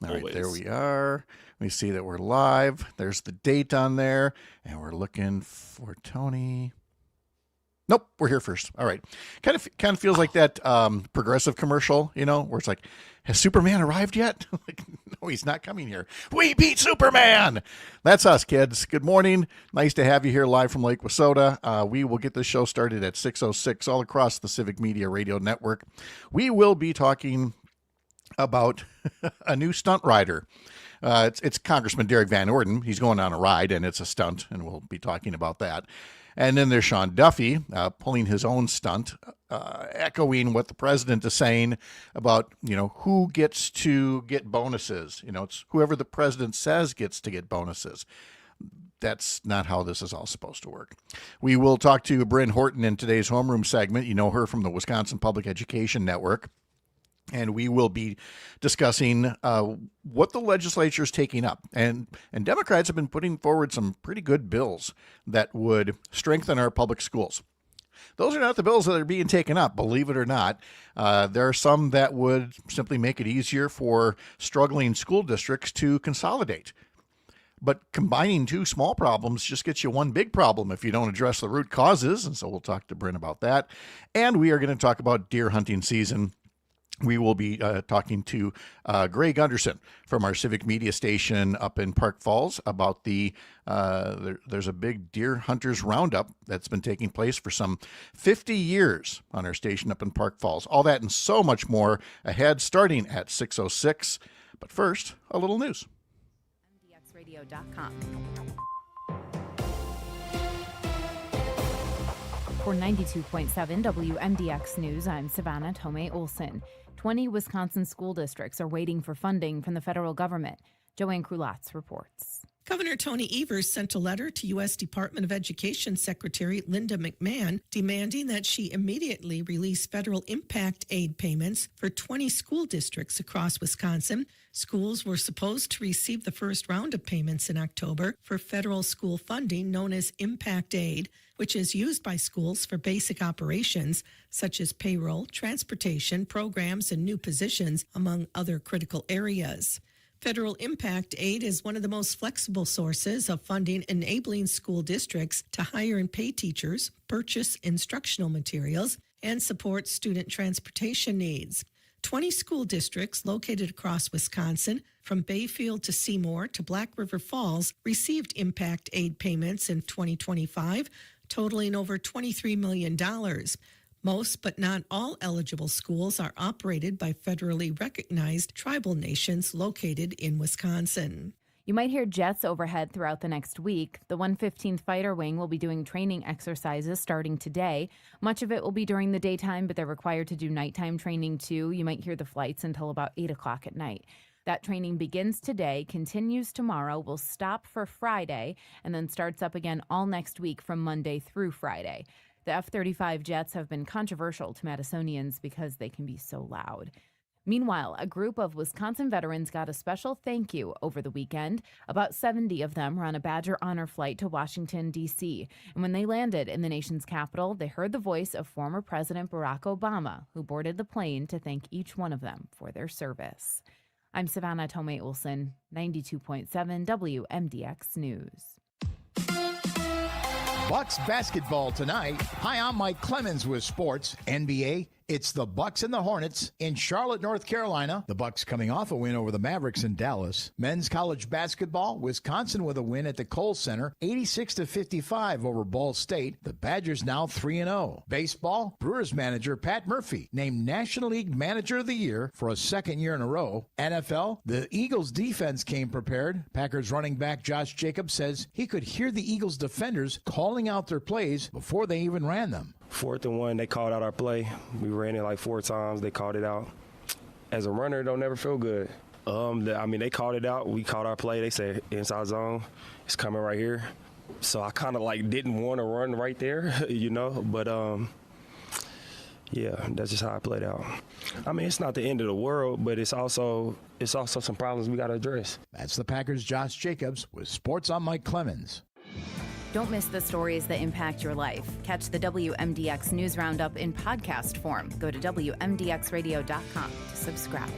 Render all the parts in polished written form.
All Always. right, there we are. We see that we're live. There's the date on there, and we're looking for Tony. Nope, we're here first. All right. Kind of feels like that progressive commercial, where it's like, has Superman arrived yet? Like, no, he's not coming here. We beat Superman. That's us, kids. Good morning. Nice to have you here live from Lake Wissota. We will get this show started at 6:06 all across the Civic Media Radio Network. We will be talking about a new stunt rider. It's Congressman Derrick Van Orden. He's going on a ride, and it's a stunt, and we'll be talking about that. And then there's Sean Duffy pulling his own stunt, echoing what the president is saying about, who gets to get bonuses. It's whoever the president says gets to get bonuses. That's not how this is all supposed to work. We will talk to Bryn Horton in today's Homeroom segment. You know her from the Wisconsin Public Education Network. And we will be discussing what the legislature is taking up. And Democrats have been putting forward some pretty good bills that would strengthen our public schools. Those are not the bills that are being taken up, believe it or not. There are some that would simply make it easier for struggling school districts to consolidate. But combining two small problems just gets you one big problem if you don't address the root causes. And so we'll talk to Bryn about that. And we are going to talk about deer hunting season. We will be talking to Greg Gunderson from our Civic Media station up in Park Falls about there's a big deer hunters roundup that's been taking place for some 50 years on our station up in Park Falls. All that and so much more ahead starting at 6:06. But first, a little news. MDXradio.com. For 92.7 WMDX News, I'm Savannah Tomei Olson. 20 Wisconsin school districts are waiting for funding from the federal government. Joanne Krulatz reports. Governor Tony Evers sent a letter to U.S. Department of Education Secretary Linda McMahon demanding that she immediately release federal impact aid payments for 20 school districts across Wisconsin. Schools were supposed to receive the first round of payments in October for federal school funding known as impact aid, which is used by schools for basic operations such as payroll, transportation, programs, and new positions, among other critical areas. Federal impact aid is one of the most flexible sources of funding, enabling school districts to hire and pay teachers, purchase instructional materials, and support student transportation needs. 20 school districts located across Wisconsin, from Bayfield to Seymour to Black River Falls, received impact aid payments in 2025, totaling over $23 million. Most, but not all, eligible schools are operated by federally recognized tribal nations located in Wisconsin. You might hear jets overhead throughout the next week. The 115th Fighter Wing will be doing training exercises starting today. Much of it will be during the daytime, but they're required to do nighttime training too. You might hear the flights until about 8 o'clock at night. That training begins today, continues tomorrow, will stop for Friday, and then starts up again all next week from Monday through Friday. The F-35 jets have been controversial to Madisonians because they can be so loud. Meanwhile, a group of Wisconsin veterans got a special thank you over the weekend. About 70 of them were on a Badger Honor flight to Washington, D.C. And when they landed in the nation's capital, they heard the voice of former President Barack Obama, who boarded the plane to thank each one of them for their service. I'm Savannah Tomei Olson, 92.7 WMDX News. Bucks basketball tonight. Hi, I'm Mike Clemens with sports. NBA, it's the Bucks and the Hornets in Charlotte, North Carolina. The Bucks coming off a win over the Mavericks in Dallas. Men's college basketball, Wisconsin with a win at the Kohl Center, 86-55 over Ball State. The Badgers now 3-0. Baseball, Brewers manager Pat Murphy named National League Manager of the Year for a second year in a row. NFL, the Eagles defense came prepared. Packers running back Josh Jacobs says he could hear the Eagles defenders calling out their plays before they even ran them. 4th and 1, they called out our play. We ran it like 4 times. They called it out. As a runner, it don't never feel good. They called it out. We called our play. They said inside zone. It's coming right here. So I kind of didn't want to run right there, But that's just how I played out. It's not the end of the world, but it's also some problems we got to address. That's the Packers' Josh Jacobs with Sports on Mike Clemens. Don't miss the stories that impact your life. Catch the WMDX News Roundup in podcast form. Go to WMDXradio.com to subscribe.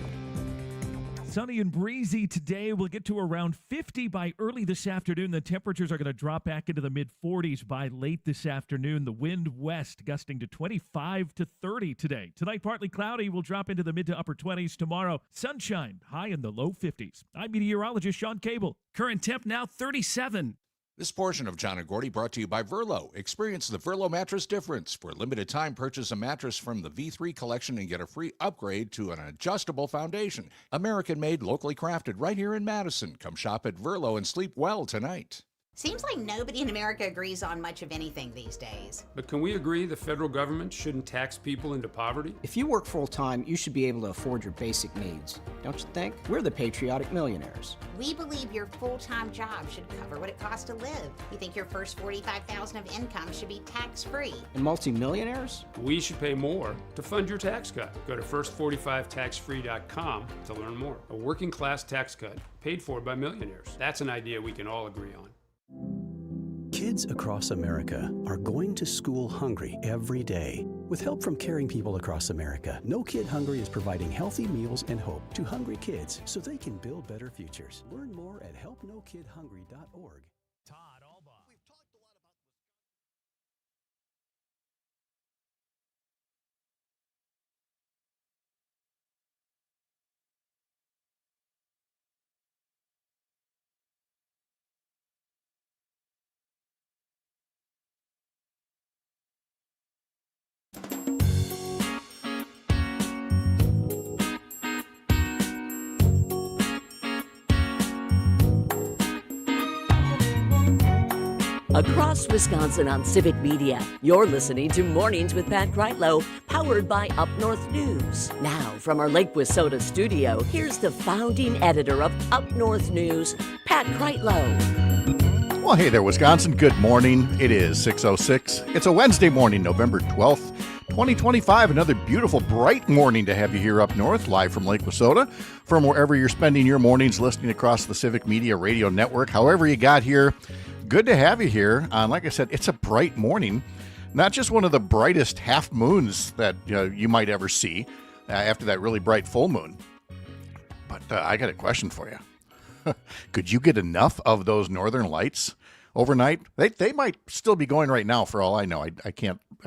Sunny and breezy today. We'll get to around 50 by early this afternoon. The temperatures are going to drop back into the mid-40s by late this afternoon. The wind west gusting to 25 to 30 today. Tonight, partly cloudy. Will drop into the mid to upper 20s. Tomorrow, sunshine, high in the low 50s. I'm meteorologist Sean Cable. Current temp now 37. This portion of John and Gordy brought to you by Verlo. Experience the Verlo mattress difference. For a limited time, purchase a mattress from the V3 collection and get a free upgrade to an adjustable foundation. American-made, locally crafted, right here in Madison. Come shop at Verlo and sleep well tonight. Seems like nobody in America agrees on much of anything these days. But can we agree the federal government shouldn't tax people into poverty? If you work full-time, you should be able to afford your basic needs. Don't you think? We're the patriotic millionaires. We believe your full-time job should cover what it costs to live. We think your first $45,000 of income should be tax-free. And multimillionaires? We should pay more to fund your tax cut. Go to first45taxfree.com to learn more. A working class tax cut paid for by millionaires. That's an idea we can all agree on. Kids across America are going to school hungry every day. With help from caring people across America, No Kid Hungry is providing healthy meals and hope to hungry kids so they can build better futures. Learn more at helpnokidhungry.org. Across Wisconsin on Civic Media, you're listening to Mornings with Pat Kreitlow, powered by Up North News. Now, from our Lake Wissota studio, here's the founding editor of Up North News, Pat Kreitlow. Well, hey there, Wisconsin. Good morning. It is 6:06. It's a Wednesday morning, November 12th, 2025. Another beautiful, bright morning to have you here up north, live from Lake Wissota, from wherever you're spending your mornings listening across the Civic Media Radio Network. However you got here, good to have you here. Like I said, it's a bright morning. Not just one of the brightest half moons that you might ever see after that really bright full moon. But I got a question for you. Could you get enough of those northern lights overnight? They might still be going right now for all I know. I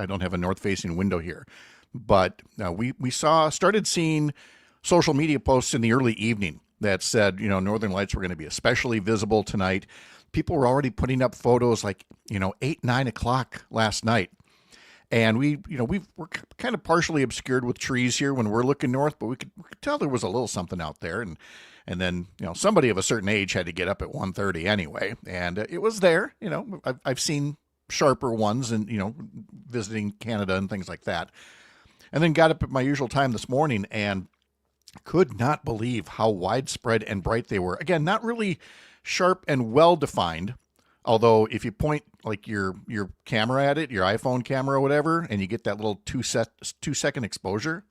don't have a north-facing window here. But we started seeing social media posts in the early evening that said, northern lights were going to be especially visible tonight. People were already putting up photos like, 8, 9 o'clock last night. And we're kind of partially obscured with trees here when we're looking north, but we could tell there was a little something out there. And then, somebody of a certain age had to get up at 1:30 anyway. And it was there. I've seen sharper ones and, visiting Canada and things like that. And then got up at my usual time this morning and could not believe how widespread and bright they were. Again, not really sharp and well-defined, although if you point like your camera at it, your iPhone camera or whatever, and you get that little 2-second exposure,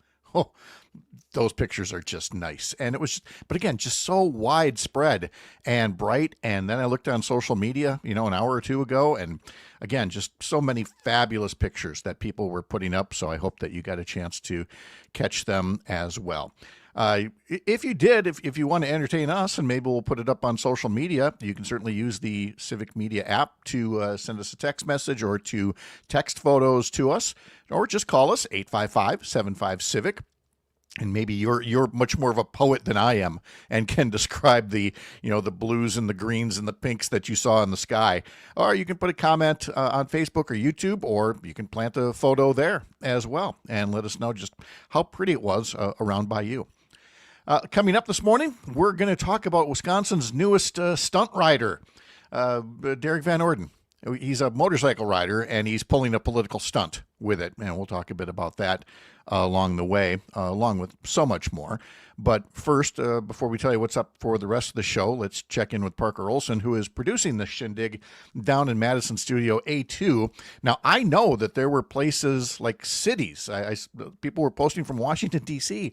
those pictures are just nice. And it was, but again, just so widespread and bright. And then I looked on social media, an hour or two ago, and again, just so many fabulous pictures that people were putting up. So I hope that you got a chance to catch them as well. If you did, if you want to entertain us, and maybe we'll put it up on social media, you can certainly use the Civic Media app to send us a text message or to text photos to us, or just call us 855-75-CIVIC. And maybe you're much more of a poet than I am and can describe the the blues and the greens and the pinks that you saw in the sky. Or you can put a comment on Facebook or YouTube, or you can plant a photo there as well and let us know just how pretty it was around by you. Coming up this morning, we're going to talk about Wisconsin's newest stunt rider, Derrick Van Orden. He's a motorcycle rider, and he's pulling a political stunt with it, and we'll talk a bit about that along the way, along with so much more. But first, before we tell you what's up for the rest of the show, let's check in with Parker Olson, who is producing the shindig down in Madison Studio A2. Now, I know that there were places like cities. People were posting from Washington, D.C.,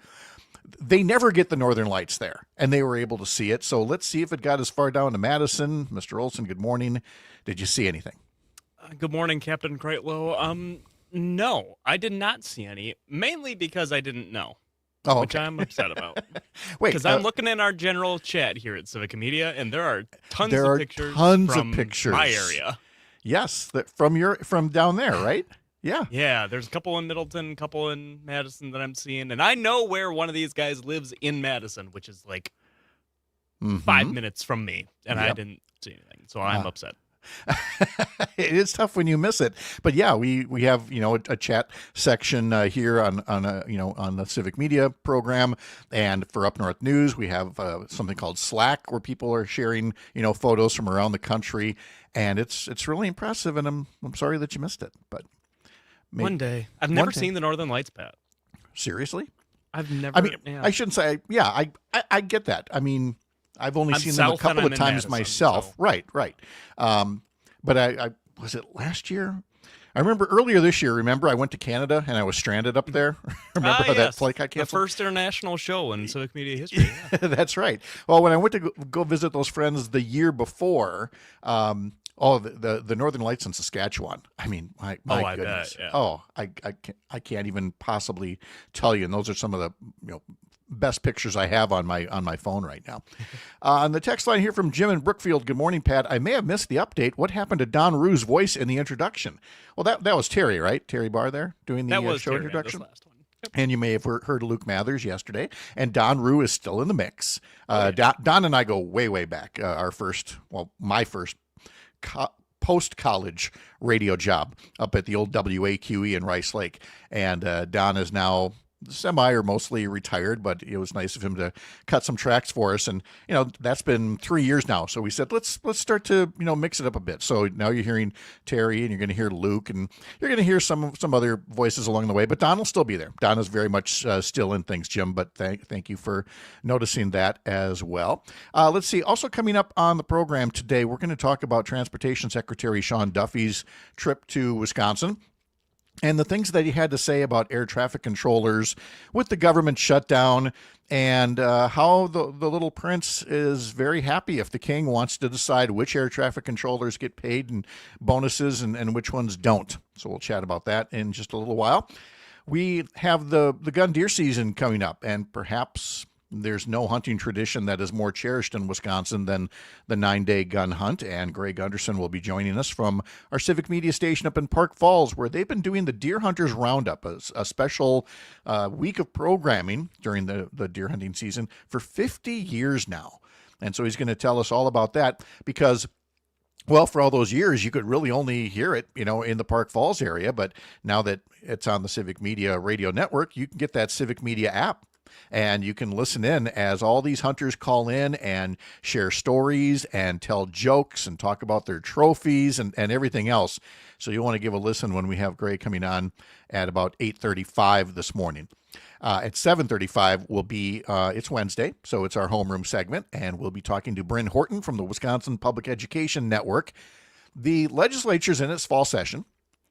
they never get the northern lights there, and they were able to see it. So let's see if it got as far down to Madison. Mr. Olson, good morning. Did you see anything? Good morning, Captain Kreitlow. No, I did not see any, mainly because I didn't know. Oh, which okay. I'm upset about. Wait, Because I'm looking in our general chat here at Civica Media, and there are tons there of are pictures tons from of pictures. my area. Yes, from down there, right? Yeah. Yeah, there's a couple in Middleton, a couple in Madison that I'm seeing, and I know where one of these guys lives in Madison, which is like 5 minutes from me, and I didn't see anything, so I'm upset. It is tough when you miss it, but yeah, we have a chat section here on the Civic Media program, and for Up North News we have something called Slack where people are sharing photos from around the country, and it's really impressive. And I'm sorry that you missed it, but One day. I've never seen the Northern Lights, Pat. Seriously? I've never. I mean, I shouldn't say. Yeah, I get that. I mean, I've only seen them a couple of times myself. So. Right. But I was it last year? I remember earlier this year. Remember, I went to Canada and I was stranded up there. Remember how that flight got canceled? The first international show in Civic Media history. Yeah. That's right. Well, when I went to go visit those friends the year before, the Northern Lights in Saskatchewan. I mean, my goodness. Bet, yeah. Oh, I can't even possibly tell you. And those are some of the best pictures I have on my phone right now. On the text line here from Jim in Brookfield. Good morning, Pat. I may have missed the update. What happened to Don Rue's voice in the introduction? Well, that was Terry, right? Terry Barr there doing the show Terry, introduction. this last one. Yep. And you may have heard Luke Mathers yesterday, and Don Rue is still in the mix. Don and I go way, way back. My first post-college radio job up at the old WAQE in Rice Lake. And Don is now semi or mostly retired, but it was nice of him to cut some tracks for us. And, that's been 3 years now. So we said, let's start to, mix it up a bit. So now you're hearing Terry and you're going to hear Luke and you're going to hear some other voices along the way, but Don will still be there. Don is very much still in things, Jim, but thank you for noticing that as well. Let's see. Also coming up on the program today, we're going to talk about Transportation Secretary Sean Duffy's trip to Wisconsin and the things that he had to say about air traffic controllers with the government shutdown, and how the little prince is very happy if the king wants to decide which air traffic controllers get paid and bonuses and which ones don't. So we'll chat about that in just a little while. We have the gun deer season coming up, and perhaps there's no hunting tradition that is more cherished in Wisconsin than the 9-day gun hunt. And Greg Gunderson will be joining us from our Civic Media station up in Park Falls, where they've been doing the Deer Hunters Roundup, a special week of programming during the deer hunting season for 50 years now. And so he's going to tell us all about that because, well, for all those years, you could really only hear it, in the Park Falls area. But now that it's on the Civic Media radio network, you can get that Civic Media app. And you can listen in as all these hunters call in and share stories and tell jokes and talk about their trophies and everything else. So you'll want to give a listen when we have Gray coming on at about 8:35 this morning. At 7:35 will be, it's Wednesday, so it's our Homeroom segment, and we'll be talking to Bryn Horton from the Wisconsin Public Education Network. The legislature's in its fall session.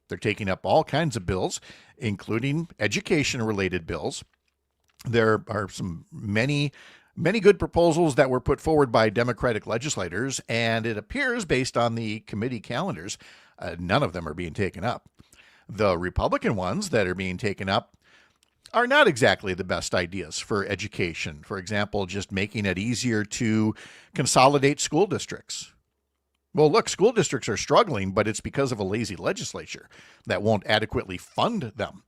They're taking up all kinds of bills, including education-related bills. There are many good proposals that were put forward by Democratic legislators, and it appears, based on the committee calendars, none of them are being taken up. The Republican ones that are being taken up are not exactly the best ideas for education. For example, just making it easier to consolidate school districts. Well, look, school districts are struggling, but it's because of a lazy legislature that won't adequately fund them.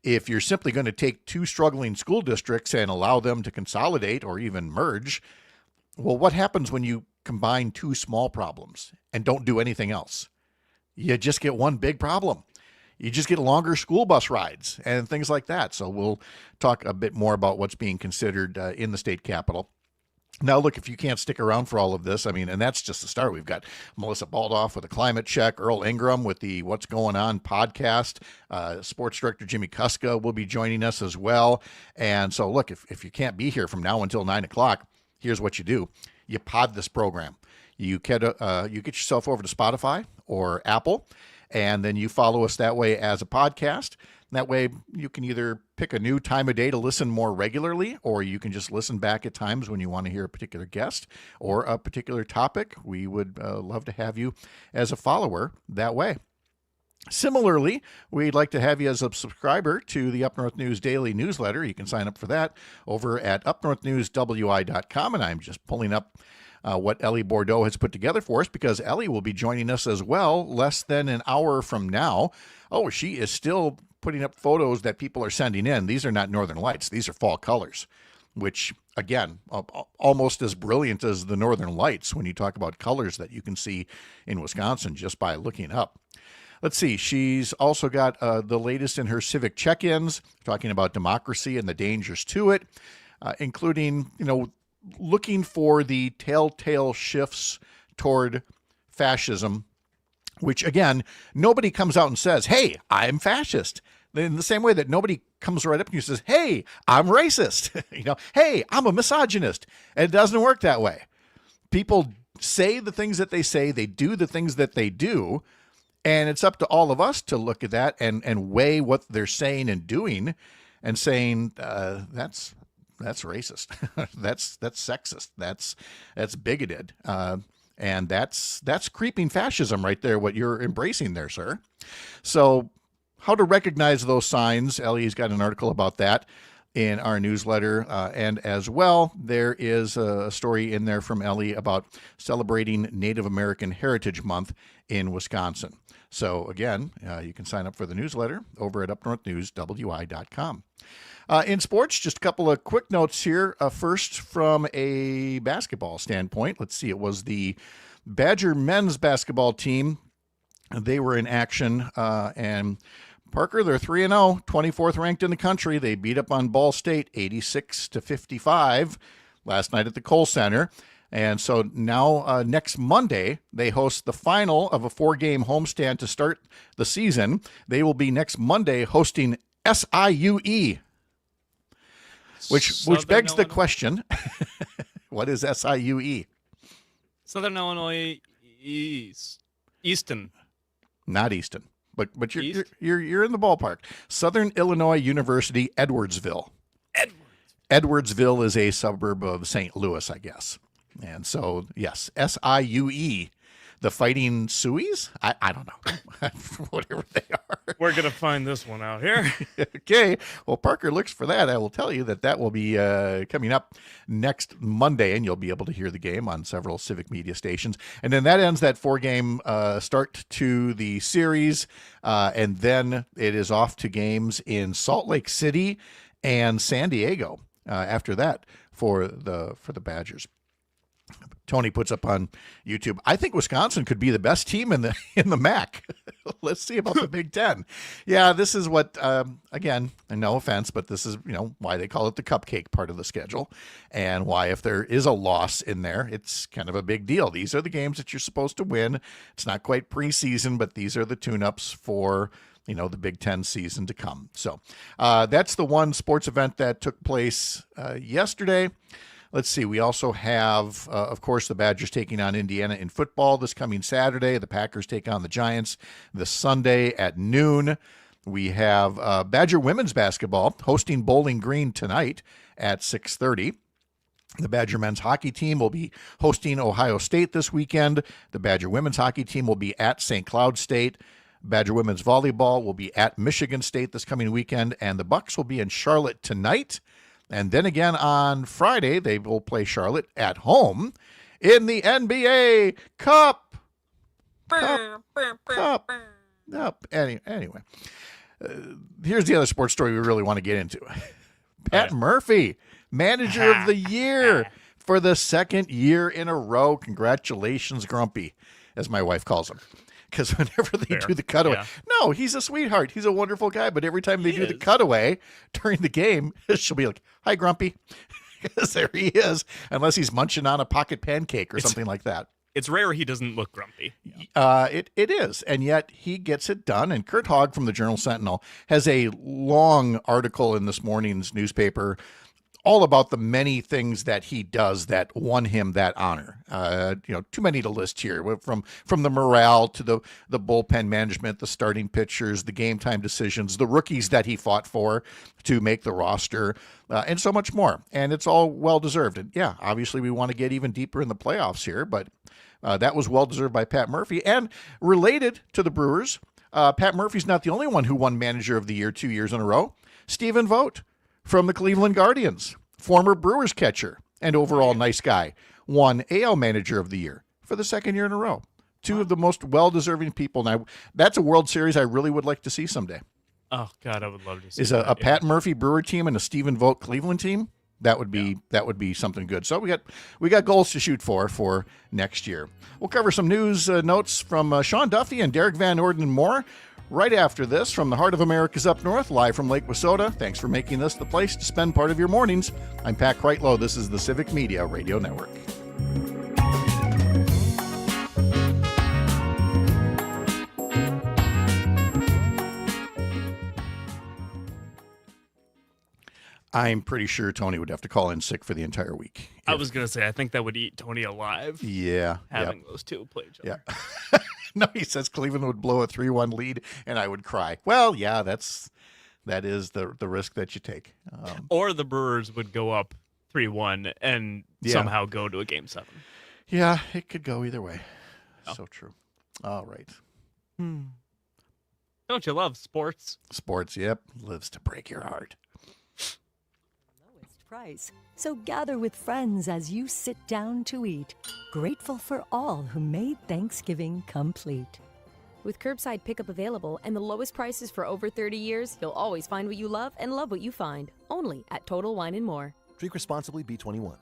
If you're simply going to take two struggling school districts and allow them to consolidate or even merge, well, what happens when you combine two small problems and don't do anything else? You just get one big problem. You just get longer school bus rides and things like that. So we'll talk a bit more about what's being considered in the state capitol. Now, look, if you can't stick around for all of this, and that's just the start. We've got Melissa Baldoff with a climate check, Earl Ingram with the What's Going On podcast, sports director Jimmy Kuska will be joining us as well. And so, look, if you can't be here from now until 9 o'clock, here's what you do. You pod this program. You get yourself over to Spotify or Apple, and then you follow us that way as a podcast. That way you can either pick a new time of day to listen more regularly, or you can just listen back at times when you want to hear a particular guest or a particular topic. We would love to have you as a follower that way. Similarly, we'd like to have you as a subscriber to the Up North News Daily newsletter. You can sign up for that over at upnorthnewswi.com, and I'm just pulling up what Ellie Bordeaux has put together for us, because Ellie will be joining us as well less than an hour from now. Oh, she is still putting up photos that people are sending in. These are not Northern Lights. These are fall colors, which, again, almost as brilliant as the Northern Lights when you talk about colors that you can see in Wisconsin just by looking up. Let's see. She's also got the latest in her civic check-ins, talking about democracy and the dangers to it, including, looking for the telltale shifts toward fascism, which, again, nobody comes out and says, hey, I'm fascist. In the same way that nobody comes right up and says, hey, I'm racist. Hey, I'm a misogynist. And it doesn't work that way. People say the things that they say. They do the things that they do. And it's up to all of us to look at that and weigh what they're saying and doing and saying, that's racist. that's sexist. That's bigoted. And that's creeping fascism right there, what you're embracing there, sir. So how to recognize those signs. Ellie's got an article about that in our newsletter. And as well, there is a story in there from Ellie about celebrating Native American Heritage Month in Wisconsin. So again, you can sign up for the newsletter over at upnorthnewswi.com. In sports, just a couple of quick notes here. First, from a basketball standpoint, let's see, it was the Badger men's basketball team. They were in action, and Parker, they're 3-0, 24th ranked in the country. They beat up on Ball State 86-55 last night at the Kohl Center. And so now next Monday, they host the final of a 4-game homestand to start the season. They will be next Monday hosting SIUE, which begs the question, what is SIUE? Southern Illinois Easton. Not Easton, but you're in the ballpark. Southern Illinois University, Edwardsville. Edwardsville is a suburb of St. Louis, I guess. And so, yes, SIUE, the Fighting Sueys? I don't know. Whatever they are. We're going to find this one out here. Okay. Well, Parker looks for that. I will tell you that will be coming up next Monday, and you'll be able to hear the game on several civic media stations. And then that ends that 4-game start to the series. And then it is off to games in Salt Lake City and San Diego after that for the Badgers. Tony puts up on YouTube, I think Wisconsin could be the best team in the MAC. Let's see about the Big Ten. Yeah, this is what, again, and no offense, but this is, why they call it the cupcake part of the schedule, and why if there is a loss in there, it's kind of a big deal. These are the games that you're supposed to win. It's not quite preseason, but these are the tune-ups for the Big Ten season to come. So that's the one sports event that took place yesterday. Let's see. We also have, of course, the Badgers taking on Indiana in football this coming Saturday. The Packers take on the Giants this Sunday at noon. We have Badger women's basketball hosting Bowling Green tonight at 6:30. The Badger men's hockey team will be hosting Ohio State this weekend. The Badger women's hockey team will be at St. Cloud State. Badger women's volleyball will be at Michigan State this coming weekend. And the Bucks will be in Charlotte tonight. And then again on Friday, they will play Charlotte at home in the NBA Cup. Anyway, here's the other sports story we really want to get into. Pat Murphy, manager of the year for the second year in a row. Congratulations, Grumpy, as my wife calls him. Because whenever they do the cutaway, no, he's a sweetheart. He's a wonderful guy. But every time they do the cutaway during the game, she'll be like, hi, Grumpy. Because there he is, unless he's munching on a pocket pancake or something like that. It's rare he doesn't look grumpy. It is, and yet he gets it done. And Kurt Hogg from the Journal-Sentinel has a long article in this morning's newspaper all about the many things that he does that won him that honor. Too many to list here, from the morale to the bullpen management, the starting pitchers, the game time decisions, the rookies that he fought for to make the roster, and so much more. And it's all well-deserved. And yeah, obviously we want to get even deeper in the playoffs here, but that was well-deserved by Pat Murphy. And related to the Brewers, Pat Murphy's not the only one who won Manager of the Year 2 years in a row. Stephen Vogt from the Cleveland Guardians, former Brewers catcher and overall nice guy, won AL Manager of the Year for the second year in a row. Two of the most well-deserving people. Now, that's a World Series I really would like to see someday. Oh, God, I would love to see Is that. a Pat Murphy Brewer team and a Stephen Vogt Cleveland team? That would be something good. So we got goals to shoot for next year. We'll cover some news notes from Sean Duffy and Derrick Van Orden and more right after this from the heart of America's Up North, live from Lake Wissota. Thanks for making this the place to spend part of your mornings. I'm Pat Kreitlow. This is the Civic Media Radio Network. I'm pretty sure Tony would have to call in sick for the entire week. I was going to say, I think that would eat Tony alive. Yeah. Having those two play each other. Yeah. No, he says Cleveland would blow a 3-1 lead, and I would cry. Well, yeah, that is the risk that you take. Or the Brewers would go up 3-1 and somehow go to a Game 7. Yeah, it could go either way. Oh. So true. All right. Don't you love sports? Sports, yep. Lives to break your heart. Price. So gather with friends as you sit down to eat, grateful for all who made Thanksgiving complete. With curbside pickup available and the lowest prices for over 30 years, you'll always find what you love and love what you find. Only at Total Wine & More. Drink responsibly, B21.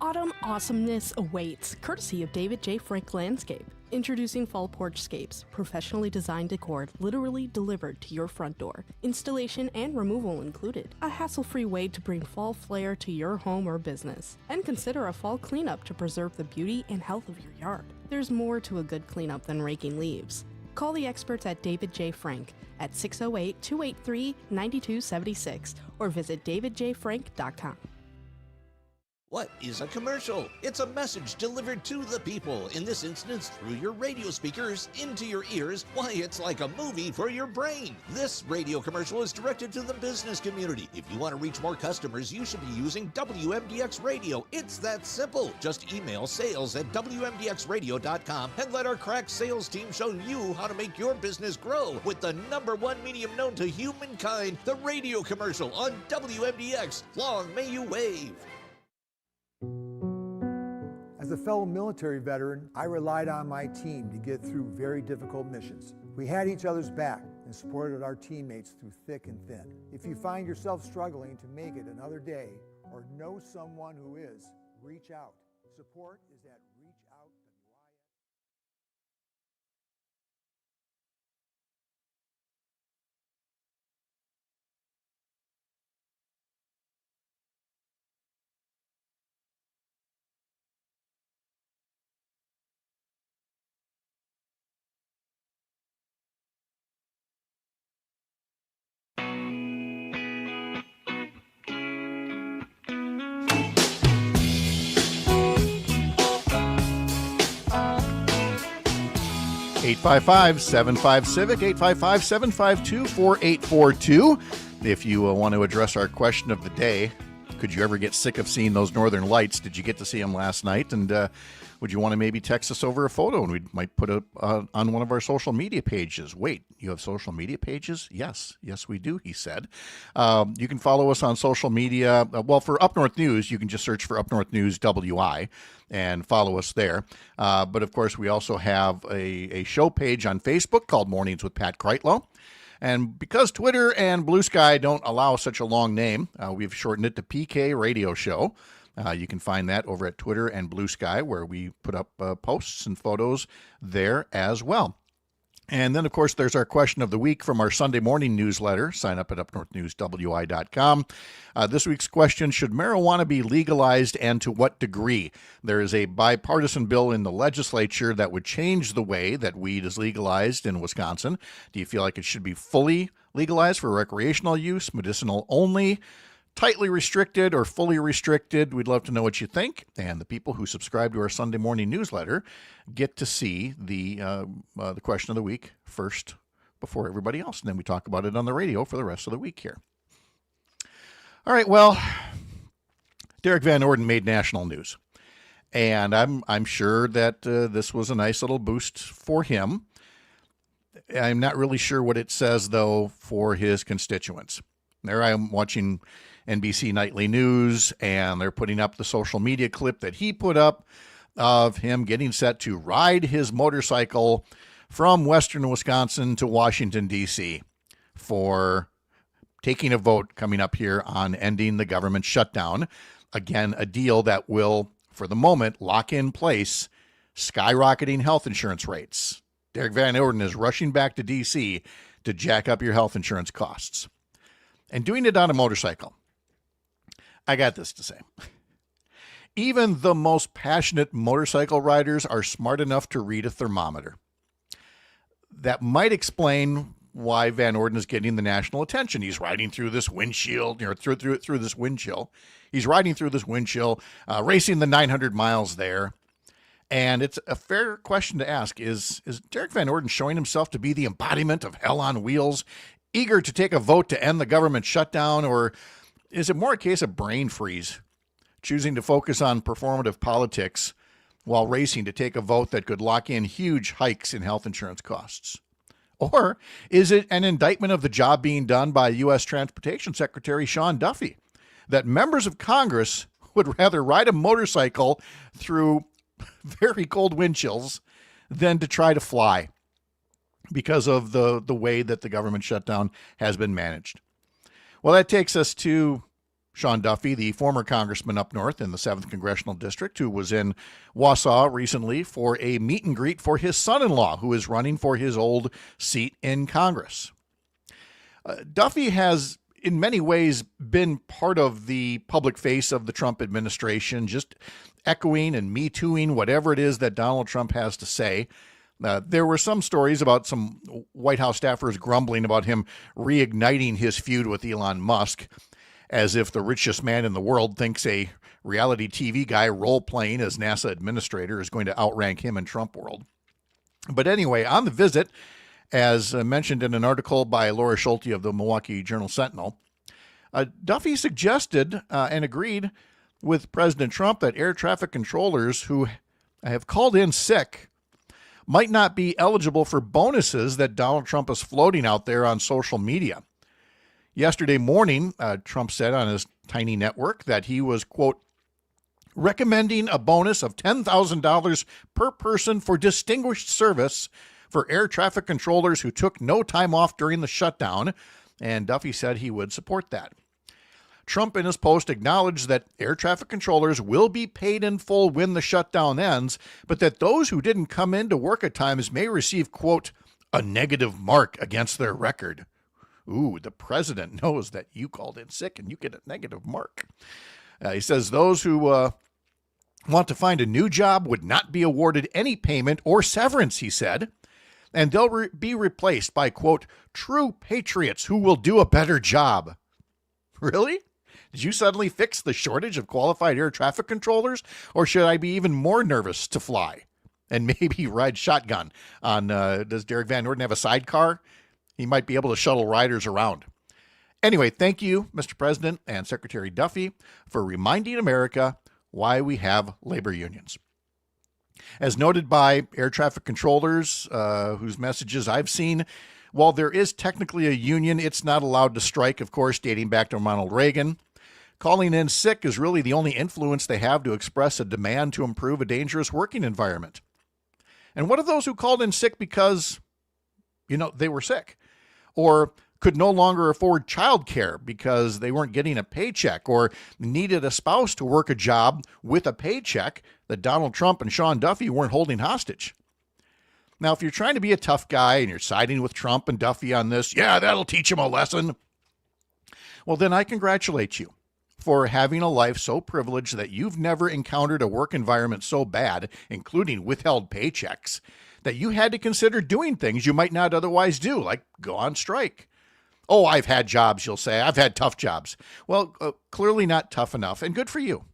Autumn awesomeness awaits, courtesy of David J. Frank Landscape. Introducing Fall Porchscapes, professionally designed decor literally delivered to your front door. Installation and removal included. A hassle-free way to bring fall flair to your home or business. And consider a fall cleanup to preserve the beauty and health of your yard. There's more to a good cleanup than raking leaves. Call the experts at David J. Frank at 608-283-9276 or visit davidjfrank.com. What is a commercial? It's a message delivered to the people, in this instance through your radio speakers, into your ears. Why, it's like a movie for your brain. This radio commercial is directed to the business community. If you want to reach more customers, you should be using WMDX Radio. It's that simple. Just email sales@WMDXradio.com and let our crack sales team show you how to make your business grow with the #1 medium known to humankind, the radio commercial on WMDX. Long may you wave. As a fellow military veteran, I relied on my team to get through very difficult missions. We had each other's back and supported our teammates through thick and thin. If you find yourself struggling to make it another day or know someone who is, reach out. Support is at reachout.com. 855-75-CIVIC, 855-752-4842. If you want to address our question of the day, could you ever get sick of seeing those northern lights? Did you get to see them last night? And would you want to maybe text us over a photo and we might put it on one of our social media pages? Wait, you have social media pages? Yes, we do, he said. You can follow us on social media. Well, for Up North News, you can just search for Up North News WI and follow us there. But of course, we also have a show page on Facebook called Mornings with Pat Kreitlow. And because Twitter and Blue Sky don't allow such a long name, we've shortened it to PK Radio Show. You can find that over at Twitter and Blue Sky, where we put up posts and photos there as well. And then, of course, there's our question of the week from our Sunday morning newsletter. Sign up at upnorthnewswi.com. This week's question, should marijuana be legalized and to what degree? There is a bipartisan bill in the legislature that would change the way that weed is legalized in Wisconsin. Do you feel like it should be fully legalized for recreational use, medicinal only, tightly restricted, or fully restricted? We'd love to know what you think. And the people who subscribe to our Sunday morning newsletter get to see the question of the week first before everybody else. And then we talk about it on the radio for the rest of the week here. All right, well, Derrick Van Orden made national news. And I'm sure that this was a nice little boost for him. I'm not really sure what it says, though, for his constituents. There I am watching NBC Nightly News, and they're putting up the social media clip that he put up of him getting set to ride his motorcycle from western Wisconsin to Washington, D.C. for taking a vote coming up here on ending the government shutdown. Again, a deal that will, for the moment, lock in place skyrocketing health insurance rates. Derrick Van Orden is rushing back to D.C. to jack up your health insurance costs. And doing it on a motorcycle. I got this to say. Even the most passionate motorcycle riders are smart enough to read a thermometer. That might explain why Van Orden is getting the national attention. He's riding through this windshield, through this wind chill. He's riding through this wind chill, racing the 900 miles there. And it's a fair question to ask. Is Derrick Van Orden showing himself to be the embodiment of hell on wheels, eager to take a vote to end the government shutdown, or is it more a case of brain freeze, choosing to focus on performative politics while racing to take a vote that could lock in huge hikes in health insurance costs? Or is it an indictment of the job being done by U.S. Transportation Secretary Sean Duffy, that members of Congress would rather ride a motorcycle through very cold wind chills than to try to fly because of the way that the government shutdown has been managed? Well, that takes us to Sean Duffy, the former congressman up north in the 7th Congressional District, who was in Wausau recently for a meet and greet for his son-in-law, who is running for his old seat in Congress. Duffy has, in many ways, been part of the public face of the Trump administration, just echoing and me-tooing whatever it is that Donald Trump has to say. There were some stories about some White House staffers grumbling about him reigniting his feud with Elon Musk, as if the richest man in the world thinks a reality TV guy role-playing as NASA administrator is going to outrank him in Trump world. But anyway, on the visit, as mentioned in an article by Laura Schulte of the Milwaukee Journal-Sentinel, Duffy suggested and agreed with President Trump that air traffic controllers who have called in sick might not be eligible for bonuses that Donald Trump is floating out there on social media. Yesterday morning, Trump said on his tiny network that he was, quote, recommending a bonus of $10,000 per person for distinguished service for air traffic controllers who took no time off during the shutdown, and Duffy said he would support that. Trump in his post acknowledged that air traffic controllers will be paid in full when the shutdown ends, but that those who didn't come in to work at times may receive, quote, a negative mark against their record. Ooh, the president knows that you called in sick and you get a negative mark. He says those who want to find a new job would not be awarded any payment or severance, he said, and they'll be replaced by, quote, true patriots who will do a better job. Really? Did you suddenly fix the shortage of qualified air traffic controllers? Or should I be even more nervous to fly and maybe ride shotgun on, does Derrick Van Orden have a sidecar? He might be able to shuttle riders around. Anyway, thank you, Mr. President and Secretary Duffy, for reminding America why we have labor unions. As noted by air traffic controllers, whose messages I've seen, while there is technically a union, it's not allowed to strike, of course, dating back to Ronald Reagan. Calling in sick is really the only influence they have to express a demand to improve a dangerous working environment. And what of those who called in sick because, they were sick, or could no longer afford childcare because they weren't getting a paycheck, or needed a spouse to work a job with a paycheck that Donald Trump and Sean Duffy weren't holding hostage? Now, if you're trying to be a tough guy and you're siding with Trump and Duffy on this, yeah, that'll teach him a lesson. Well, then I congratulate you for having a life so privileged that you've never encountered a work environment so bad, including withheld paychecks, that you had to consider doing things you might not otherwise do, like go on strike. Oh, I've had jobs, you'll say. I've had tough jobs. Well, clearly not tough enough, and good for you.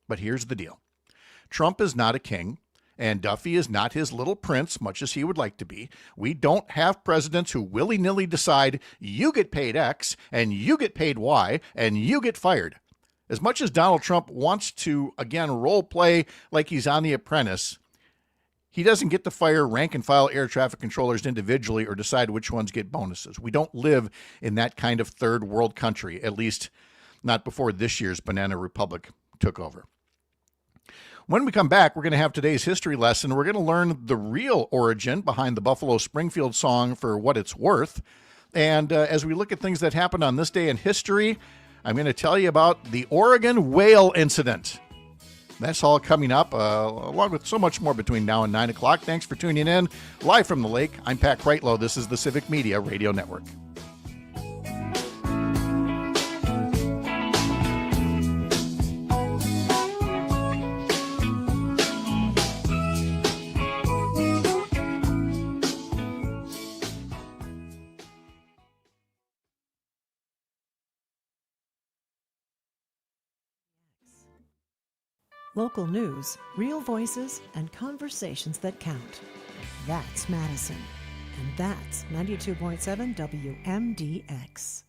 But here's the deal. Trump is not a king, and Duffy is not his little prince, much as he would like to be. We don't have presidents who willy-nilly decide you get paid X, and you get paid Y, and you get fired. As much as Donald Trump wants to, again, role play like he's on The Apprentice, He doesn't get to fire rank and file air traffic controllers individually or decide which ones get bonuses. We don't live in that kind of third world country, at least not before this year's Banana Republic took over. When we come back, we're going to have today's history lesson. We're going to learn the real origin behind the Buffalo Springfield song For What It's Worth. And as we look at things that happened on this day in history, I'm going to tell you about the Oregon whale incident. That's all coming up, along with so much more between now and 9 o'clock. Thanks for tuning in. Live from the lake, I'm Pat Kreitlow. This is the Civic Media Radio Network. Local news, real voices, and conversations that count. That's Madison. And that's 92.7 WMDX.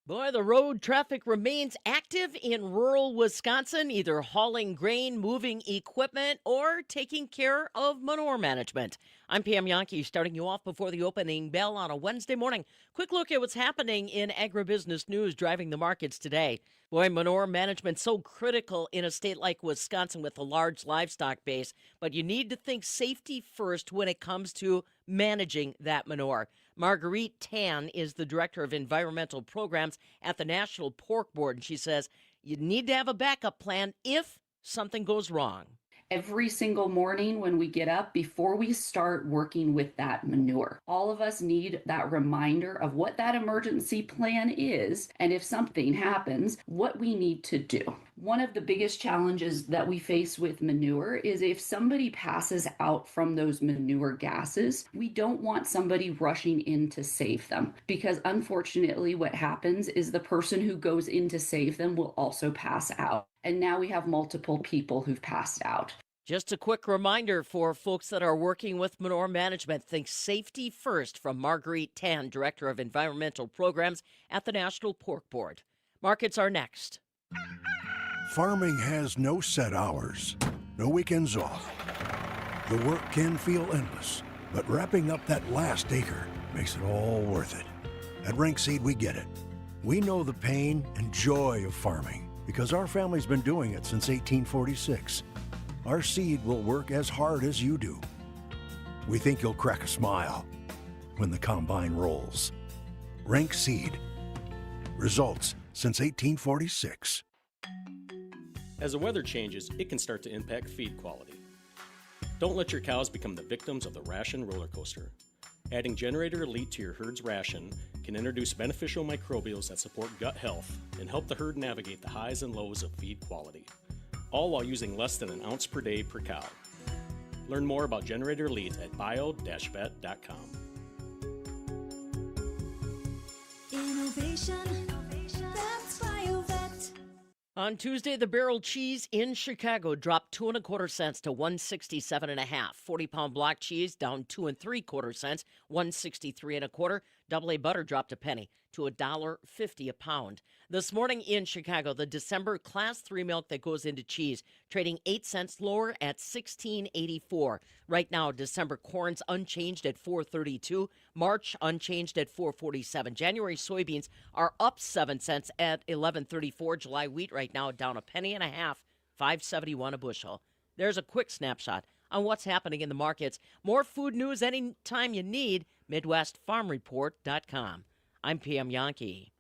Boy, the road traffic remains active in rural Wisconsin, either hauling grain, moving equipment, or taking care of manure management. I'm Pam Yankee, starting you off before the opening bell on a Wednesday morning. Quick look at what's happening in agribusiness news driving the markets today. Boy, manure management so critical in a state like Wisconsin with a large livestock base, but you need to think safety first when it comes to managing that manure. Marguerite Tan is the Director of Environmental Programs at the National Pork Board, and she says you need to have a backup plan if something goes wrong. Every single morning when we get up, before we start working with that manure, all of us need that reminder of what that emergency plan is, and if something happens, what we need to do. One of the biggest challenges that we face with manure is if somebody passes out from those manure gases, we don't want somebody rushing in to save them, because unfortunately what happens is the person who goes in to save them will also pass out. And now we have multiple people who've passed out. Just a quick reminder for folks that are working with manure management, think safety first from Marguerite Tan, Director of Environmental Programs at the National Pork Board. Markets are next. Farming has no set hours, no weekends off. The work can feel endless, but wrapping up that last acre makes it all worth it. At Rank Seed, we get it. We know the pain and joy of farming because our family's been doing it since 1846. Our seed will work as hard as you do. We think you'll crack a smile when the combine rolls. Rank Seed. Results since 1846. As the weather changes, it can start to impact feed quality. Don't let your cows become the victims of the ration roller coaster. Adding Generator Elite to your herd's ration can introduce beneficial microbials that support gut health and help the herd navigate the highs and lows of feed quality, all while using less than an ounce per day per cow. Learn more about Generator Elite at bio-vet.com. Innovation, that's BioVet. On Tuesday, the barrel cheese in Chicago dropped 2 1/4 cents to 167.5. 40-pound block cheese down 2 3/4 cents, 163 1/4. Double A butter dropped a penny to $1.50 a pound. This morning in Chicago, the December Class 3 milk that goes into cheese trading 8 cents lower at $16.84. Right now, December corn's unchanged at $4.32. March unchanged at $4.47. January soybeans are up 7 cents at $11.34. July wheat right now down a penny and a half, $5.71 a bushel. There's a quick snapshot on what's happening in the markets. More food news anytime you need. MidwestFarmReport.com. I'm Pam Yankee.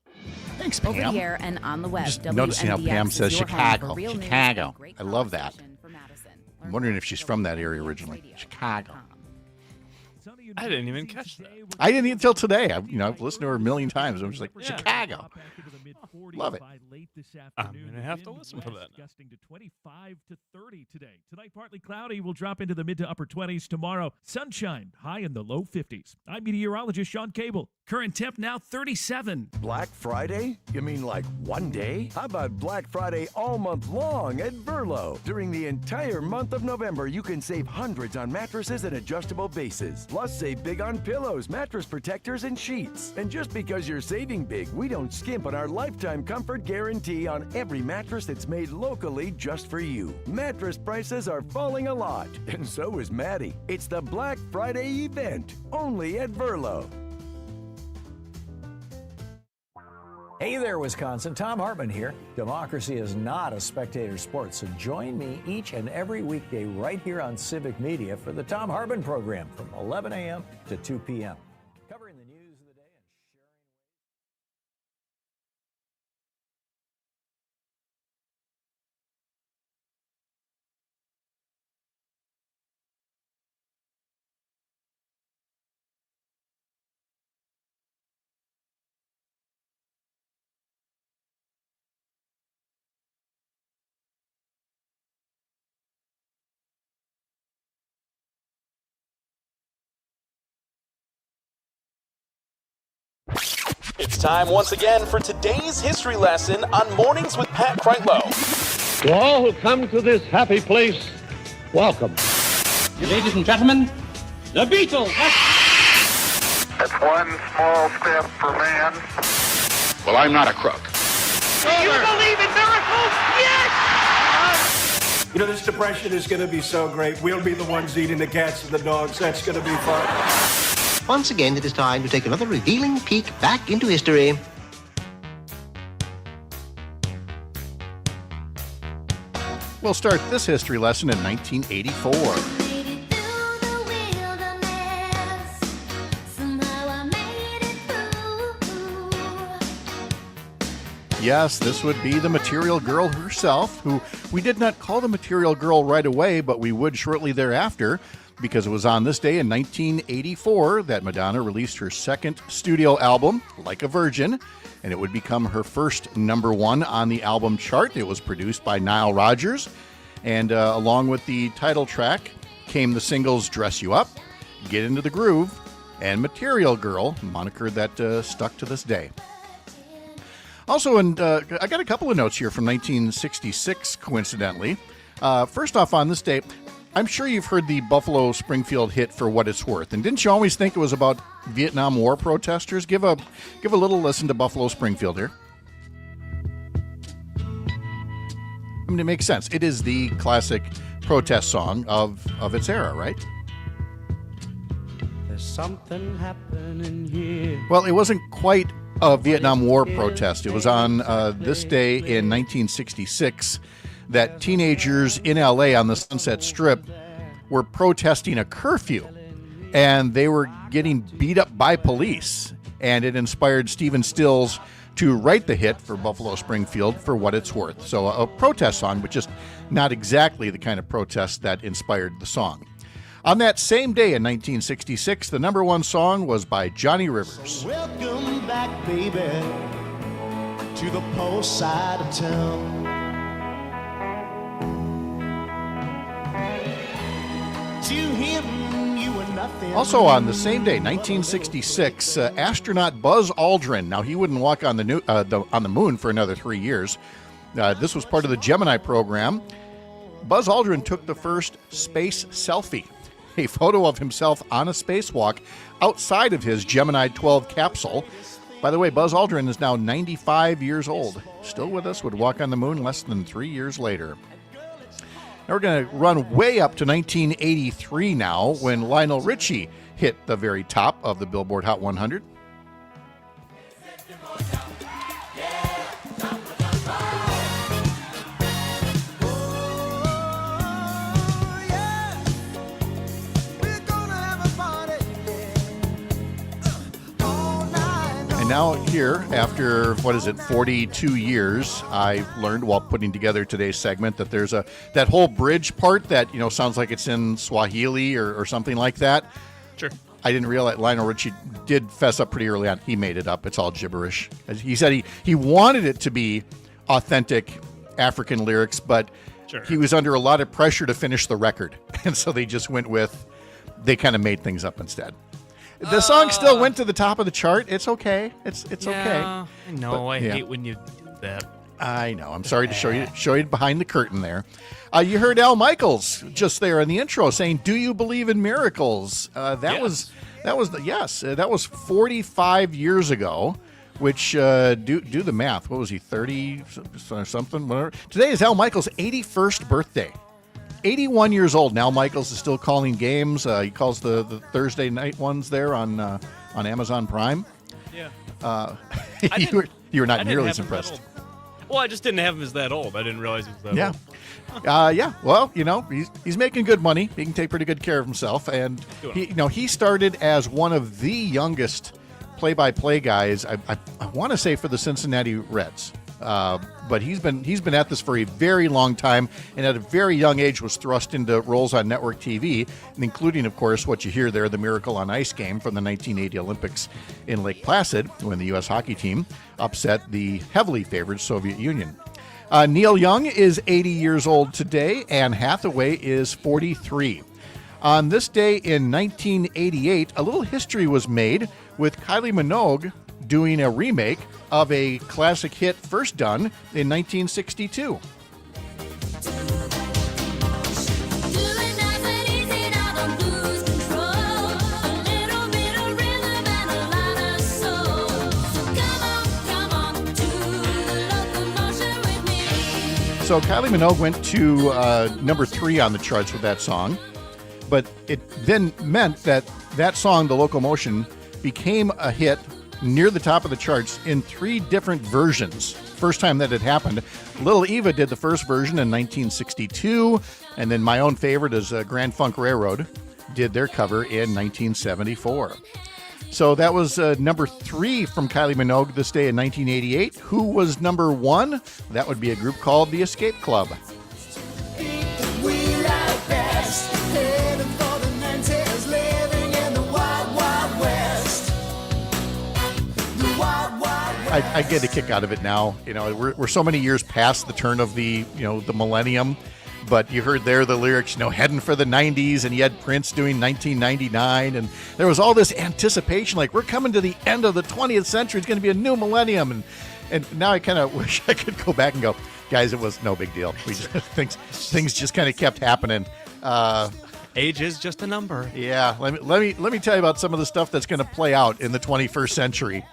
Thanks, Pam. Over the air and on the web. Just noticing how Pam says is your home Chicago. for real news Chicago. and great I love that. conversation for Madison. I'm wondering if she's from that area originally. Chicago. I didn't even catch that. I didn't until today. I've listened to her a million times. I'm just like, Chicago. Love it. I'm going to have to listen for that. Gusting to 25 to 30 today. Tonight, partly cloudy. We'll drop into the mid to upper 20s tomorrow. Sunshine, high in the low 50s. I'm meteorologist Sean Cable. Current temp now 37. Black Friday? You mean like one day? How about Black Friday all month long at Verlo? During the entire month of November, you can save hundreds on mattresses and adjustable bases. Plus, save big on pillows, mattress protectors, and sheets. And just because you're saving big, we don't skimp on our lifetime comfort guarantee on every mattress that's made locally just for you. Mattress prices are falling a lot, and so is Maddie. It's the Black Friday event, only at Verlo. Hey there, Wisconsin. Tom Hartman here. Democracy is not a spectator sport, so join me each and every weekday right here on Civic Media for the Tom Hartman program from 11 a.m. to 2 p.m. Covering the news of the day and It's time once again for today's history lesson on Mornings with Pat Kreitlow. To all who come to this happy place, welcome. Ladies and gentlemen, the Beatles. It's one small step for man. Well, I'm not a crook. Do you believe in miracles? Yes! You know, this depression is going to be so great. We'll be the ones eating the cats and the dogs. That's going to be fun. Once again, it is time to take another revealing peek back into history. We'll start this history lesson in 1984. Yes, this would be the Material Girl herself, who we did not call the Material Girl right away, but we would shortly thereafter, because it was on this day in 1984 that Madonna released her second studio album, Like a Virgin, and it would become her first #1 on the album chart. It was produced by Nile Rodgers, and along with the title track came the singles Dress You Up, Get Into the Groove, and Material Girl, moniker that stuck to this day. Also, and I got a couple of notes here from 1966, coincidentally. First off, on this day, I'm sure you've heard the Buffalo Springfield hit For What It's Worth. And didn't you always think it was about Vietnam War protesters? Give a little listen to Buffalo Springfield here. I mean, it makes sense. It is the classic protest song of its era, right? There's something happening here. Well, it wasn't quite a Vietnam War protest. It was on this day in 1966 that teenagers in LA on the Sunset Strip were protesting a curfew, and they were getting beat up by police. And it inspired Stephen Stills to write the hit for Buffalo Springfield, For What It's Worth. So a protest song, but just not exactly the kind of protest that inspired the song. On that same day in 1966, the #1 song was by Johnny Rivers. Welcome back, baby, to the post side of town. To him, you were nothing. Also on the same day, 1966, astronaut Buzz Aldrin. Now, he wouldn't walk on the moon for another 3 years. This was part of the Gemini program. Buzz Aldrin took the first space selfie, a photo of himself on a spacewalk outside of his Gemini 12 capsule. By the way, Buzz Aldrin is now 95 years old. Still with us, would walk on the moon less than 3 years later. Now we're going to run way up to 1983 now, when Lionel Richie hit the very top of the Billboard Hot 100. Now here, after, 42 years, I learned while putting together today's segment that there's that whole bridge part that, sounds like it's in Swahili or something like that. Sure. I didn't realize Lionel Richie did fess up pretty early on. He made it up. It's all gibberish. He said he wanted it to be authentic African lyrics, but Sure. he was under a lot of pressure to finish the record. And so they just they kind of made things up instead. The song still went to the top of the chart. It's okay. It's okay. I know. I hate when you do that. I know. I'm sorry to show you behind the curtain there. You heard Al Michaels just there in the intro saying, "Do you believe in miracles?" That was 45 years ago. Which do the math? What was he, 30 or something? Whatever. Today is Al Michaels' 81st birthday. 81 years old. And Al Michaels is still calling games. He calls the Thursday night ones there on Amazon Prime. Yeah. You were not nearly as impressed. Well, I just didn't have him as that old. I didn't realize he was that old. Yeah. Well, he's making good money. He can take pretty good care of himself, and he started as one of the youngest play-by-play guys. I want to say for the Cincinnati Reds, but he's been at this for a very long time, and at a very young age was thrust into roles on network TV, and including, of course, what you hear there, the Miracle on Ice game from the 1980 Olympics in Lake Placid, when the U.S. hockey team upset the heavily favored Soviet Union. Neil Young is 80 years old today. Anne Hathaway is 43. On this day in 1988, a little history was made with Kylie Minogue doing a remake of a classic hit first done in 1962. So Kylie Minogue went to number 3 on the charts with that song, but it then meant that song, The Locomotion, became a hit near the top of the charts in 3 different versions. First time that had happened. Little Eva did the first version in 1962, and then my own favorite is Grand Funk Railroad did their cover in 1974. So that was number 3 from Kylie Minogue this day in 1988. Who was number 1? That would be a group called the Escape Club. I get a kick out of it now. We're so many years past the turn of the millennium, but you heard there the lyrics, heading for the 90s, and you had Prince doing 1999, and there was all this anticipation, like we're coming to the end of the 20th century. It's going to be a new millennium, and now I kind of wish I could go back and go, guys, it was no big deal. We just, things just kind of kept happening. Age is just a number. Yeah, let me tell you about some of the stuff that's going to play out in the 21st century.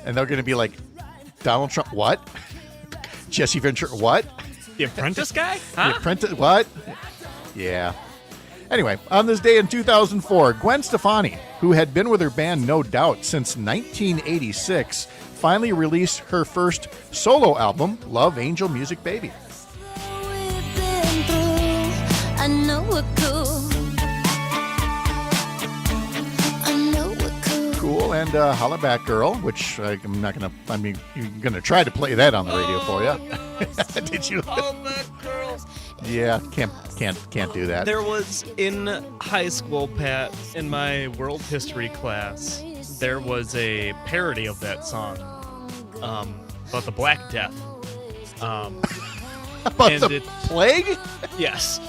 And they're going to be like, Donald Trump, what? Jesse Ventura, what? The Apprentice guy? Huh? The Apprentice, what? Yeah. Anyway, on this day in 2004, Gwen Stefani, who had been with her band No Doubt since 1986, finally released her first solo album, Love Angel Music Baby. I know we're cool. Cool, and Holla Back Girl, which I'm going to try to play that on the radio for you. Did you? Holla Back Girl. Yeah, can't do that. There was in high school, Pat, in my world history class, there was a parody of that song about the Black Death. About the plague? Yes.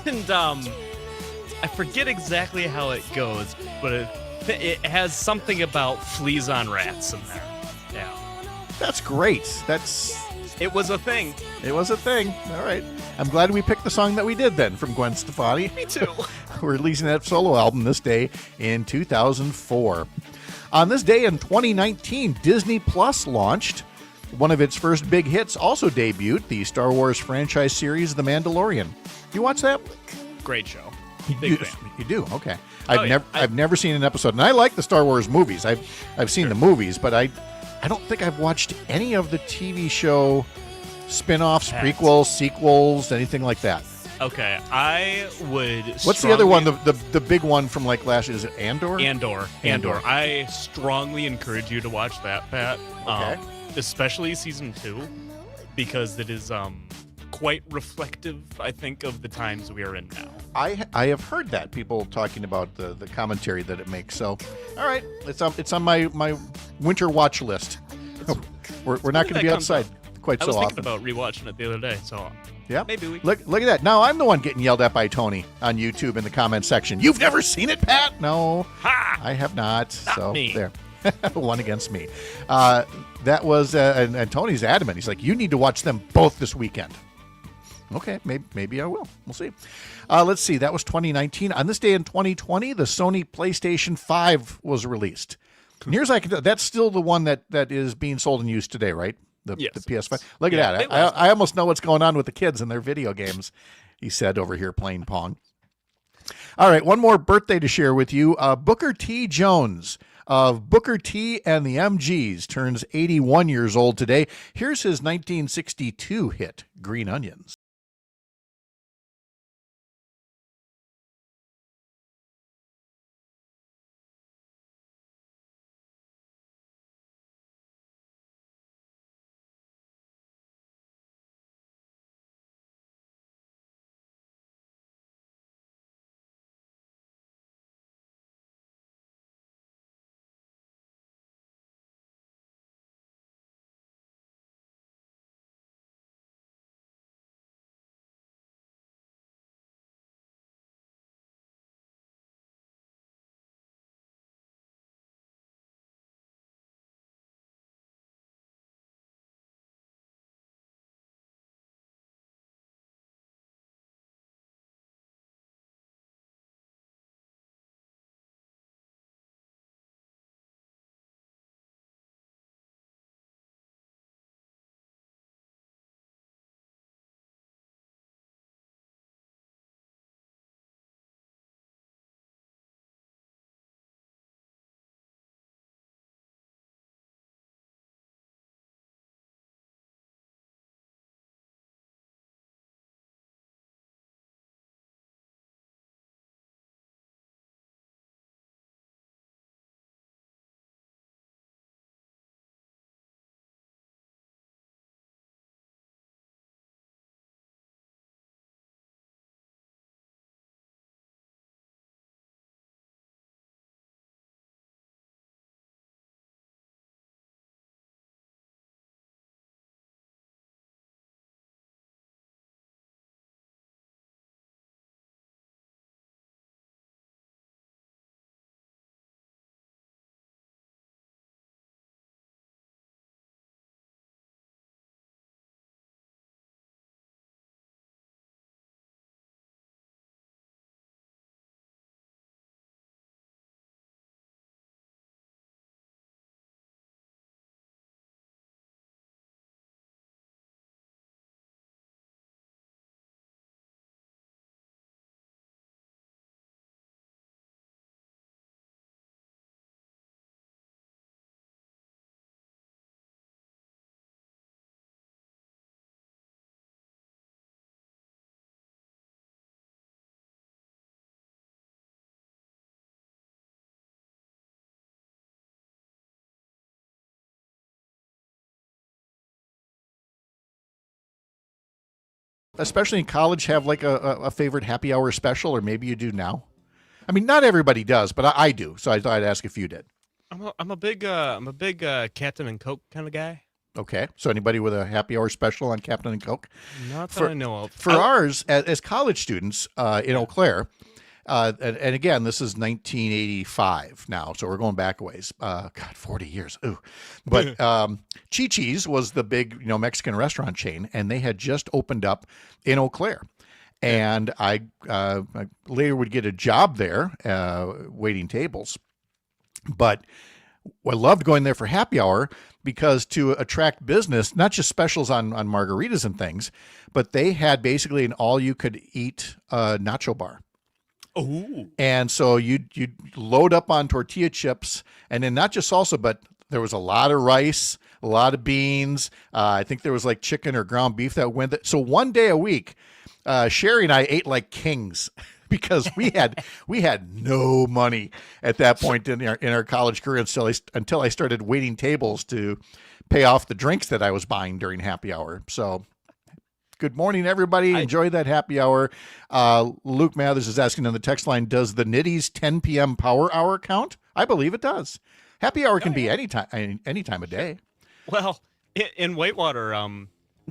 And I forget exactly how it goes, but it has something about fleas on rats in there. Yeah. That's great. It was a thing. It was a thing. All right. I'm glad we picked the song that we did then from Gwen Stefani. Me too. We're releasing that solo album this day in 2004. On this day in 2019, Disney Plus launched. One of its first big hits also debuted, the Star Wars franchise series, The Mandalorian. You watch that? Great show. You do? Okay. I've never seen an episode, and I like the Star Wars movies. I've seen the movies, but I don't think I've watched any of the TV show spin-offs, prequels, sequels, anything like that. Okay, I would. What's the other one? The big one from like last year? Is it Andor? Andor. I strongly encourage you to watch that, Pat. Okay. Especially season 2, because it is quite reflective, I think, of the times we are in now. I have heard that, people talking about the commentary that it makes. So, all right, it's on my winter watch list. We're not going to be outside quite so often. I was thinking about rewatching it the other day, so yeah, maybe we look at that. Now I'm the one getting yelled at by Tony on YouTube in the comment section. You've never seen it, Pat? No, ha! I have not. Not so me. There. One against me. That was, and Tony's adamant. He's like, you need to watch them both this weekend. Okay, maybe I will. We'll see. Let's see. That was 2019. On this day in 2020, the Sony PlayStation 5 was released. Near as I can tell, that's still the one that is being sold and used today, right? The PS5. Look at that. I almost know what's going on with the kids and their video games, he said over here playing Pong. All right, one more birthday to share with you. Booker T. Jones of Booker T. and the MGs turns 81 years old today. Here's his 1962 hit, Green Onions. Especially in college, have like a favorite happy hour special, or maybe you do now? I mean, not everybody does, but I do. So I thought I'd ask if you did. I'm a big Captain and Coke kind of guy. Okay. So anybody with a happy hour special on Captain and Coke? Not that I know of. For ours, as college students in Eau Claire, and again, this is 1985 now, so we're going back a ways. God, 40 years. Ooh. But Chi-Chi's was the big, Mexican restaurant chain, and they had just opened up in Eau Claire. And I later would get a job there waiting tables. But I loved going there for happy hour because to attract business, not just specials on margaritas and things, but they had basically an all-you-could-eat nacho bar. Oh. And so you'd load up on tortilla chips, and then not just salsa, but there was a lot of rice, a lot of beans. I think there was like chicken or ground beef that went. So one day a week, Sherry and I ate like kings because we had no money at that point in our college career until I started waiting tables to pay off the drinks that I was buying during happy hour. So. Good morning, everybody. Enjoy that happy hour. Luke Mathers is asking on the text line, does the Nitty's 10 p.m. power hour count? I believe it does. Happy hour can be any time of day. Well, in Whitewater,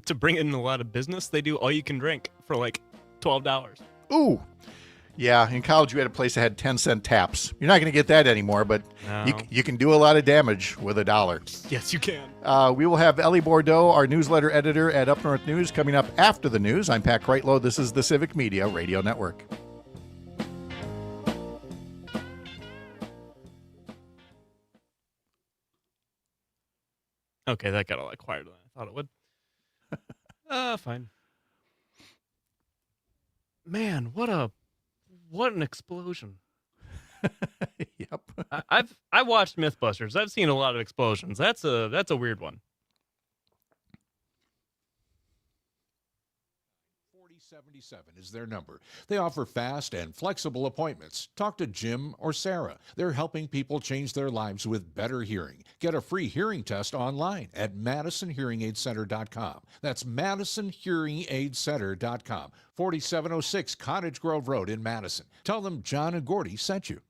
to bring in a lot of business, they do all you can drink for like $12. Ooh. Yeah, in college we had a place that had 10-cent taps. You're not going to get that anymore, but No. you can do a lot of damage with $1. Yes, you can. We will have Ellie Bordeaux, our newsletter editor at Up North News, coming up after the news. I'm Pat Kreitlow. This is the Civic Media Radio Network. Okay, that got a lot quieter than I thought it would. Fine. Man, what an explosion. Yep. I watched Mythbusters. I've seen a lot of explosions. That's a weird one. 4077 is their number. They offer fast and flexible appointments. Talk to Jim or Sarah. They're helping people change their lives with better hearing. Get a free hearing test online at MadisonHearingAidCenter.com. That's MadisonHearingAidCenter.com. 4706 Cottage Grove Road in Madison. Tell them John and Gordy sent you.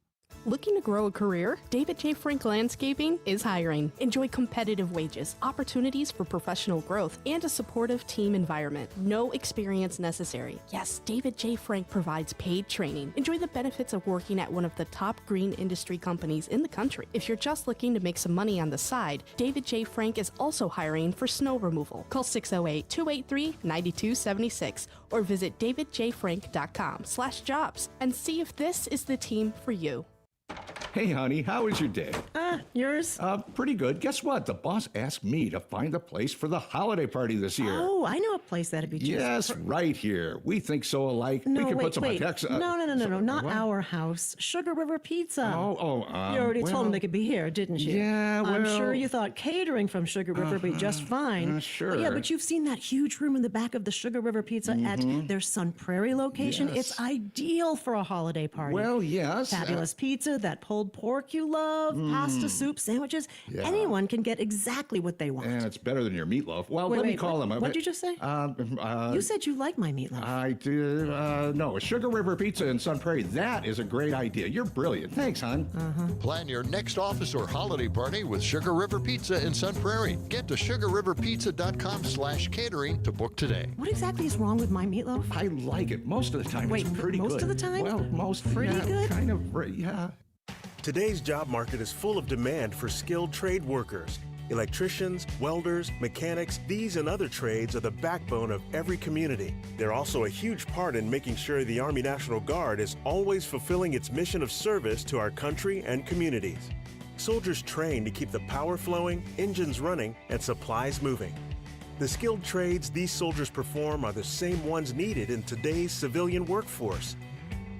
Looking to grow a career? David J. Frank Landscaping is hiring. Enjoy competitive wages, opportunities for professional growth, and a supportive team environment. No experience necessary. Yes, David J. Frank provides paid training. Enjoy the benefits of working at one of the top green industry companies in the country. If you're just looking to make some money on the side, David J. Frank is also hiring for snow removal. Call 608-283-9276 or visit davidjfrank.com/jobs and see if this is the team for you. Hey, honey, how was your day? Yours? Pretty good. Guess what? The boss asked me to find a place for the holiday party this year. Oh, I know a place that'd be just... Yes, right here. We think so alike. No, we can wait, put some wait. effects. No, not what? our house. Sugar River Pizza. You you already told them they could be here, didn't you? Yeah, I'm well- sure you thought catering from Sugar River would be just fine. Sure. Yeah, but you've seen that huge room in the back of the Sugar River Pizza at their Sun Prairie location. Yes. It's ideal for a holiday party. Well, yes. Fabulous pizza, that pulled pork you love, pasta, soup, sandwiches. Yeah. Anyone can get exactly what they want. And it's better than your meatloaf. Well, Wait, let me wait, call what- them. what'd you just say? You said you like my meatloaf. I did. No, Sugar River Pizza in Sun Prairie. That is a great idea. You're brilliant. Thanks, hon. Plan your next office or holiday party with Sugar River Pizza in Sun Prairie. Get to sugarriverpizza.com/catering to book today. What exactly is wrong with my meatloaf? I like it. Most of the time, Wait, it's pretty good. most of the time? Well, Pretty yeah, good? Kind of, yeah. Today's job market is full of demand for skilled trade workers. Electricians, welders, mechanics, these and other trades are the backbone of every community. They're also a huge part in making sure the Army National Guard is always fulfilling its mission of service to our country and communities. Soldiers train to keep the power flowing, engines running, and supplies moving. The skilled trades these soldiers perform are the same ones needed in today's civilian workforce.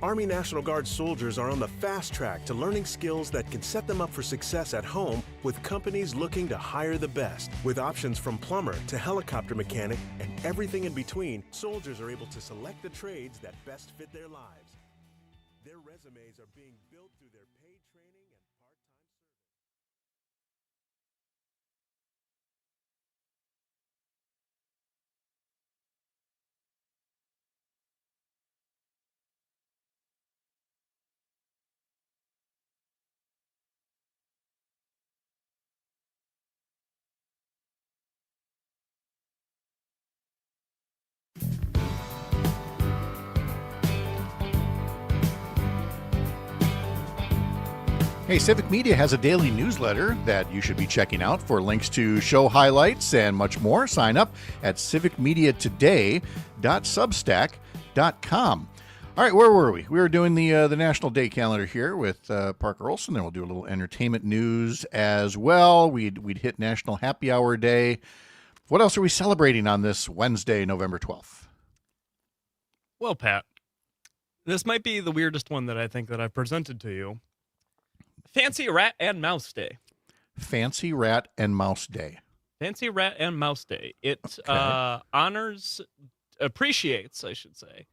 Army National Guard soldiers are on the fast track to learning skills that can set them up for success at home with companies looking to hire the best. With options from plumber to helicopter mechanic and everything in between, soldiers are able to select the trades that best fit their lives. Their resumes are being built through their paid training and part-time service. Hey, Civic Media has a daily newsletter that you should be checking out. For links to show highlights and much more, sign up at civicmediatoday.substack.com. All right, where were we? We were doing the National Day calendar here with Parker Olson. Then we'll do a little entertainment news as well. We'd hit National Happy Hour Day. What else are we celebrating on this Wednesday, November 12th? Well, Pat, this might be the weirdest one that I think that I've presented to you. Fancy Rat and Mouse Day. Fancy Rat and Mouse Day. Fancy Rat and Mouse Day. It appreciates, I should say,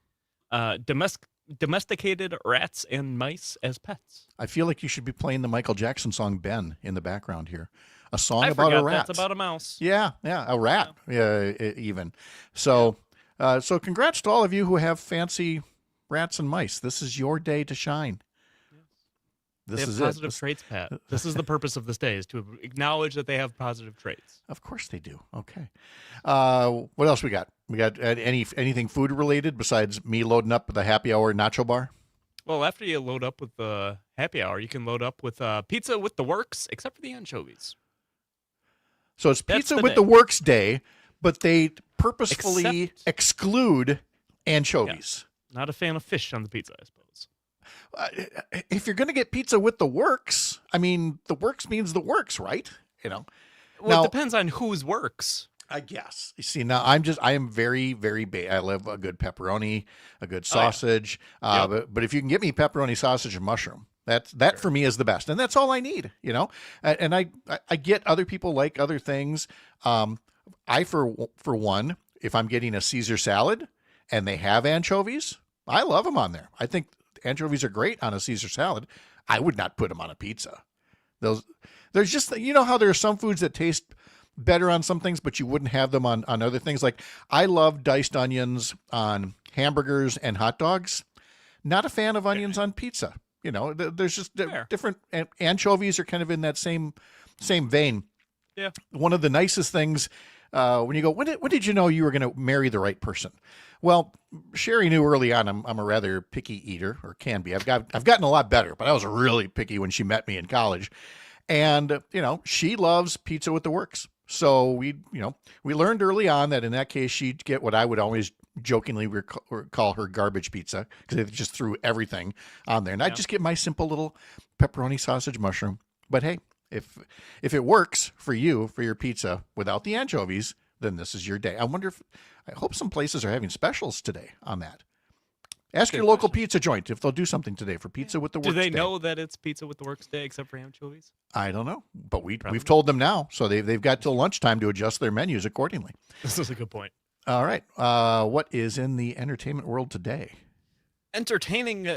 domesticated rats and mice as pets. I feel like you should be playing the Michael Jackson song Ben in the background here. A song I about a forgot rat. that's about a mouse. Yeah, a rat, even. So, so congrats to all of you who have fancy rats and mice. This is your day to shine. They have positive traits, Pat. This is the purpose of this day, is to acknowledge that they have positive traits. Of course they do. Okay. What else we got? We got anything food related besides me loading up the happy hour nacho bar? Well, after you load up with the happy hour, you can load up with pizza with the works, except for the anchovies. So it's That's pizza the with day. the works day, but they purposefully exclude anchovies. Yeah. Not a fan of fish on the pizza, I suppose. If you're going to get pizza with the works, I mean, the works means the works, right? You know. Well, Now, it depends on whose works. I guess. You see, now I am very, very I love a good pepperoni, a good sausage. But if you can get me pepperoni, sausage, and mushroom, that for me is the best, and that's all I need. You know, and I get other people like other things. I for one, if I'm getting a Caesar salad and they have anchovies, I love them on there. I think anchovies are great on a Caesar salad. I would not put them on a pizza. There's just, you know how there are some foods that taste better on some things, but you wouldn't have them on other things. Like I love diced onions on hamburgers and hot dogs. Not a fan of onions on pizza. You know, there's just different. Anchovies are kind of in that same vein. Yeah. One of the nicest things when you go, when did you know you were going to marry the right person? Well, Sherry knew early on I'm a rather picky eater, or can be. I've gotten a lot better, but I was really picky when she met me in college. And, you know, she loves pizza with the works. So we learned early on that in that case, she'd get what I would always jokingly call her garbage pizza, because they just threw everything on there. And I'd just get my simple little pepperoni, sausage, mushroom. But hey, if it works for you, for your pizza without the anchovies, then this is your day. I hope some places are having specials today on that. Ask your local pizza joint if they'll do something today for pizza with the works. Do they day. know that it's pizza with the works day, except for anchovies? I don't know, but we've told them now, so they've got till lunchtime to adjust their menus accordingly. This is a good point. All right, what is in the entertainment world today? Entertaining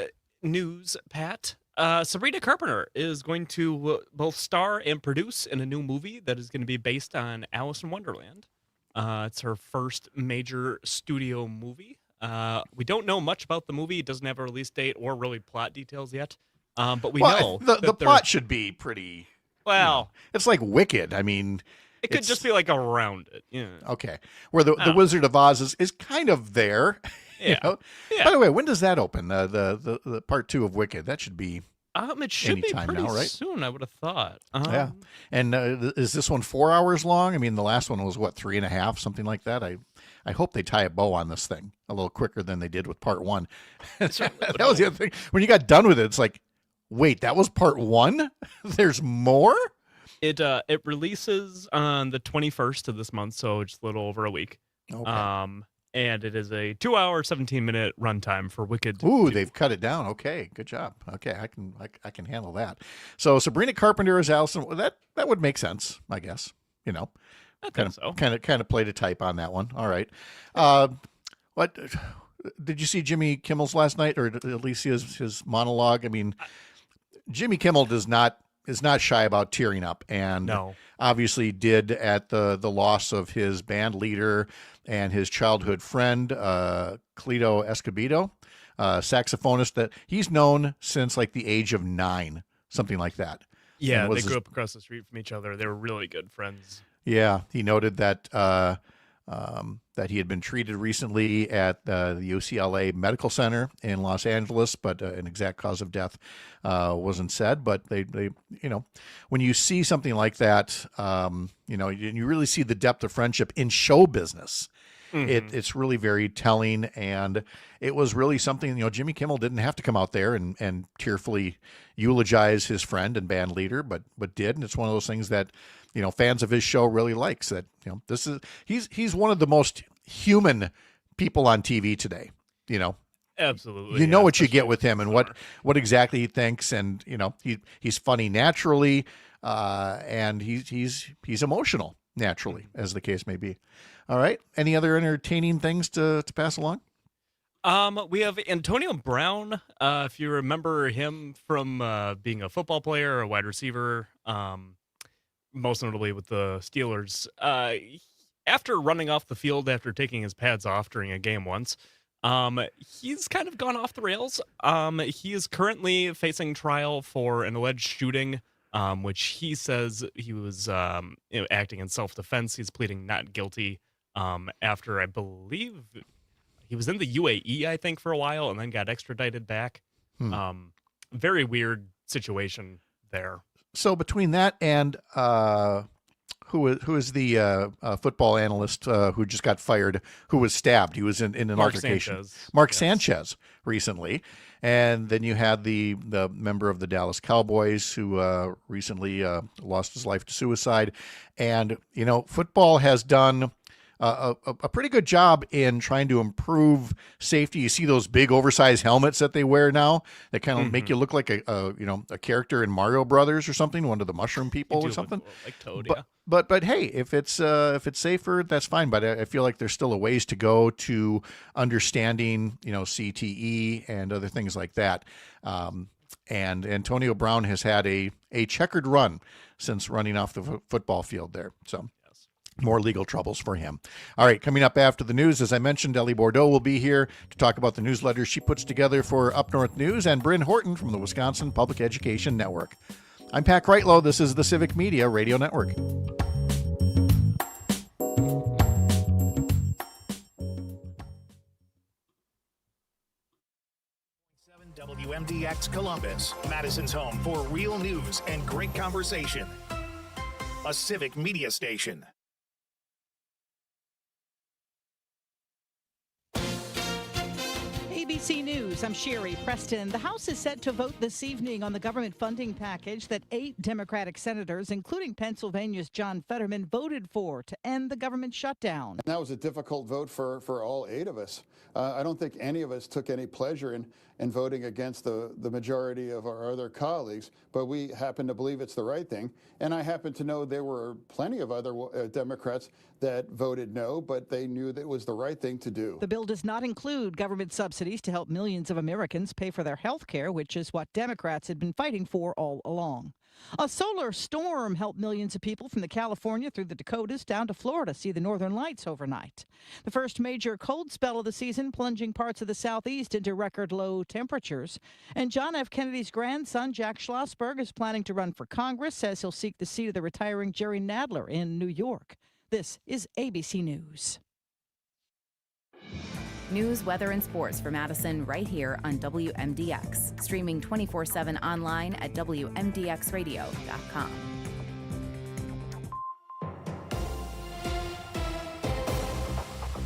news, Pat. Sabrina Carpenter is going to both star and produce in a new movie that is going to be based on Alice in Wonderland. It's her first major studio movie. We don't know much about the movie. It doesn't have a release date or really plot details yet. But we know the plot should be pretty. Well, it's like Wicked. I mean, it could just be like around it. Yeah. Okay, where the Wizard of Oz is kind of there. Yeah. You know? Yeah. By the way, when does that open? The part 2 of Wicked. That should be. It should be anytime pretty now, right? soon, I would have thought. Yeah. And is this one 4 hours long? I mean, the last one was what, 3.5, something like that. I hope they tie a bow on this thing a little quicker than they did with part 1. That was the other thing. When you got done with it, it's like, wait, that was part 1? There's more? It releases on the 21st of this month, so just a little over a week. Okay. And it is a 2-hour, 17-minute runtime for Wicked. Ooh, they've cut it down. Okay, good job. Okay, I can handle that. So Sabrina Carpenter is Allison. That would make sense, I guess. You know, kind of played a type on that one. All right. What did you see Jimmy Kimmel's last night, or at least his monologue? I mean, Jimmy Kimmel is not shy about tearing up, and obviously did at the loss of his band leader and his childhood friend, Cleto Escobedo, saxophonist that he's known since like the age of 9, something like that. Yeah, they grew up across the street from each other. They were really good friends. Yeah, he noted that that he had been treated recently at the UCLA Medical Center in Los Angeles, but an exact cause of death wasn't said. But they when you see something like that, you really see the depth of friendship in show business. Mm-hmm. It's really very telling, and it was really something. Jimmy Kimmel didn't have to come out there and tearfully eulogize his friend and band leader, but did, and it's one of those things that fans of his show really likes. That this is he's one of the most human people on TV today. Absolutely. You know what you get with him, and what exactly he thinks, and he's funny naturally, and he's emotional naturally, as the case may be. All right. Any other entertaining things to pass along? We have Antonio Brown. If you remember him from being a football player, a wide receiver, most notably with the Steelers. After running off the field after taking his pads off during a game once, he's kind of gone off the rails. He is currently facing trial for an alleged shooting, which he says he was acting in self-defense. He's pleading not guilty after, I believe, he was in the UAE, I think, for a while and then got extradited back. Very weird situation there. So between that and who is the football analyst who just got fired, who was stabbed? He was in an altercation. Sanchez. Mark Sanchez recently. And then you had the member of the Dallas Cowboys who recently lost his life to suicide. And, football has done a pretty good job in trying to improve safety. You see those big oversized helmets that they wear now that kind of make you look like a character in Mario Brothers or something, one of the mushroom people or something. Like Toad, But hey, if it's safer, that's fine. But I feel like there's still a ways to go to understanding, CTE and other things like that. And Antonio Brown has had a checkered run since running off the football field there. So more legal troubles for him. All right, coming up after the news, as I mentioned, Ellie Bordeaux will be here to talk about the newsletters she puts together for Up North News, and Bryn Horton from the Wisconsin Public Education Network. I'm Pat Kreitlow. This is the Civic Media Radio Network. WMDX Columbus, Madison's home for real news and great conversation. A Civic Media station. ABC News, I'm Sherry Preston. The House is set to vote this evening on the government funding package that 8 Democratic senators, including Pennsylvania's John Fetterman, voted for to end the government shutdown. That was a difficult vote for all 8 of us. I don't think any of us took any pleasure in voting against the majority of our other colleagues, but we happen to believe it's the right thing. And I happen to know there were plenty of other Democrats that voted no, but they knew that it was the right thing to do. The bill does not include government subsidies to help millions of Americans pay for their health care, which is what Democrats had been fighting for all along. A solar storm helped millions of people from the California through the Dakotas down to Florida see the northern lights overnight. The first major cold spell of the season, plunging parts of the southeast into record low temperatures. And John F. Kennedy's grandson, Jack Schlossberg, is planning to run for Congress, says he'll seek the seat of the retiring Jerry Nadler in New York. This is ABC News. News, weather, and sports for Madison right here on WMDX. Streaming 24/7 online at WMDXradio.com.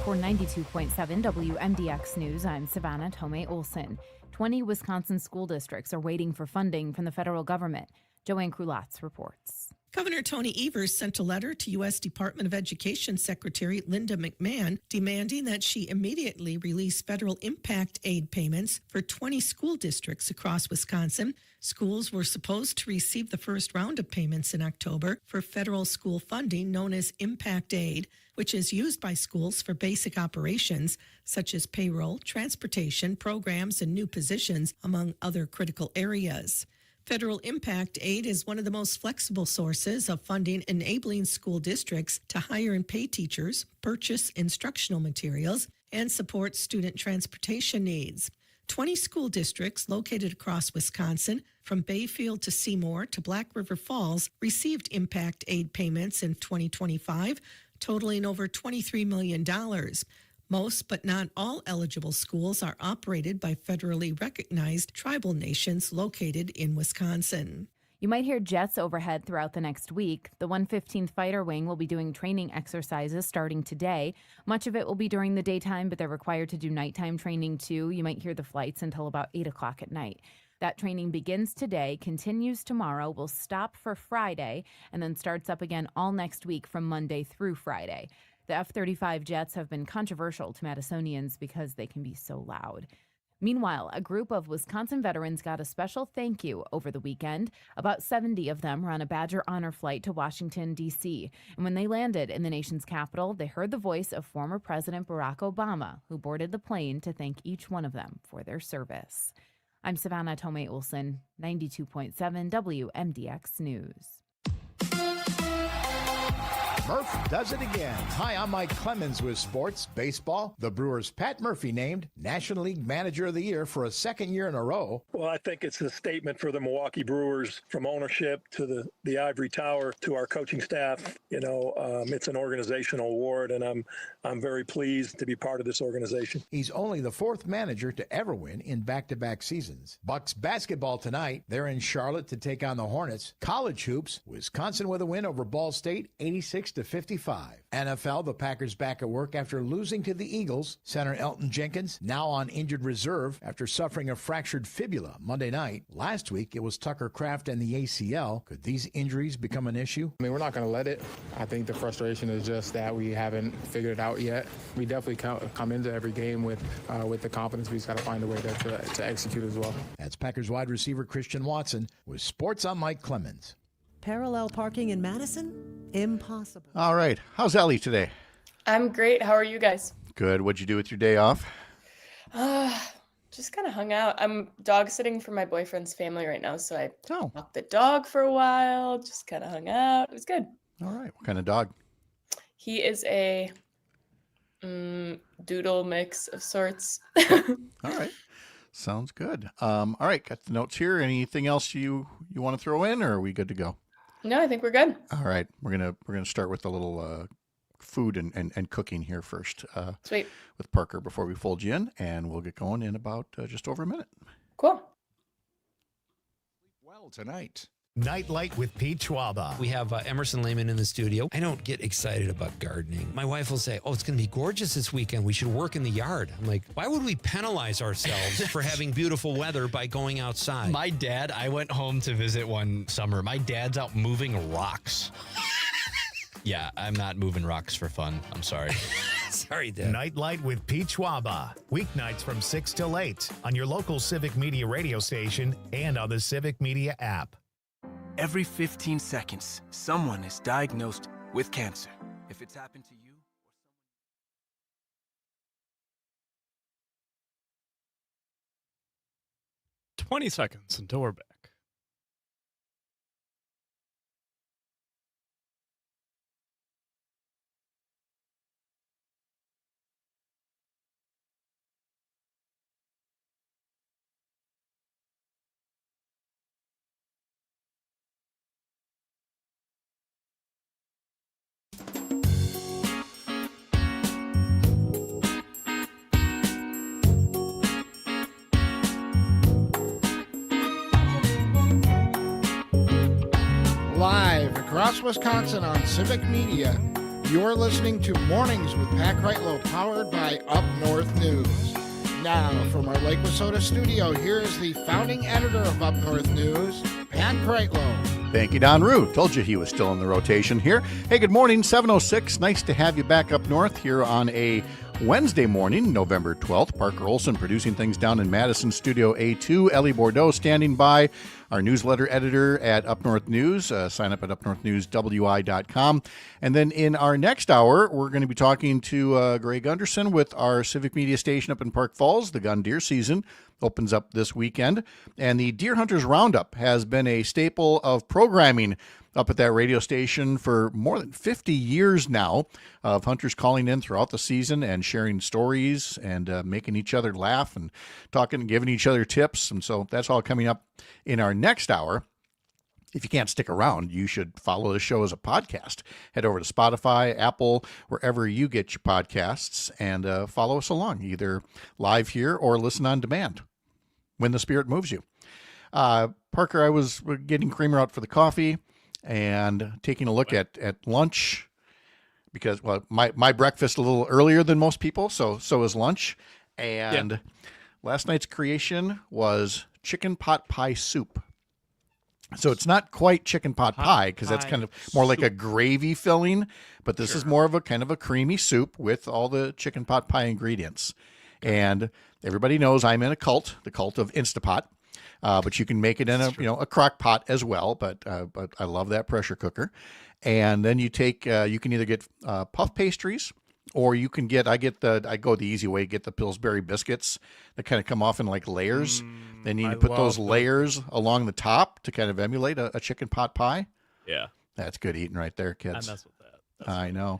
For 92.7 WMDX News, I'm Savannah Tomei-Olson. 20 Wisconsin school districts are waiting for funding from the federal government. Joanne Krulatz reports. Governor Tony Evers sent a letter to U.S. Department of Education Secretary Linda McMahon demanding that she immediately release federal impact aid payments for 20 school districts across Wisconsin. Schools were supposed to receive the first round of payments in October for federal school funding known as impact aid, which is used by schools for basic operations such as payroll, transportation, programs, and new positions, among other critical areas. Federal impact aid is one of the most flexible sources of funding, enabling school districts to hire and pay teachers, purchase instructional materials, and support student transportation needs. 20 school districts located across Wisconsin, from Bayfield to Seymour to Black River Falls, received impact aid payments in 2025, totaling over $23 million. Most, but not all, eligible schools are operated by federally recognized tribal nations located in Wisconsin. You might hear jets overhead throughout the next week. The 115th Fighter Wing will be doing training exercises starting today. Much of it will be during the daytime, but they're required to do nighttime training too. You might hear the flights until about 8 o'clock at night. That training begins today, continues tomorrow, will stop for Friday, and then starts up again all next week from Monday through Friday. The F-35 jets have been controversial to Madisonians because they can be so loud. Meanwhile, a group of Wisconsin veterans got a special thank you over the weekend. About 70 of them were on a Badger Honor flight to Washington, D.C. And when they landed in the nation's capital, they heard the voice of former President Barack Obama, who boarded the plane to thank each one of them for their service. I'm Savannah Tomei-Olson, 92.7 WMDX News. Murph does it again. Hi, I'm Mike Clemens with sports, baseball. The Brewers' Pat Murphy named National League Manager of the Year for a second year in a row. Well, I think it's a statement for the Milwaukee Brewers, from ownership to the ivory tower to our coaching staff. It's an organizational award, and I'm very pleased to be part of this organization. He's only the fourth manager to ever win in back-to-back seasons. Bucks basketball tonight. They're in Charlotte to take on the Hornets. College hoops, Wisconsin with a win over Ball State, 86-55. NFL, the Packers back at work after losing to the Eagles. Center Elton Jenkins now on injured reserve after suffering a fractured fibula Monday night. Last week, it was Tucker Kraft and the ACL. Could these injuries become an issue? We're not going to let it. I think the frustration is just that we haven't figured it out yet. We definitely come into every game with the confidence. We just got to find a way to execute as well. That's Packers wide receiver Christian Watson with Sports on Mike Clemens. Parallel parking in Madison? Impossible. All right. How's Ellie today? I'm great. How are you guys? Good. What'd you do with your day off? Just kind of hung out. I'm dog sitting for my boyfriend's family right now, so I Oh. walked the dog for a while, just kind of hung out. It was good. All right. What kind of dog? He is a doodle mix of sorts. All right. Sounds good. All right. Got the notes here. Anything else you want to throw in, or are we good to go? No, I think we're good. All right. We're gonna start with a little food and cooking here first. Sweet. With Parker before we fold you in, and we'll get going in about just over a minute. Cool. Well, tonight. Nightlight with Pete Schwaba. We have Emerson Lehman in the studio. I don't get excited about gardening. My wife will say, "Oh, it's going to be gorgeous this weekend. We should work in the yard." I'm like, why would we penalize ourselves for having beautiful weather by going outside? My dad, I went home to visit one summer. My dad's out moving rocks. Yeah, I'm not moving rocks for fun. I'm sorry. Sorry, Dad. Nightlight with Pete Schwaba. Weeknights from 6 till 8 on your local Civic Media radio station and on the Civic Media app. Every 15 seconds, someone is diagnosed with cancer. If it's happened to you, 20 seconds until we're back. Live across Wisconsin on Civic Media, you're listening to Mornings with Pat Kreitlow, powered by Up North News. Now, from our Lake Wissota studio, here is the founding editor of Up North News, Pat Kreitlow. Thank you, Don Rue. Told you he was still in the rotation here. Hey, good morning, 7:06. Nice to have you back up north here on a Wednesday morning, November 12th. Parker Olson producing things down in Madison Studio A2. Ellie Bordeaux standing by. Our newsletter editor at Up North News. Sign up at upnorthnewswi.com. And then in our next hour, we're going to be talking to Greg Gunderson with our Civic Media station up in Park Falls. The gun deer season opens up this weekend. And the Deer Hunters Roundup has been a staple of programming up at that radio station for more than 50 years now, of hunters calling in throughout the season and sharing stories and making each other laugh and talking and giving each other tips. And so that's all coming up in our next hour. If you can't stick around, you should follow the show as a podcast. Head over to Spotify, Apple, wherever you get your podcasts, and follow us along, either live here or listen on demand when the spirit moves you. Parker, I was getting creamer out for the coffee and taking a look at lunch because, well, my breakfast a little earlier than most people, so is lunch. And last night's creation was chicken pot pie soup. So it's not quite chicken pot pie because that's kind of more like a gravy filling, but this is more of a kind of a creamy soup with all the chicken pot pie ingredients. And everybody knows I'm in a cult, the cult of Instapot. But you can make it in a crock pot as well. But I love that pressure cooker. And then you take you can either get puff pastries, or you can I go the easy way, get the Pillsbury biscuits that kind of come off in like layers. Then you put those layers along the top to kind of emulate a chicken pot pie. Yeah, that's good eating right there, kids. I mess with that. I know.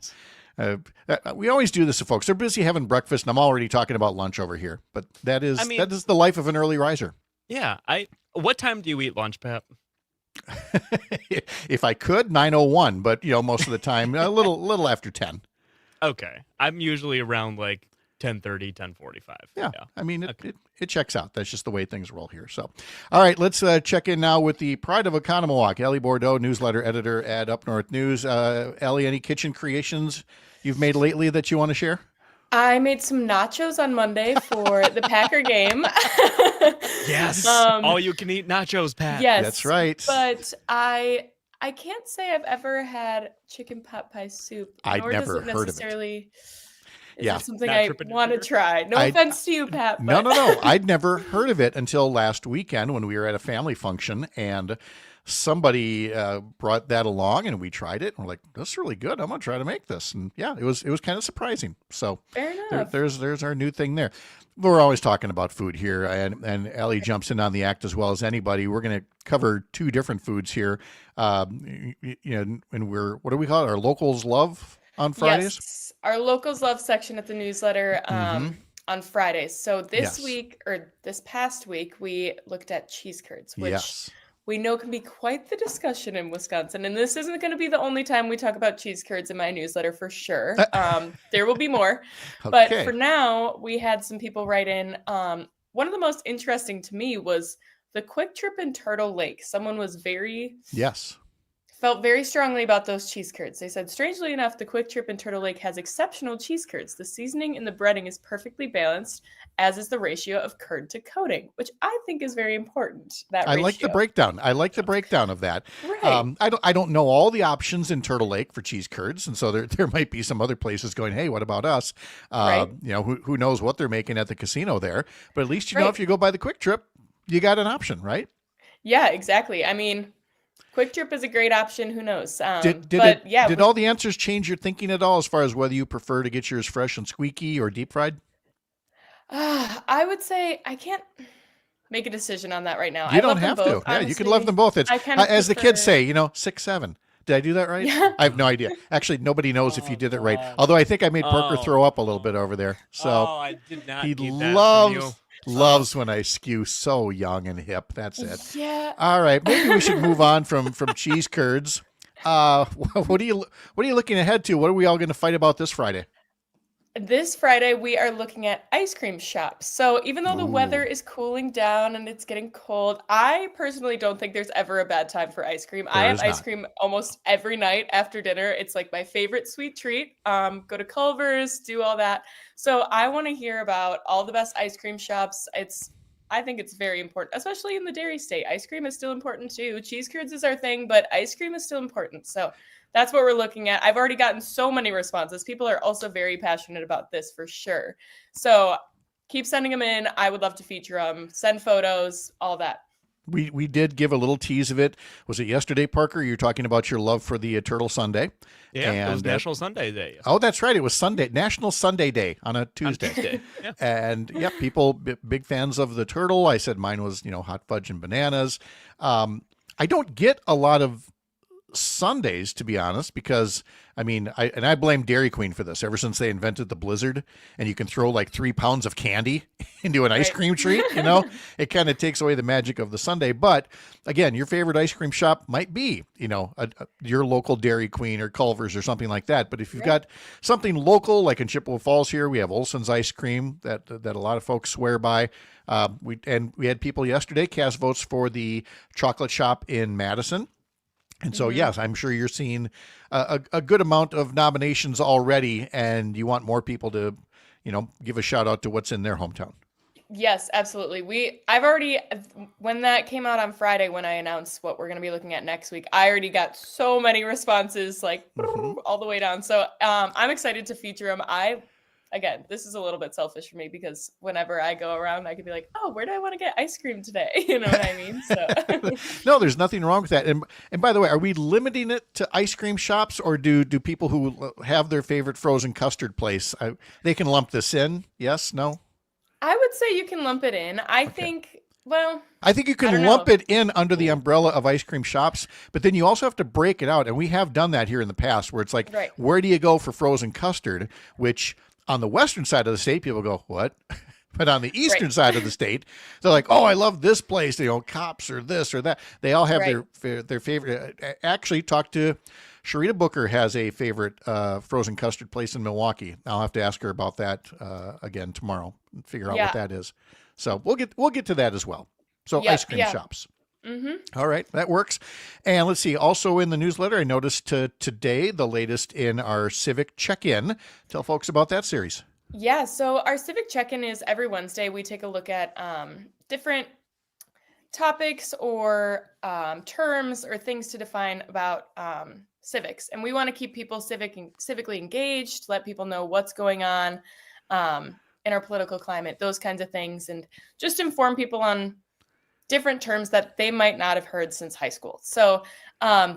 We always do this to folks. They're busy having breakfast, and I'm already talking about lunch over here. But that is the life of an early riser. Yeah. What time do you eat lunch, Pat? If I could, 9:01, but most of the time a little after 10. Okay. I'm usually around like 10:30, 10:45. Yeah. I mean, it checks out. That's just the way things roll here. So, all right, let's check in now with the pride of Oconomowoc, Ellie Bordeaux, newsletter editor at Up North News. Ellie, any kitchen creations you've made lately that you want to share? I made some nachos on Monday for the Packer game. Yes. All you can eat nachos, Pat. Yes. That's right. But I can't say I've ever had chicken pot pie soup. I'd nor never does it heard of it. necessarily. Is Yeah. that something Not I tripping want to your try? No offense to you, Pat. No, But no. I'd never heard of it until last weekend when we were at a family function, and somebody brought that along, and we tried it, and we're like, "This is really good. I'm gonna try to make this." And yeah, it was kind of surprising. So Fair enough. there's our new thing there. We're always talking about food here, and Ellie jumps in on the act as well as anybody. We're going to cover two different foods here, and what do we call it? Our locals love on Fridays. Yes, our locals love section at the newsletter on Fridays. So this past week, we looked at cheese curds, which Yes. we know can be quite the discussion in Wisconsin. And this isn't going to be the only time we talk about cheese curds in my newsletter for sure. There will be more. But Okay. for now, we had some people write in. One of the most interesting to me was the Quick Trip in Turtle Lake. Someone was felt very strongly about those cheese curds. They said, strangely enough, the Quick Trip in Turtle Lake has exceptional cheese curds. The seasoning and the breading is perfectly balanced, as is the ratio of curd to coating, which I think is very important. I like the breakdown. I like the breakdown of that. Right. I don't know all the options in Turtle Lake for cheese curds, and so there might be some other places going, hey, what about us? Right. Who knows what they're making at the casino there? But at least you know if you go by the Quick Trip, you got an option, right? Yeah, exactly. I mean, Quick Trip is a great option. Who knows? Did all the answers change your thinking at all as far as whether you prefer to get yours fresh and squeaky or deep fried? I would say I can't make a decision on that right now. You I don't love them have both, to. Yeah, you can honestly. love them both. It's I kind of as the kids prefer- say, 6-7. Did I do that right? Yeah. I have no idea. Actually, nobody knows if you did it right. Although I think I made Parker throw up a little bit over there. So I did not he get that from you. loves when I skew so young and hip. That's it. Yeah. All right, maybe we should move on from cheese curds. What are you looking ahead to? What are we all going to fight about this Friday? This Friday, we are looking at ice cream shops. So even though the weather is cooling down and it's getting cold, I personally don't think there's ever a bad time for ice cream. I There have is ice not. cream almost every night after dinner. It's like my favorite sweet treat. Go to Culver's, do all that. So I want to hear about all the best ice cream shops. I think it's very important, especially in the dairy state. Ice cream is still important too. Cheese curds is our thing, but ice cream is still important. So that's what we're looking at. I've already gotten so many responses. People are also very passionate about this for sure. So keep sending them in. I would love to feature them. Send photos, all that. We did give a little tease of it. Was it yesterday, Parker? You're talking about your love for the Turtle Sunday. Yeah, it was And, National Sunday Day. Oh, that's right. It was Sunday, National Sunday Day on a Tuesday. Yeah. And yeah, people big fans of the turtle. I said mine was, hot fudge and bananas. I don't get a lot of Sundays, to be honest, because I blame Dairy Queen for this. Ever since they invented the Blizzard, and you can throw like 3 pounds of candy into an ice cream treat, it kind of takes away the magic of the Sunday. But again, your favorite ice cream shop might be, your local Dairy Queen or Culver's or something like that. But if you've got something local, like in Chippewa Falls here, we have Olson's ice cream that a lot of folks swear by. We had people yesterday cast votes for the chocolate shop in Madison. And so, yes, I'm sure you're seeing a good amount of nominations already, and you want more people to, give a shout out to what's in their hometown. Yes, absolutely. When that came out on Friday, when I announced what we're going to be looking at next week, I already got so many responses, like all the way down. So I'm excited to feature them. Again, this is a little bit selfish for me because whenever I go around, I could be like, oh, where do I want to get ice cream today? You know what I mean? So No, there's nothing wrong with that. And by the way, are we limiting it to ice cream shops, or do people who have their favorite frozen custard place, they can lump this in? Yes? No? I would say you can lump it in. I think Well, I think you I can don't lump know. it in under the umbrella of ice cream shops, but then you also have to break it out. And we have done that here in the past where it's like, Right. where do you go for frozen custard? Which on the western side of the state, people go, what? But on the eastern Right. side of the state, they're like, oh, I love this place. You know, Cops or this or that. They all have Right. their favorite. Actually, talk to Sharita Booker has a favorite frozen custard place in Milwaukee. I'll have to ask her about that again tomorrow and figure out Yeah. what that is. So we'll get to that as well. So Yep, ice cream yeah. shops. Mm-hmm. All right, that works. And let's see. Also in the newsletter, I noticed today the latest in our civic check-in. Tell folks about that series. Yeah, so our civic check-in is every Wednesday. We take a look at different topics or terms or things to define about civics, and we want to keep people civically engaged, let people know what's going on in our political climate, those kinds of things, and just inform people on different terms that they might not have heard since high school. So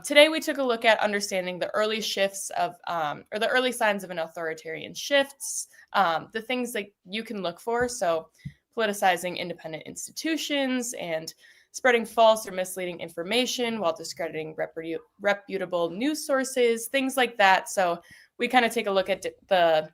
today we took a look at understanding the early shifts of, or the early signs of an authoritarian shifts, the things that you can look for. So politicizing independent institutions and spreading false or misleading information while discrediting reputable news sources, things like that. So we kind of take a look at the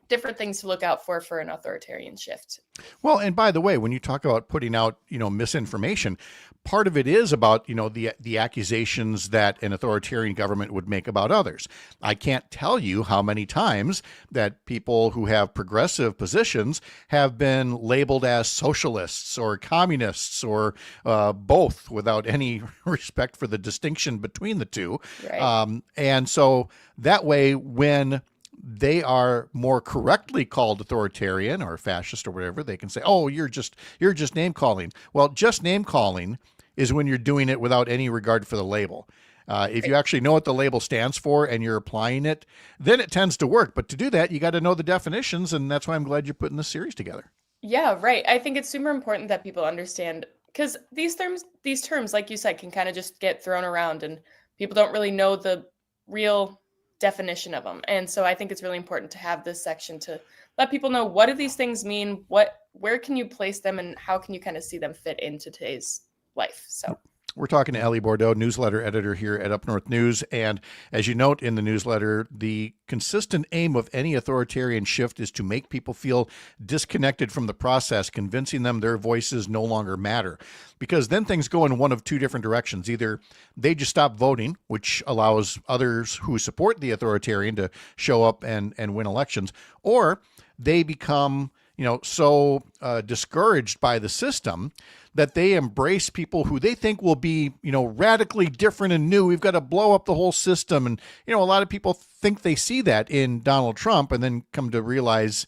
different things to look out for an authoritarian shift. Well, and by the way, when you talk about putting out, misinformation, part of it is about, the accusations that an authoritarian government would make about others. I can't tell you how many times that people who have progressive positions have been labeled as socialists or communists or both without any respect for the distinction between the two. Right. And so that way, when they are more correctly called authoritarian or fascist or whatever, they can say, oh, you're just name calling. Well, just name calling is when you're doing it without any regard for the label. If you actually know what the label stands for and you're applying it, then it tends to work. But to do that, you got to know the definitions. And that's why I'm glad you're putting this series together. Yeah, right. I think it's super important that people understand, because these terms, like you said, can kind of just get thrown around and people don't really know the real definition of them. And so I think it's really important to have this section to let people know, what do these things mean? Where can you place them, and how can you kind of see them fit into today's life? So we're talking to Ellie Bordeaux, newsletter editor here at Up North News. And as you note in the newsletter, the consistent aim of any authoritarian shift is to make people feel disconnected from the process, convincing them their voices no longer matter. Because then things go in one of two different directions. Either they just stop voting, which allows others who support the authoritarian to show up and win elections, or they become so discouraged by the system that they embrace people who they think will be, radically different and new. We've got to blow up the whole system. And, a lot of people think they see that in Donald Trump and then come to realize,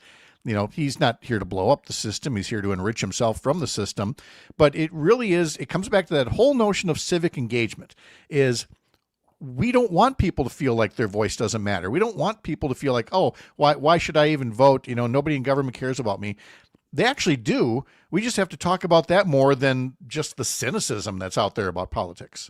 he's not here to blow up the system. He's here to enrich himself from the system. But it really is, it comes back to that whole notion of civic engagement is, we don't want people to feel like their voice doesn't matter. We don't want people to feel like, oh, why should I even vote? Nobody in government cares about me. They actually do. We just have to talk about that more than just the cynicism that's out there about politics.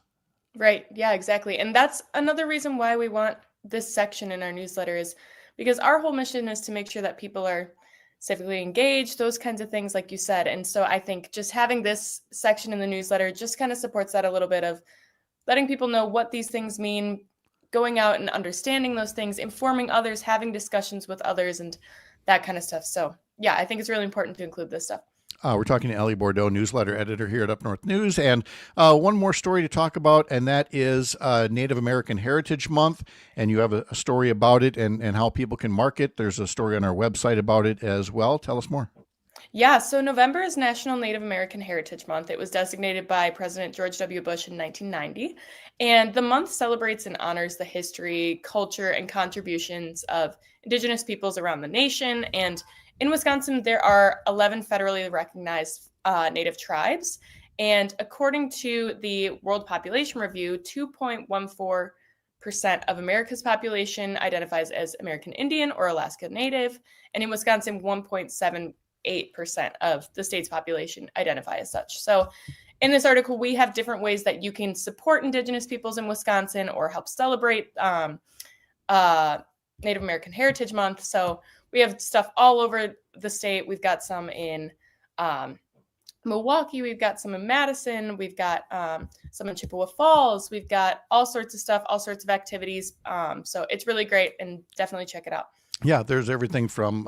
right. Yeah, exactly. And that's another reason why we want this section in our newsletter, is because our whole mission is to make sure that people are civically engaged, those kinds of things, like you said. And so I think just having this section in the newsletter just kind of supports that a little bit, of letting people know what these things mean, going out and understanding those things, informing others, having discussions with others, and that kind of stuff. So yeah, I think it's really important to include this stuff. We're talking to Ellie Bordeaux, newsletter editor here at Up North News. And one more story to talk about, and that is Native American Heritage Month. And you have a story about it and how people can mark it. There's a story on our website about it as well. Tell us more. Yeah, so November is National Native American Heritage Month. It was designated by President George W. Bush in 1990. And the month celebrates and honors the history, culture, and contributions of Indigenous peoples around the nation. And in Wisconsin, there are 11 federally recognized Native tribes. And according to the World Population Review, 2.14% of America's population identifies as American Indian or Alaska Native. And in Wisconsin, 1.78% of the state's population identify as such. So in this article, we have different ways that you can support Indigenous peoples in Wisconsin or help celebrate Native American Heritage Month. So we have stuff all over the state. We've got some in Milwaukee, we've got some in Madison, we've got some in Chippewa Falls, we've got all sorts of stuff, all sorts of activities. So it's really great, and definitely check it out. Yeah, there's everything from,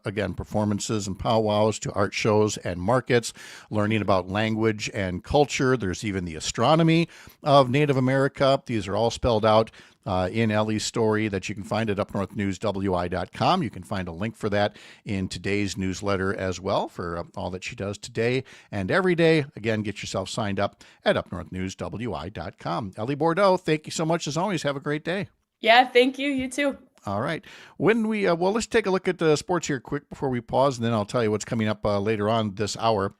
again, performances and powwows to art shows and markets, learning about language and culture. There's even the astronomy of Native America. These are all spelled out in Ellie's story that you can find at upnorthnewswi.com. You can find a link for that in today's newsletter as well for all that she does today and every day. Again, get yourself signed up at upnorthnewswi.com. Ellie Bordeaux, thank you so much as always. Have a great day. Yeah, thank you. You too. All right. When we, let's take a look at the sports here quick before we pause, and then I'll tell you what's coming up later on this hour.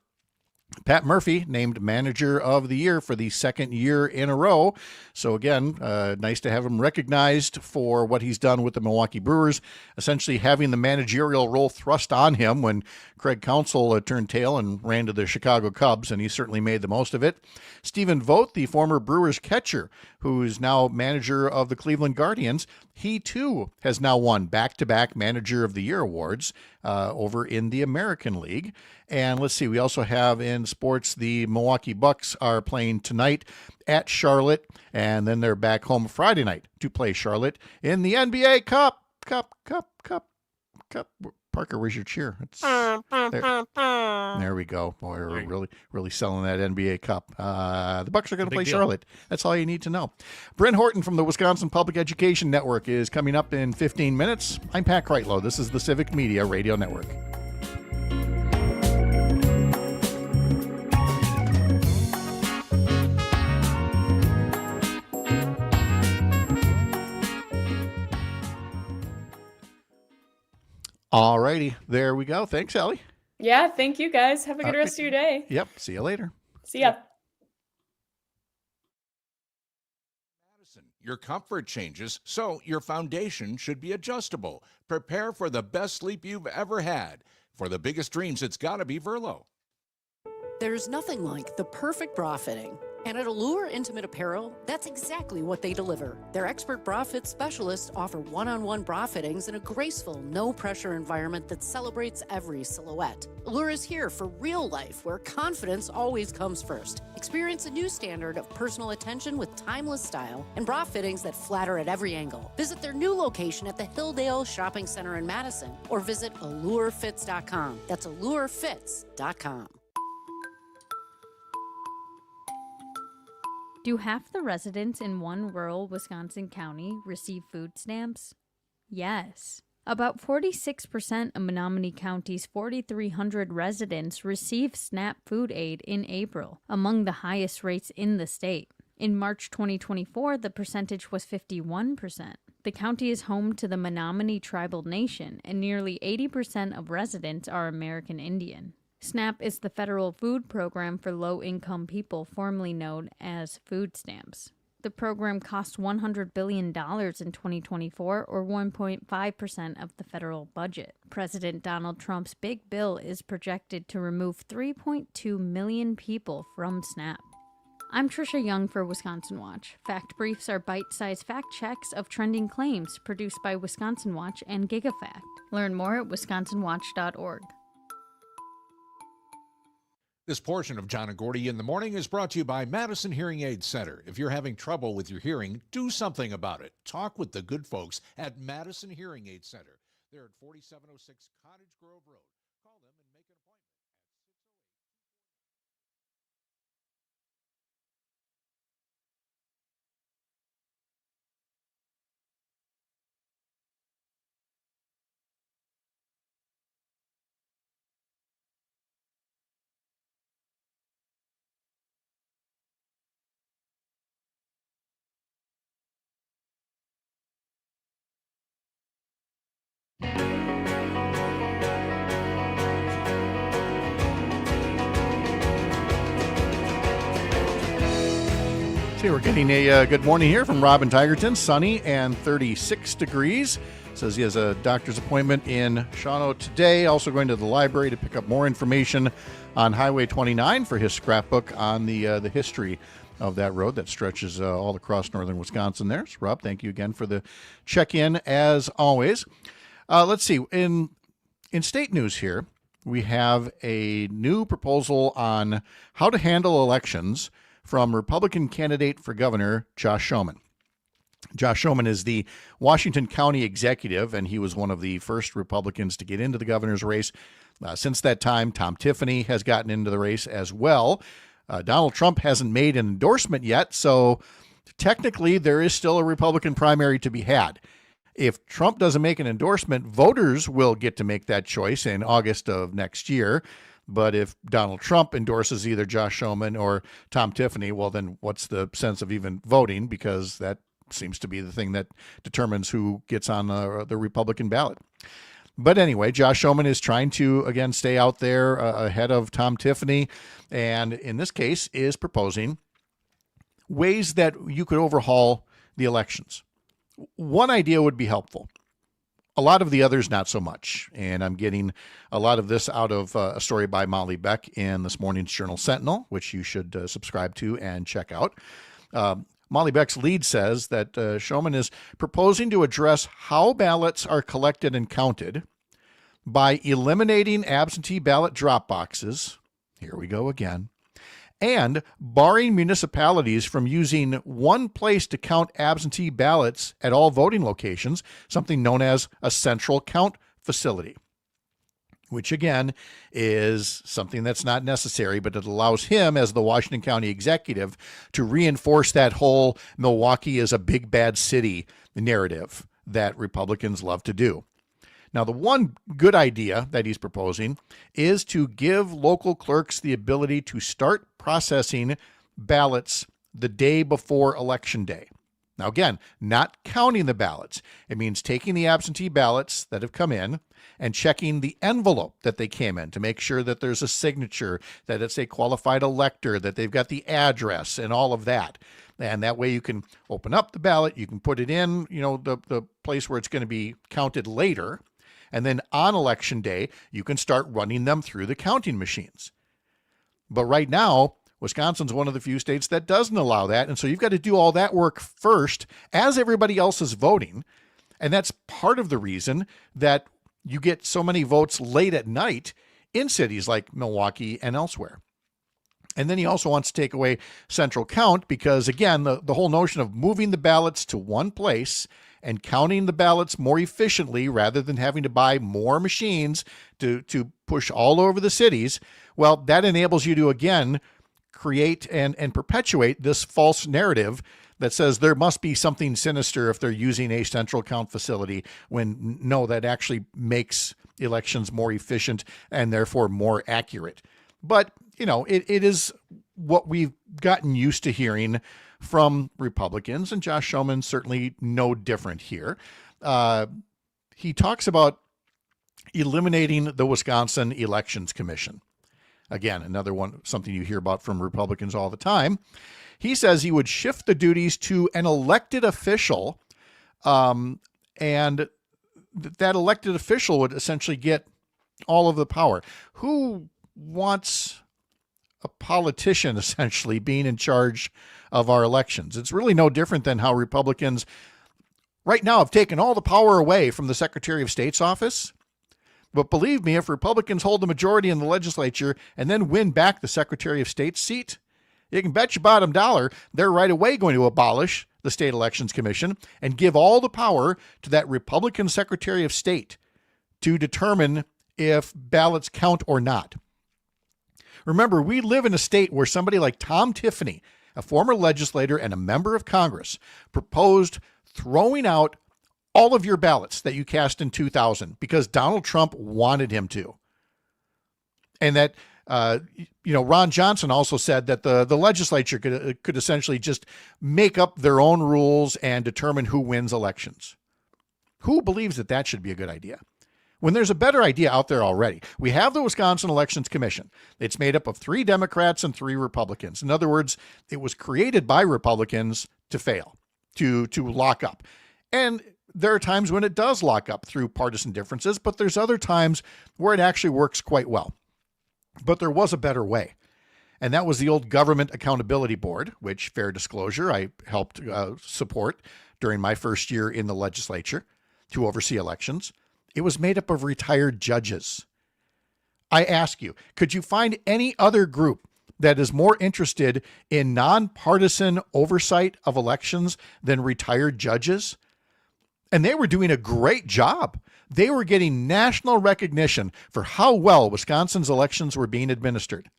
Pat Murphy named Manager of the Year for the second year in a row. So again, nice to have him recognized for what he's done with the Milwaukee Brewers, essentially having the managerial role thrust on him when Craig Counsell turned tail and ran to the Chicago Cubs, and he certainly made the most of it. Stephen Vogt, the former Brewers catcher, who is now manager of the Cleveland Guardians, he too has now won back-to-back Manager of the Year awards over in the American League. And let's see, we also have in sports, the Milwaukee Bucks are playing tonight at Charlotte, and then they're back home Friday night to play Charlotte in the NBA Cup. Parker, where's your cheer? There we go. Boy, we're really selling that NBA Cup. The Bucks are going to play Charlotte. That's all you need to know. Brent Horton from the Wisconsin Public Education Network is coming up in 15 minutes. I'm Pat Kreitlow. This is the Civic Media Radio Network. All righty. There we go. Thanks, Ellie. Yeah, thank you guys. Have a good rest of your day. Yep. See you later. See ya. Your comfort changes, so your foundation should be adjustable. Prepare for the best sleep you've ever had. For the biggest dreams, it's got to be Verlo. There's nothing like the perfect bra fitting. And at Allure Intimate Apparel, that's exactly what they deliver. Their expert bra fit specialists offer one-on-one bra fittings in a graceful, no-pressure environment that celebrates every silhouette. Allure is here for real life, where confidence always comes first. Experience a new standard of personal attention with timeless style and bra fittings that flatter at every angle. Visit their new location at the Hilldale Shopping Center in Madison, or visit allurefits.com. That's allurefits.com. Do half the residents in one rural Wisconsin county receive food stamps? Yes. About 46% of Menominee County's 4,300 residents received SNAP food aid in April, among the highest rates in the state. In March 2024, the percentage was 51%. The county is home to the Menominee Tribal Nation, and nearly 80% of residents are American Indian. SNAP is the federal food program for low-income people, formerly known as food stamps. The program cost $100 billion in 2024, or 1.5% of the federal budget. President Donald Trump's big bill is projected to remove 3.2 million people from SNAP. I'm Trisha Young for Wisconsin Watch. Fact Briefs are bite-sized fact checks of trending claims produced by Wisconsin Watch and GigaFact. Learn more at wisconsinwatch.org. This portion of John and Gordy in the Morning is brought to you by Madison Hearing Aid Center. If you're having trouble with your hearing, do something about it. Talk with the good folks at Madison Hearing Aid Center. They're at 4706 Cottage Grove Road. Call them and make an appointment See, we're getting a good morning here from Robin Tigerton. Sunny and 36 degrees. Says he has a doctor's appointment in Shawano today. Also going to the library to pick up more information on Highway 29 for his scrapbook on the history of that road that stretches all across northern Wisconsin there. So, Rob, thank you again for the check-in as always. Let's see. In state news here, we have a new proposal on how to handle elections from Republican candidate for governor, Josh Schoeman. Josh Schoeman is the Washington County executive, and he was one of the first Republicans to get into the governor's race. Since that time, Tom Tiffany has gotten into the race as well. Donald Trump hasn't made an endorsement yet, so technically there is still a Republican primary to be had. If Trump doesn't make an endorsement, voters will get to make that choice in August of next year. But if Donald Trump endorses either Josh Schoeman or Tom Tiffany, well, then what's the sense of even voting? Because that seems to be the thing that determines who gets on the Republican ballot. But anyway, Josh Schoeman is trying to, again, stay out there ahead of Tom Tiffany, and in this case is proposing ways that you could overhaul the elections. One idea would be helpful. A lot of the others, not so much. And I'm getting a lot of this out of a story by Molly Beck in this morning's Journal Sentinel, which you should subscribe to and check out. Molly Beck's lead says that Schoeman is proposing to address how ballots are collected and counted by eliminating absentee ballot drop boxes. Here we go again. And barring municipalities from using one place to count absentee ballots at all voting locations, something known as a central count facility, which again is something that's not necessary, but it allows him as the Washington County executive to reinforce that whole Milwaukee is a big bad city narrative that Republicans love to do. Now, the one good idea that he's proposing is to give local clerks the ability to start processing ballots the day before Election Day. Now, again, not counting the ballots. It means taking the absentee ballots that have come in and checking the envelope that they came in to make sure that there's a signature, that it's a qualified elector, that they've got the address and all of that. And that way you can open up the ballot, you can put it in, the place where it's going to be counted later. And then on Election Day, you can start running them through the counting machines. But right now, Wisconsin's one of the few states that doesn't allow that. And so you've got to do all that work first as everybody else is voting. And that's part of the reason that you get so many votes late at night in cities like Milwaukee and elsewhere. And then he also wants to take away central count because, again, the whole notion of moving the ballots to one place and counting the ballots more efficiently rather than having to buy more machines to push all over the cities, well, that enables you to, again, create and perpetuate this false narrative that says there must be something sinister if they're using a central count facility, when no, that actually makes elections more efficient and therefore more accurate. But, it is what we've gotten used to hearing from Republicans, and Josh Schoeman's certainly no different here. He talks about eliminating the Wisconsin Elections Commission. Again, another one, something you hear about from Republicans all the time. He says he would shift the duties to an elected official, and that elected official would essentially get all of the power. Who wants a politician essentially being in charge of our elections? It's really no different than how Republicans right now have taken all the power away from the Secretary of State's office. But believe me, if Republicans hold the majority in the legislature and then win back the Secretary of State's seat, you can bet your bottom dollar they're right away going to abolish the State Elections Commission and give all the power to that Republican Secretary of State to determine if ballots count or not. Remember, we live in a state where somebody like Tom Tiffany, a former legislator and a member of Congress, proposed throwing out all of your ballots that you cast in 2000 because Donald Trump wanted him to. And that, Ron Johnson also said that the legislature could essentially just make up their own rules and determine who wins elections. Who believes that should be a good idea? When there's a better idea out there already. We have the Wisconsin Elections Commission. It's made up of 3 Democrats and 3 Republicans. In other words, it was created by Republicans to fail, to lock up. And there are times when it does lock up through partisan differences, but there's other times where it actually works quite well. But there was a better way. And that was the old Government Accountability Board, which, fair disclosure, I helped support during my first year in the legislature to oversee elections. It was made up of retired judges. I ask you, could you find any other group that is more interested in nonpartisan oversight of elections than retired judges? And they were doing a great job. They were getting national recognition for how well Wisconsin's elections were being administered.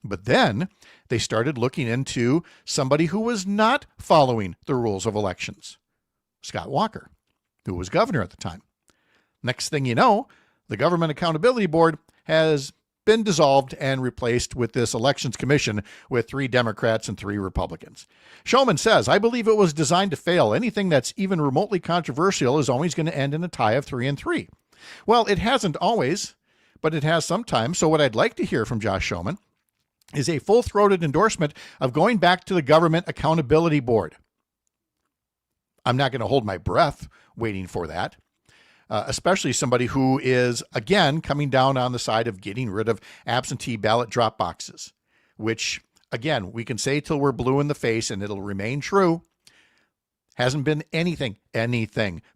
But then they started looking into somebody who was not following the rules of elections, Scott Walker, who was governor at the time. Next thing you know, the Government Accountability Board has been dissolved and replaced with this Elections Commission with 3 Democrats and 3 Republicans. Shulman says, I believe it was designed to fail. Anything that's even remotely controversial is always going to end in a tie of 3-3. Well, it hasn't always, but it has sometimes. So what I'd like to hear from Josh Shulman is a full-throated endorsement of going back to the Government Accountability Board. I'm not going to hold my breath waiting for that. Especially somebody who is, again, coming down on the side of getting rid of absentee ballot drop boxes, which, again, we can say till we're blue in the face and it'll remain true. Hasn't been anything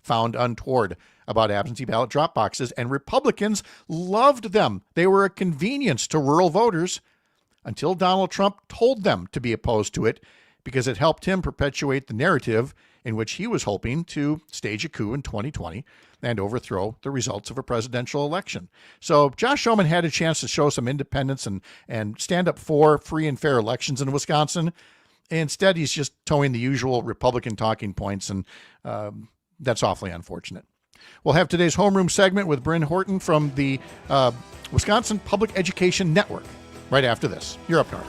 found untoward about absentee ballot drop boxes, and Republicans loved them. They were a convenience to rural voters until Donald Trump told them to be opposed to it because it helped him perpetuate the narrative in which he was hoping to stage a coup in 2020 and overthrow the results of a presidential election. So Josh Shulman had a chance to show some independence and stand up for free and fair elections in Wisconsin. Instead, he's just towing the usual Republican talking points, and that's awfully unfortunate. We'll have today's Homeroom segment with Bryn Horton from the Wisconsin Public Education Network right after this. You're up north.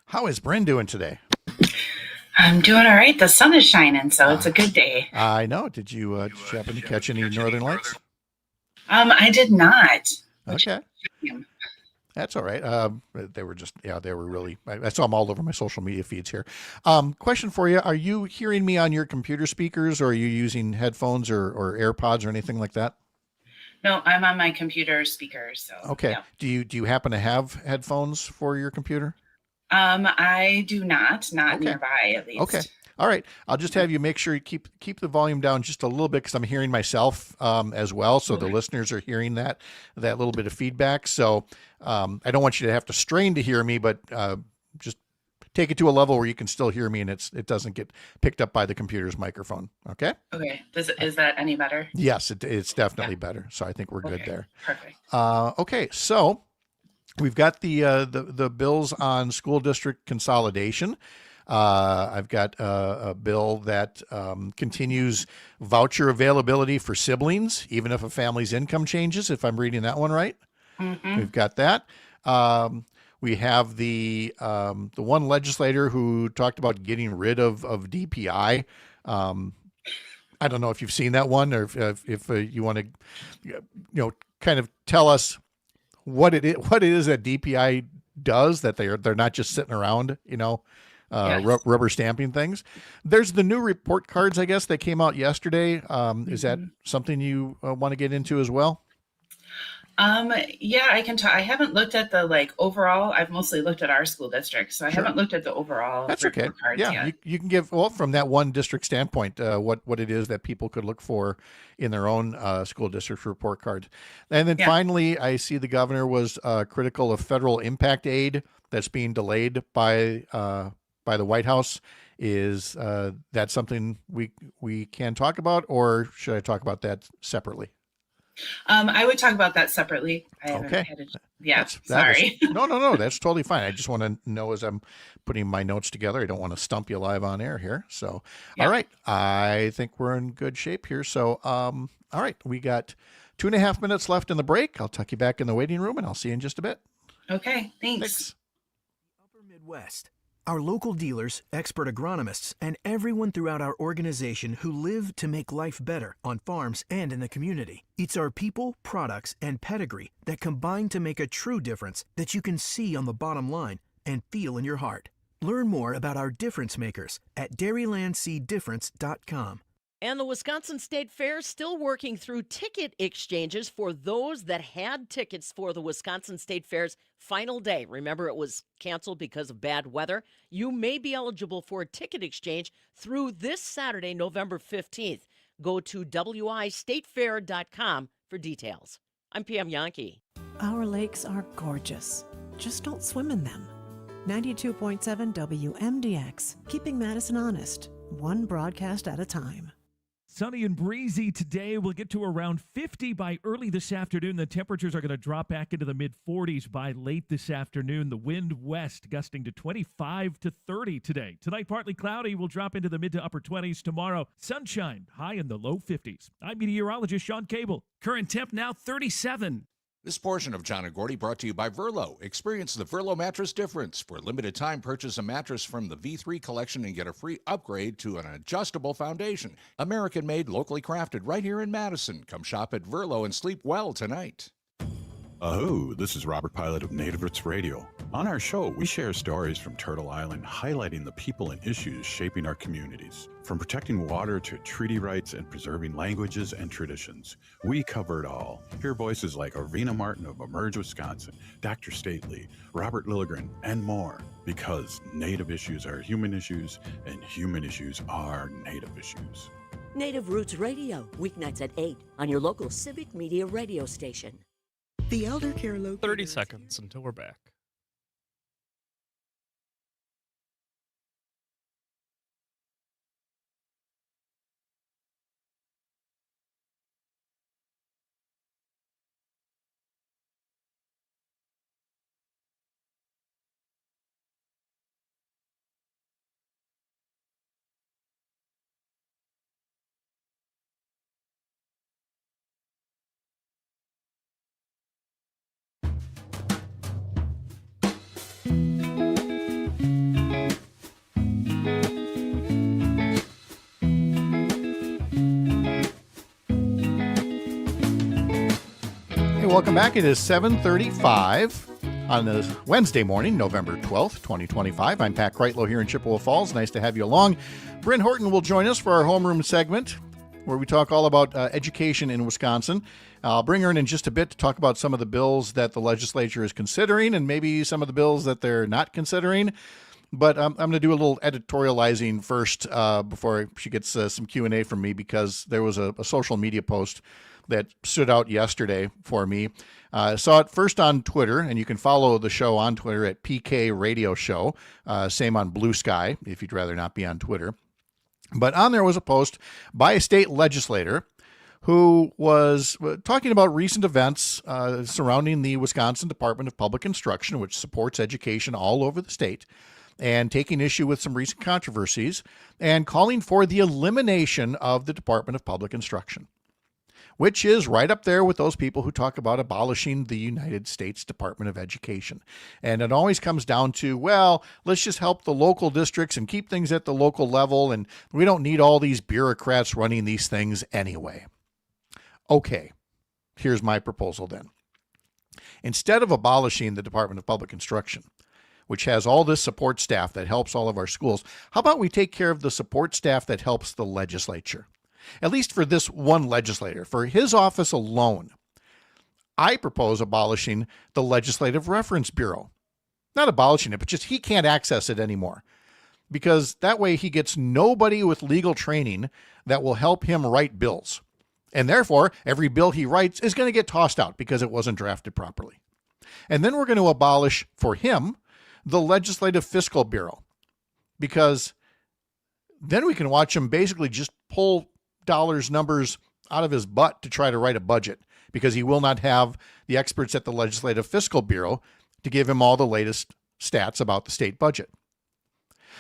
How is Bryn doing today? I'm doing all right. The sun is shining, so it's a good day. I know. Did you happen to catch any northern lights? I did not. Okay. That's all right. They were just, they were really, I saw them all over my social media feeds here. Question for you. Are you hearing me on your computer speakers, or are you using headphones or AirPods or anything like that? No, I'm on my computer speakers. So, okay. Yeah. Do you happen to have headphones for your computer? I do not Okay. nearby at least. Okay. All right. I'll just have you make sure you keep the volume down just a little bit, because I'm hearing myself as well. So the listeners are hearing that little bit of feedback. So I don't want you to have to strain to hear me, but just take it to a level where you can still hear me and it doesn't get picked up by the computer's microphone. Okay. Okay. Is that any better? Yes, it's definitely better. So I think we're good there. Perfect. Okay. So we've got the bills on school district consolidation. I've got a bill that continues voucher availability for siblings, even if a family's income changes, if I'm reading that one right. Mm-hmm. We've got that. We have the one legislator who talked about getting rid of DPI. I don't know if you've seen that one, or if you want to, kind of tell us what it is that DPI does, that they're not just sitting around, Yes. rubber stamping things. There's the new report cards, I guess, that came out yesterday. Is that something you want to get into as well? Yeah, I can talk. I haven't looked at the overall. I've mostly looked at our school district, so I Sure. haven't looked at the overall. That's okay. report cards Yeah, yet. you can give, from that one district standpoint, what it is that people could look for in their own school district report cards. And then finally, I see the governor was critical of federal impact aid that's being delayed by the White House. Is that something we can talk about, or should I talk about that separately? I would talk about that separately. I haven't Okay. had yeah, That sorry. was- no, that's totally fine. I just want to know as I'm putting my notes together. I don't want to stump you live on air here. So, all right. I think we're in good shape here. So, all right. We got 2.5 minutes left in the break. I'll tuck you back in the waiting room, and I'll see you in just a bit. Okay, thanks. Upper Midwest. Our local dealers, expert agronomists, and everyone throughout our organization who live to make life better on farms and in the community. It's our people, products, and pedigree that combine to make a true difference that you can see on the bottom line and feel in your heart. Learn more about our difference makers at dairylandseedifference.com. And the Wisconsin State Fair still working through ticket exchanges for those that had tickets for the Wisconsin State Fair's final day. Remember, it was canceled because of bad weather. You may be eligible for a ticket exchange through this Saturday, November 15th. Go to wistatefair.com for details. I'm PM Yankee. Our lakes are gorgeous. Just don't swim in them. 92.7 WMDX, keeping Madison honest, one broadcast at a time. Sunny and breezy today. We'll get to around 50 by early this afternoon. The temperatures are going to drop back into the mid-40s by late this afternoon. The wind west gusting to 25 to 30 today. Tonight, partly cloudy. Will drop into the mid to upper 20s. Tomorrow, sunshine, high in the low 50s. I'm meteorologist Sean Cable. Current temp now 37. This portion of John and Gordy brought to you by Verlo. Experience the Verlo mattress difference. For a limited time, purchase a mattress from the V3 collection and get a free upgrade to an adjustable foundation. American-made, locally crafted, right here in Madison. Come shop at Verlo and sleep well tonight. Oh, this is Robert Pilot of Native Roots Radio. On our show, we share stories from Turtle Island, highlighting the people and issues shaping our communities. From protecting water to treaty rights and preserving languages and traditions, we cover it all. Hear voices like Arvina Martin of Emerge, Wisconsin, Dr. Stately, Robert Lilligren, and more. Because Native issues are human issues, and human issues are Native issues. Native Roots Radio, weeknights at 8 on your local civic media radio station. The elder care locator. 30 seconds until we're back. Welcome back. It is 7:35 on this Wednesday morning, November 12th, 2025. I'm Pat Kreitlow here in Chippewa Falls. Nice to have you along. Bryn Horton will join us for our homeroom segment where we talk all about education in Wisconsin. I'll bring her in just a bit to talk about some of the bills that the legislature is considering and maybe some of the bills that they're not considering. But I'm going to do a little editorializing first before she gets some Q&A from me, because there was a social media post that stood out yesterday for me. I saw it first on Twitter, and you can follow the show on Twitter at PK Radio Show. Same on Blue Sky, if you'd rather not be on Twitter. But on there was a post by a state legislator who was talking about recent events surrounding the Wisconsin Department of Public Instruction, which supports education all over the state, and taking issue with some recent controversies and calling for the elimination of the Department of Public Instruction, which is right up there with those people who talk about abolishing the United States Department of Education. And it always comes down to, well, let's just help the local districts and keep things at the local level, and we don't need all these bureaucrats running these things anyway. Okay, here's my proposal then. Instead of abolishing the Department of Public Instruction, which has all this support staff that helps all of our schools, how about we take care of the support staff that helps the legislature? At least for this one legislator, for his office alone. I propose abolishing the Legislative Reference Bureau. Not abolishing it, but just he can't access it anymore. Because that way he gets nobody with legal training that will help him write bills. And therefore, every bill he writes is going to get tossed out because it wasn't drafted properly. And then we're going to abolish, for him, the Legislative Fiscal Bureau. Because then we can watch him basically just pull numbers out of his butt to try to write a budget, because he will not have the experts at the Legislative Fiscal Bureau to give him all the latest stats about the state budget.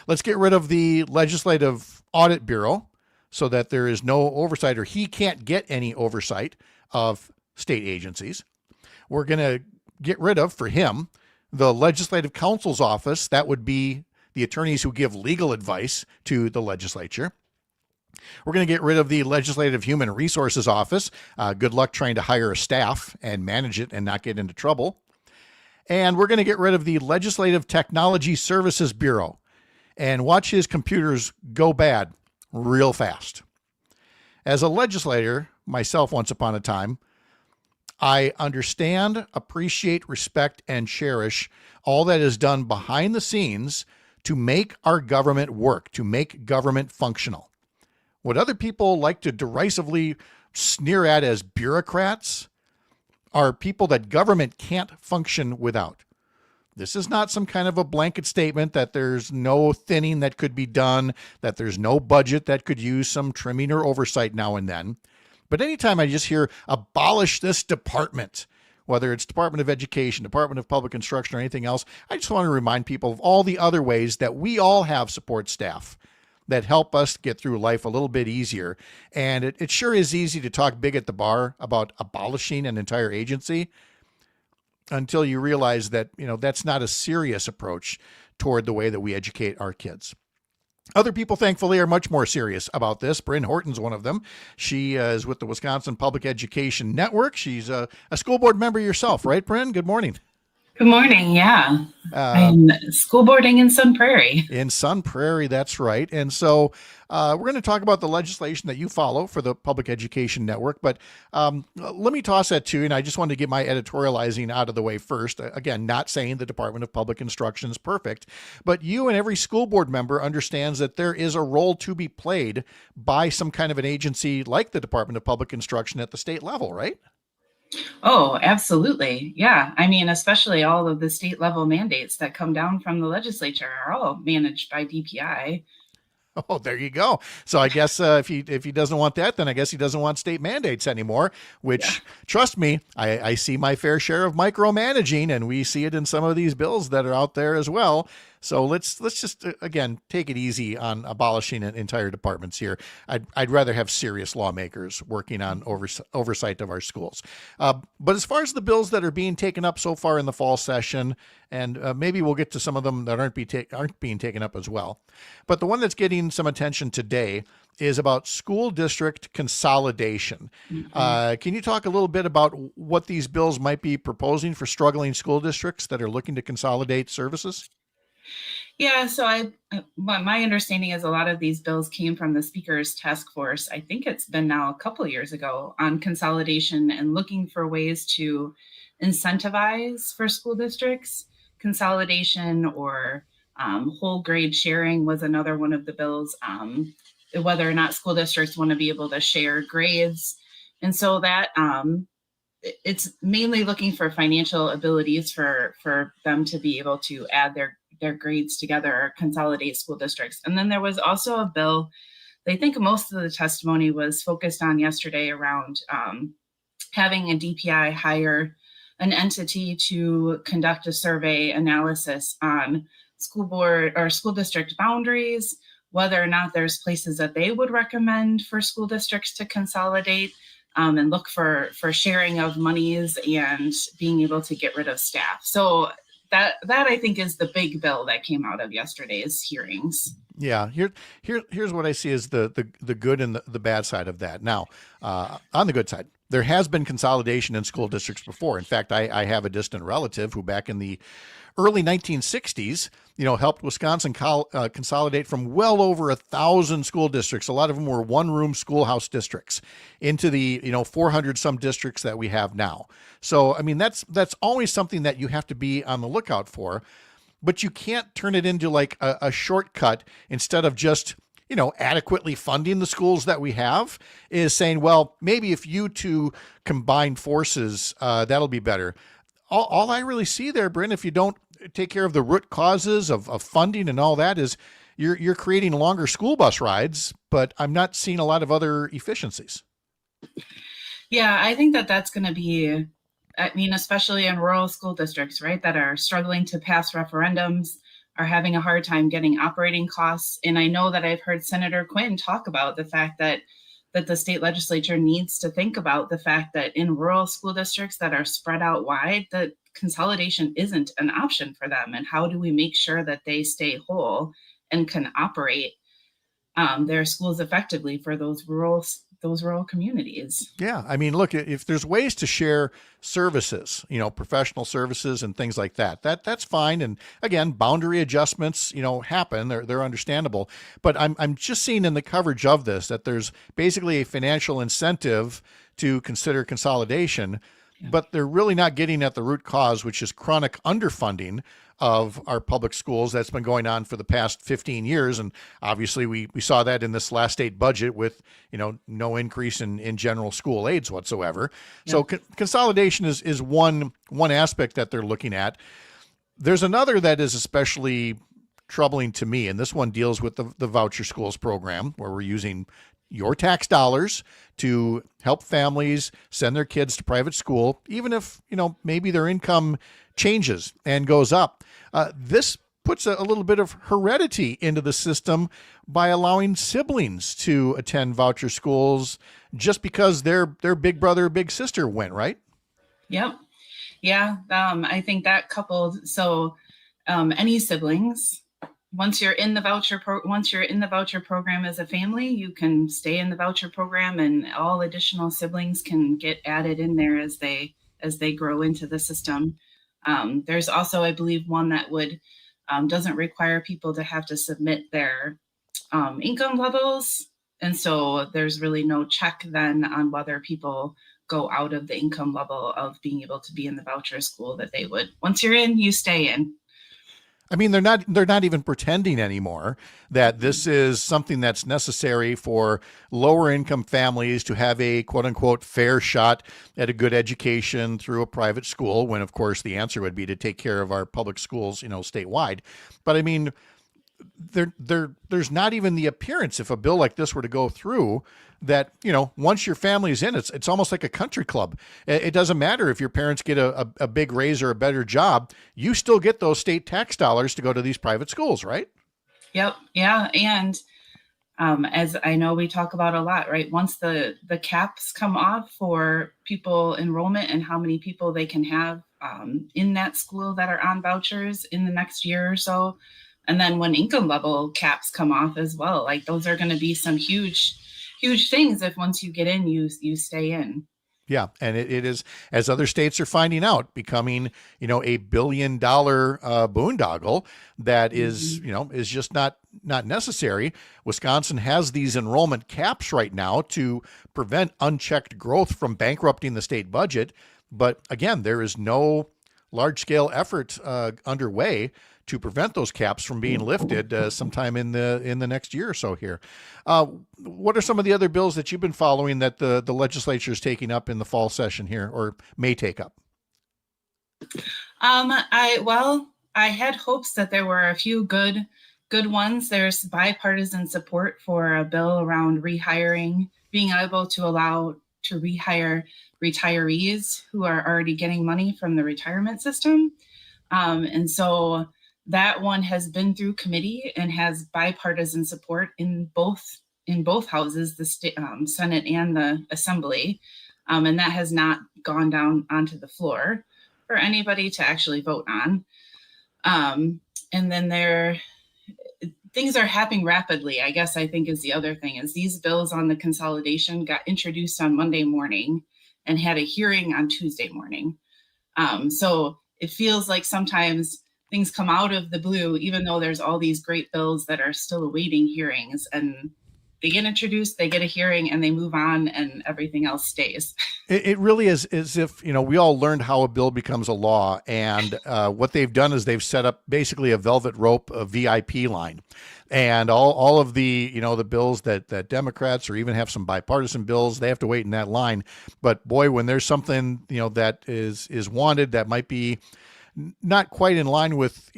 Let's get rid of the Legislative Audit Bureau so that there is no oversight, or he can't get any oversight of state agencies. We're going to get rid of, for him, the Legislative Counsel's Office. That would be the attorneys who give legal advice to the legislature. We're going to get rid of the Legislative Human Resources Office. Good luck trying to hire a staff and manage it and not get into trouble. And we're going to get rid of the Legislative Technology Services Bureau and watch his computers go bad real fast. As a legislator, myself once upon a time, I understand, appreciate, respect, and cherish all that is done behind the scenes to make our government work, to make government functional. What other people like to derisively sneer at as bureaucrats are people that government can't function without. This is not some kind of a blanket statement that there's no thinning that could be done, that there's no budget that could use some trimming or oversight now and then. But anytime I just hear abolish this department, whether it's Department of Education, Department of Public Instruction, or anything else, I just want to remind people of all the other ways that we all have support staff that help us get through life a little bit easier. And it sure is easy to talk big at the bar about abolishing an entire agency until you realize that, that's not a serious approach toward the way that we educate our kids. Other people, thankfully, are much more serious about this. Bryn Horton's one of them. She is with the Wisconsin Public Education Network. She's a school board member yourself, right, Bryn? Good morning. Good morning. Yeah. I'm school boarding in Sun Prairie. In Sun Prairie, that's right. And so we're going to talk about the legislation that you follow for the Public Education Network. But let me toss that to you. And I just wanted to get my editorializing out of the way first. Again, not saying the Department of Public Instruction is perfect, but you and every school board member understands that there is a role to be played by some kind of an agency like the Department of Public Instruction at the state level, right? Oh, absolutely. Yeah. I mean, especially all of the state level mandates that come down from the legislature are all managed by DPI. Oh, there you go. So I guess if he doesn't want that, then I guess he doesn't want state mandates anymore, which, trust me, I see my fair share of micromanaging, and we see it in some of these bills that are out there as well. So let's just, again, take it easy on abolishing entire departments here. I'd rather have serious lawmakers working on oversight of our schools. But as far as the bills that are being taken up so far in the fall session, and maybe we'll get to some of them that aren't being taken up as well. But the one that's getting some attention today is about school district consolidation. Mm-hmm. Can you talk a little bit about what these bills might be proposing for struggling school districts that are looking to consolidate services? Yeah, so my understanding is a lot of these bills came from the Speaker's task force. I think it's been now a couple of years ago on consolidation and looking for ways to incentivize for school districts. Consolidation or whole grade sharing was another one of the bills, whether or not school districts want to be able to share grades. And so that it's mainly looking for financial abilities for them to be able to add their grades together or consolidate school districts. And then there was also a bill, I think most of the testimony was focused on yesterday around having a DPI hire an entity to conduct a survey analysis on school board or school district boundaries, whether or not there's places that they would recommend for school districts to consolidate, and look for sharing of monies and being able to get rid of staff. So that I think is the big bill that came out of yesterday's hearings. Yeah, here's what I see as the good and the bad side of that. Now, on the good side, there has been consolidation in school districts before. In fact, I have a distant relative who back in the early 1960s, helped Wisconsin consolidate from well over 1,000 school districts. A lot of them were one-room schoolhouse districts into the 400 some districts that we have now. So, I mean, that's always something that you have to be on the lookout for, but you can't turn it into like a shortcut instead of just adequately funding the schools that we have, is saying, well, maybe if you two combine forces, that'll be better. All I really see there, Bryn, if you don't take care of the root causes of funding and all that, is you're creating longer school bus rides, but I'm not seeing a lot of other efficiencies. Yeah, I think that's going to be, especially in rural school districts, right, that are struggling to pass referendums, are having a hard time getting operating costs. And I know that I've heard Senator Quinn talk about the fact that the state legislature needs to think about the fact that in rural school districts that are spread out wide, that consolidation isn't an option for them. And how do we make sure that they stay whole and can operate their schools effectively for those rural those rural communities. Yeah. I mean, look, if there's ways to share services, professional services and things like that's fine. And again, boundary adjustments, happen. They're understandable. But I'm just seeing in the coverage of this that there's basically a financial incentive to consider consolidation, but they're really not getting at the root cause, which is chronic underfunding of our public schools that's been going on for the past 15 years. And obviously we saw that in this last state budget with, no increase in general school aids whatsoever. Yeah. So consolidation is one aspect that they're looking at. There's another that is especially troubling to me, and this one deals with the voucher schools program, where we're using your tax dollars to help families send their kids to private school, even if, maybe their income changes and goes up. This puts a little bit of heredity into the system by allowing siblings to attend voucher schools just because their big brother or big sister went, right? Yep. Yeah. I think that coupled, so any siblings, once you're in the voucher program as a family, you can stay in the voucher program, and all additional siblings can get added in there as they grow into the system. There's also, I believe, one that doesn't require people to have to submit their income levels, and so there's really no check then on whether people go out of the income level of being able to be in the voucher school that they would. Once you're in, you stay in. I mean, they're not even pretending anymore that this is something that's necessary for lower income families to have a quote unquote fair shot at a good education through a private school, when of course the answer would be to take care of our public schools, statewide. But I mean, there's not even the appearance, if a bill like this were to go through, that, once your family's in, it's almost like a country club. It doesn't matter if your parents get a big raise or a better job, you still get those state tax dollars to go to these private schools, right? Yep. Yeah. And as I know we talk about a lot, right? Once the caps come off for people enrollment and how many people they can have in that school that are on vouchers in the next year or so, and then when income level caps come off as well, like those are going to be some huge things if once you get in, you stay in. Yeah. And it is, as other states are finding out, becoming, a $1 billion boondoggle that is, is just not necessary. Wisconsin has these enrollment caps right now to prevent unchecked growth from bankrupting the state budget. But again, there is no large scale effort underway to prevent those caps from being lifted sometime in the next year or so here. What are some of the other bills that you've been following that the legislature is taking up in the fall session here, or may take up? I had hopes that there were a few good ones. There's bipartisan support for a bill around rehiring, being able to allow to rehire retirees who are already getting money from the retirement system. And so that one has been through committee and has bipartisan support in both houses, the Senate and the Assembly. And that has not gone down onto the floor for anybody to actually vote on. And then things are happening rapidly, I guess. I think is the other thing, is these bills on the consolidation got introduced on Monday morning and had a hearing on Tuesday morning. So it feels like sometimes things come out of the blue, even though there's all these great bills that are still awaiting hearings, and they get introduced, they get a hearing, and they move on, and everything else stays. It really is as if, we all learned how a bill becomes a law, and what they've done is they've set up basically a velvet rope, a VIP line. And all of the, the bills that Democrats, or even have some bipartisan bills, they have to wait in that line. But boy, when there's something, that is wanted that might be not quite in line with,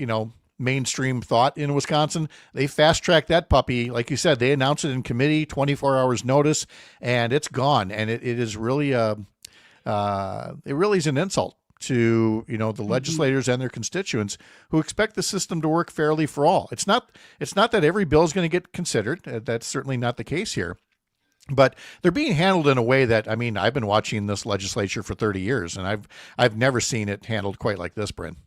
mainstream thought in Wisconsin, they fast track that puppy. Like you said, they announce it in committee, 24 hours notice, and it's gone. And it is really it really is an insult to, the legislators and their constituents who expect the system to work fairly for all. It's not that every bill is going to get considered. That's certainly not the case here. But they're being handled in a way that, I've been watching this legislature for 30 years, and I've never seen it handled quite like this, Bryn.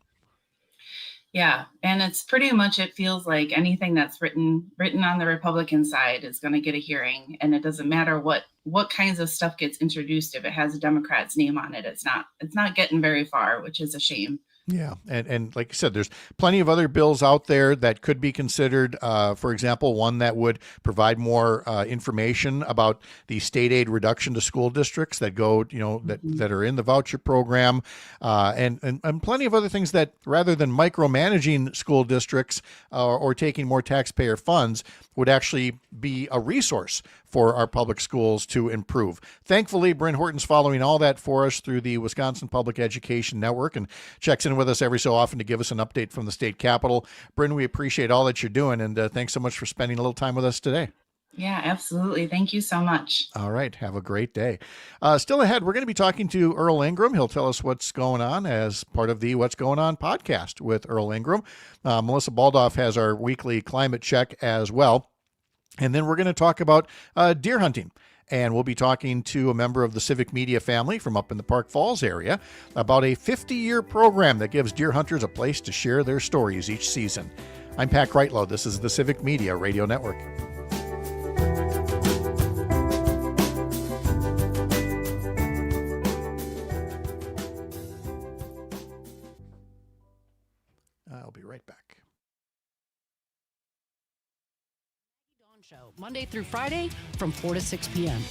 Yeah, and it's pretty much, it feels like anything that's written on the Republican side is going to get a hearing, and it doesn't matter what kinds of stuff gets introduced. If it has a Democrat's name on it, it's not getting very far, which is a shame. Yeah, and like I said, there's plenty of other bills out there that could be considered. For example, one that would provide more information about the state aid reduction to school districts that go, that are in the voucher program, and plenty of other things that, rather than micromanaging school districts or taking more taxpayer funds, would actually be a resource for our public schools to improve. Thankfully, Bryn Horton's following all that for us through the Wisconsin Public Education Network and checks in with us every so often to give us an update from the state capitol. Bryn, we appreciate all that you're doing, and thanks so much for spending a little time with us today. Yeah, absolutely. Thank you so much. All right. Have a great day. Still ahead, we're going to be talking to Earl Ingram. He'll tell us what's going on as part of the What's Going On podcast with Earl Ingram. Melissa Baldoff has our weekly climate check as well. And then we're going to talk about deer hunting. And we'll be talking to a member of the Civic Media family from up in the Park Falls area about a 50-year program that gives deer hunters a place to share their stories each season. I'm Pat Kreitlow. This is the Civic Media Radio Network. I'll be right back. Show, Monday through Friday from 4 to 6 p.m.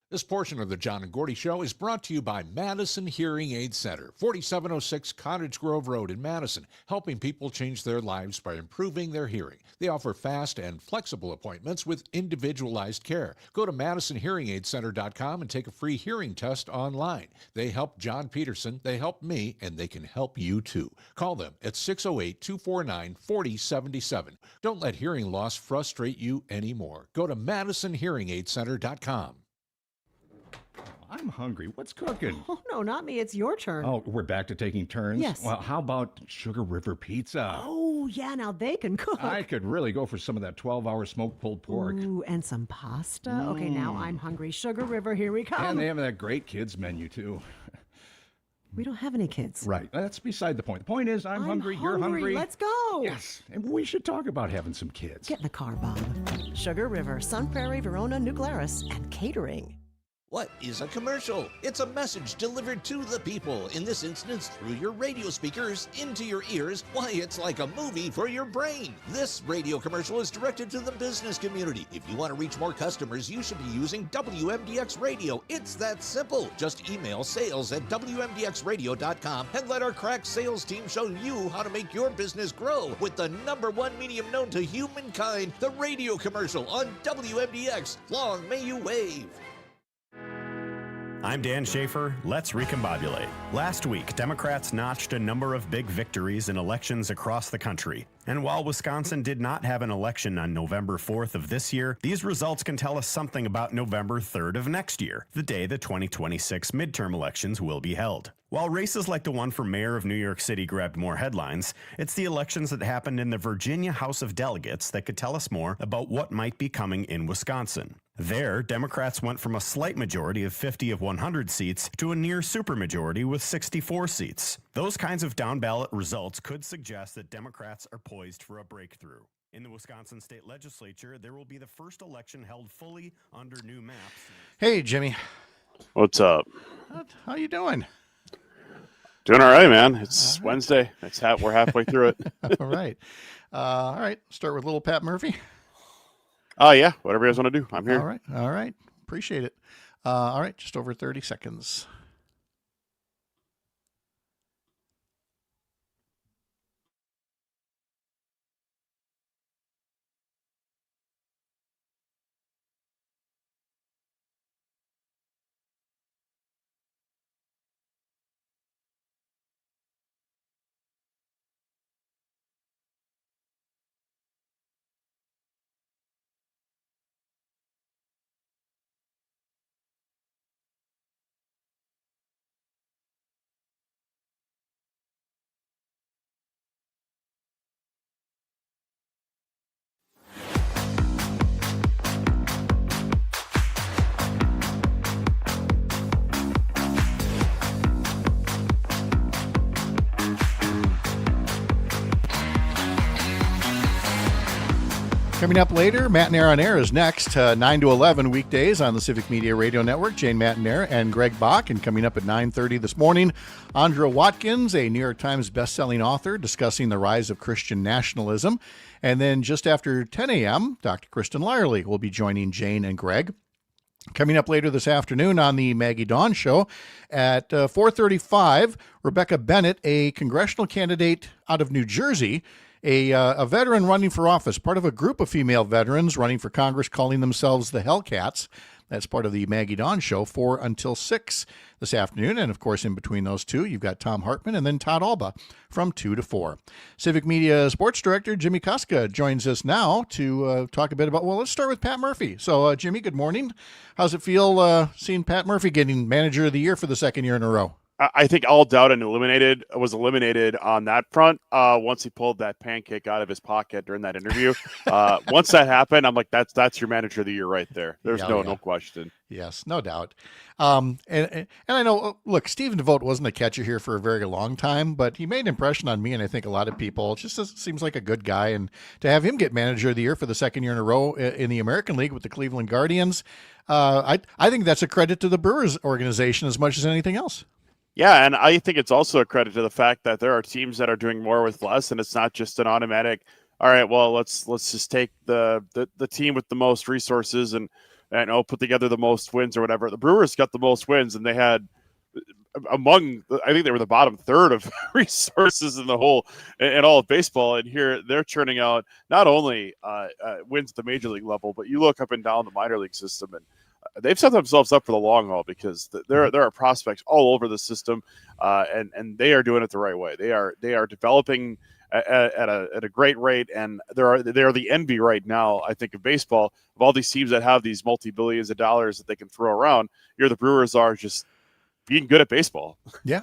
This portion of the John and Gordy Show is brought to you by Madison Hearing Aid Center, 4706 Cottage Grove Road in Madison, helping people change their lives by improving their hearing. They offer fast and flexible appointments with individualized care. Go to MadisonHearingAidCenter.com and take a free hearing test online. They help John Peterson, they help me, and they can help you too. Call them at 608-249-4077. Don't let hearing loss frustrate you anymore. Go to MadisonHearingAidCenter.com. I'm hungry. What's cooking? Oh, no, not me. It's your turn. Oh, we're back to taking turns? Yes. Well, how about Sugar River Pizza? Oh, yeah, now they can cook. I could really go for some of that 12-hour smoked pulled pork. Ooh, and some pasta. Okay, now I'm hungry. Sugar River, here we come. And they have that great kids menu, too. We don't have any kids. Right. That's beside the point. The point is, I'm hungry, you're hungry. Let's go. Yes. And we should talk about having some kids. Get in the car, Bob. Sugar River, Sun Prairie, Verona, New Glarus, and catering. What is a commercial? It's a message delivered to the people, in this instance through your radio speakers, into your ears. Why, it's like a movie for your brain. This radio commercial is directed to the business community. If you want to reach more customers, you should be using WMDX Radio. It's that simple. Just email sales@WMDXradio.com and let our crack sales team show you how to make your business grow with the #1 medium known to humankind, the radio commercial on WMDX. Long may you wave. I'm Dan Schaefer. Let's recombobulate. Last week, Democrats notched a number of big victories in elections across the country. And while Wisconsin did not have an election on November 4th of this year, these results can tell us something about November 3rd of next year, the day the 2026 midterm elections will be held. While races like the one for mayor of New York City grabbed more headlines, it's the elections that happened in the Virginia House of Delegates that could tell us more about what might be coming in Wisconsin. There, Democrats went from a slight majority of 50 of 100 seats to a near supermajority with 64 seats. Those kinds of down-ballot results could suggest that Democrats are poised for a breakthrough. In the Wisconsin State Legislature, there will be the first election held fully under new maps. Hey, Jimmy. What's up? How you doing? Doing all right, man. It's Wednesday. We're halfway through it. All right. All right. Start with little Pat Murphy. Oh, yeah. Whatever you guys want to do. I'm here. All right. All right. Appreciate it. All right. Just over 30 seconds. Coming up later, Matt and Air on Air is next, 9 to 11 weekdays on the Civic Media Radio Network. Jane Matt and Greg Bach. And coming up at 9:30 this morning, Andra Watkins, a New York Times bestselling author, discussing the rise of Christian nationalism. And then just after 10 a.m., Dr. Kristen Lyerly will be joining Jane and Greg. Coming up later this afternoon on the Maggie Dawn Show at 4:35, Rebecca Bennett, a congressional candidate out of New Jersey, a veteran running for office, part of a group of female veterans running for Congress calling themselves the Hellcats. That's part of the Maggie Dawn Show, 4 until 6 this afternoon. And, of course, in between those two, you've got Tom Hartman and then Todd Alba from 2 to 4. Civic Media Sports Director Jimmy Kuska joins us now to talk a bit about, well, let's start with Pat Murphy. So, Jimmy, good morning. How's it feel seeing Pat Murphy getting Manager of the Year for the second year in a row? I think all doubt was eliminated on that front once he pulled that pancake out of his pocket during that interview. Once that happened, I'm like, that's your Manager of the Year right there. There's no question. Yes, no doubt. And I know, look, Stephen DeVote wasn't a catcher here for a very long time, but he made an impression on me and I think a lot of people. It just seems like a good guy. And to have him get Manager of the Year for the second year in a row in the American League with the Cleveland Guardians, I think that's a credit to the Brewers organization as much as anything else. Yeah, and I think it's also a credit to the fact that there are teams that are doing more with less, and it's not just an automatic, all right, well, let's just take the team with the most resources and put together the most wins or whatever. The Brewers got the most wins, and they had I think they were the bottom third of resources in all of baseball. And here they're churning out not only wins at the major league level, but you look up and down the minor league system, and they've set themselves up for the long haul because there are prospects all over the system, and they are doing it the right way. They are developing at a great rate, and they are the envy right now, I think, of baseball, of all these teams that have these multi-billions of dollars that they can throw around. Here the Brewers are just being good at baseball. Yeah.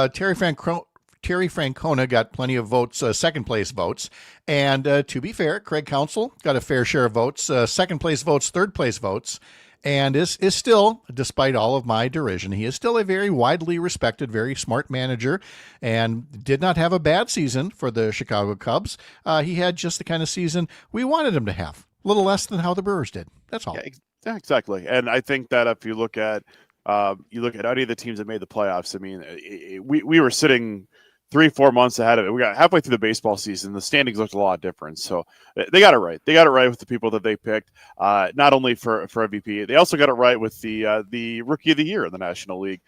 Terry Francona got plenty of votes, second place votes. And to be fair, Craig Counsell got a fair share of votes, second place votes, third place votes. And is still, despite all of my derision, he is still a very widely respected, very smart manager and did not have a bad season for the Chicago Cubs. He had just the kind of season we wanted him to have, a little less than how the Brewers did. That's all. Yeah, exactly. And I think that if you look at any of the teams that made the playoffs, I mean, we were sitting 3-4 months ahead of it. We got halfway through the baseball season. The standings looked a lot different. So they got it right. They got it right with the people that they picked, not only for MVP. They also got it right with the Rookie of the Year in the National League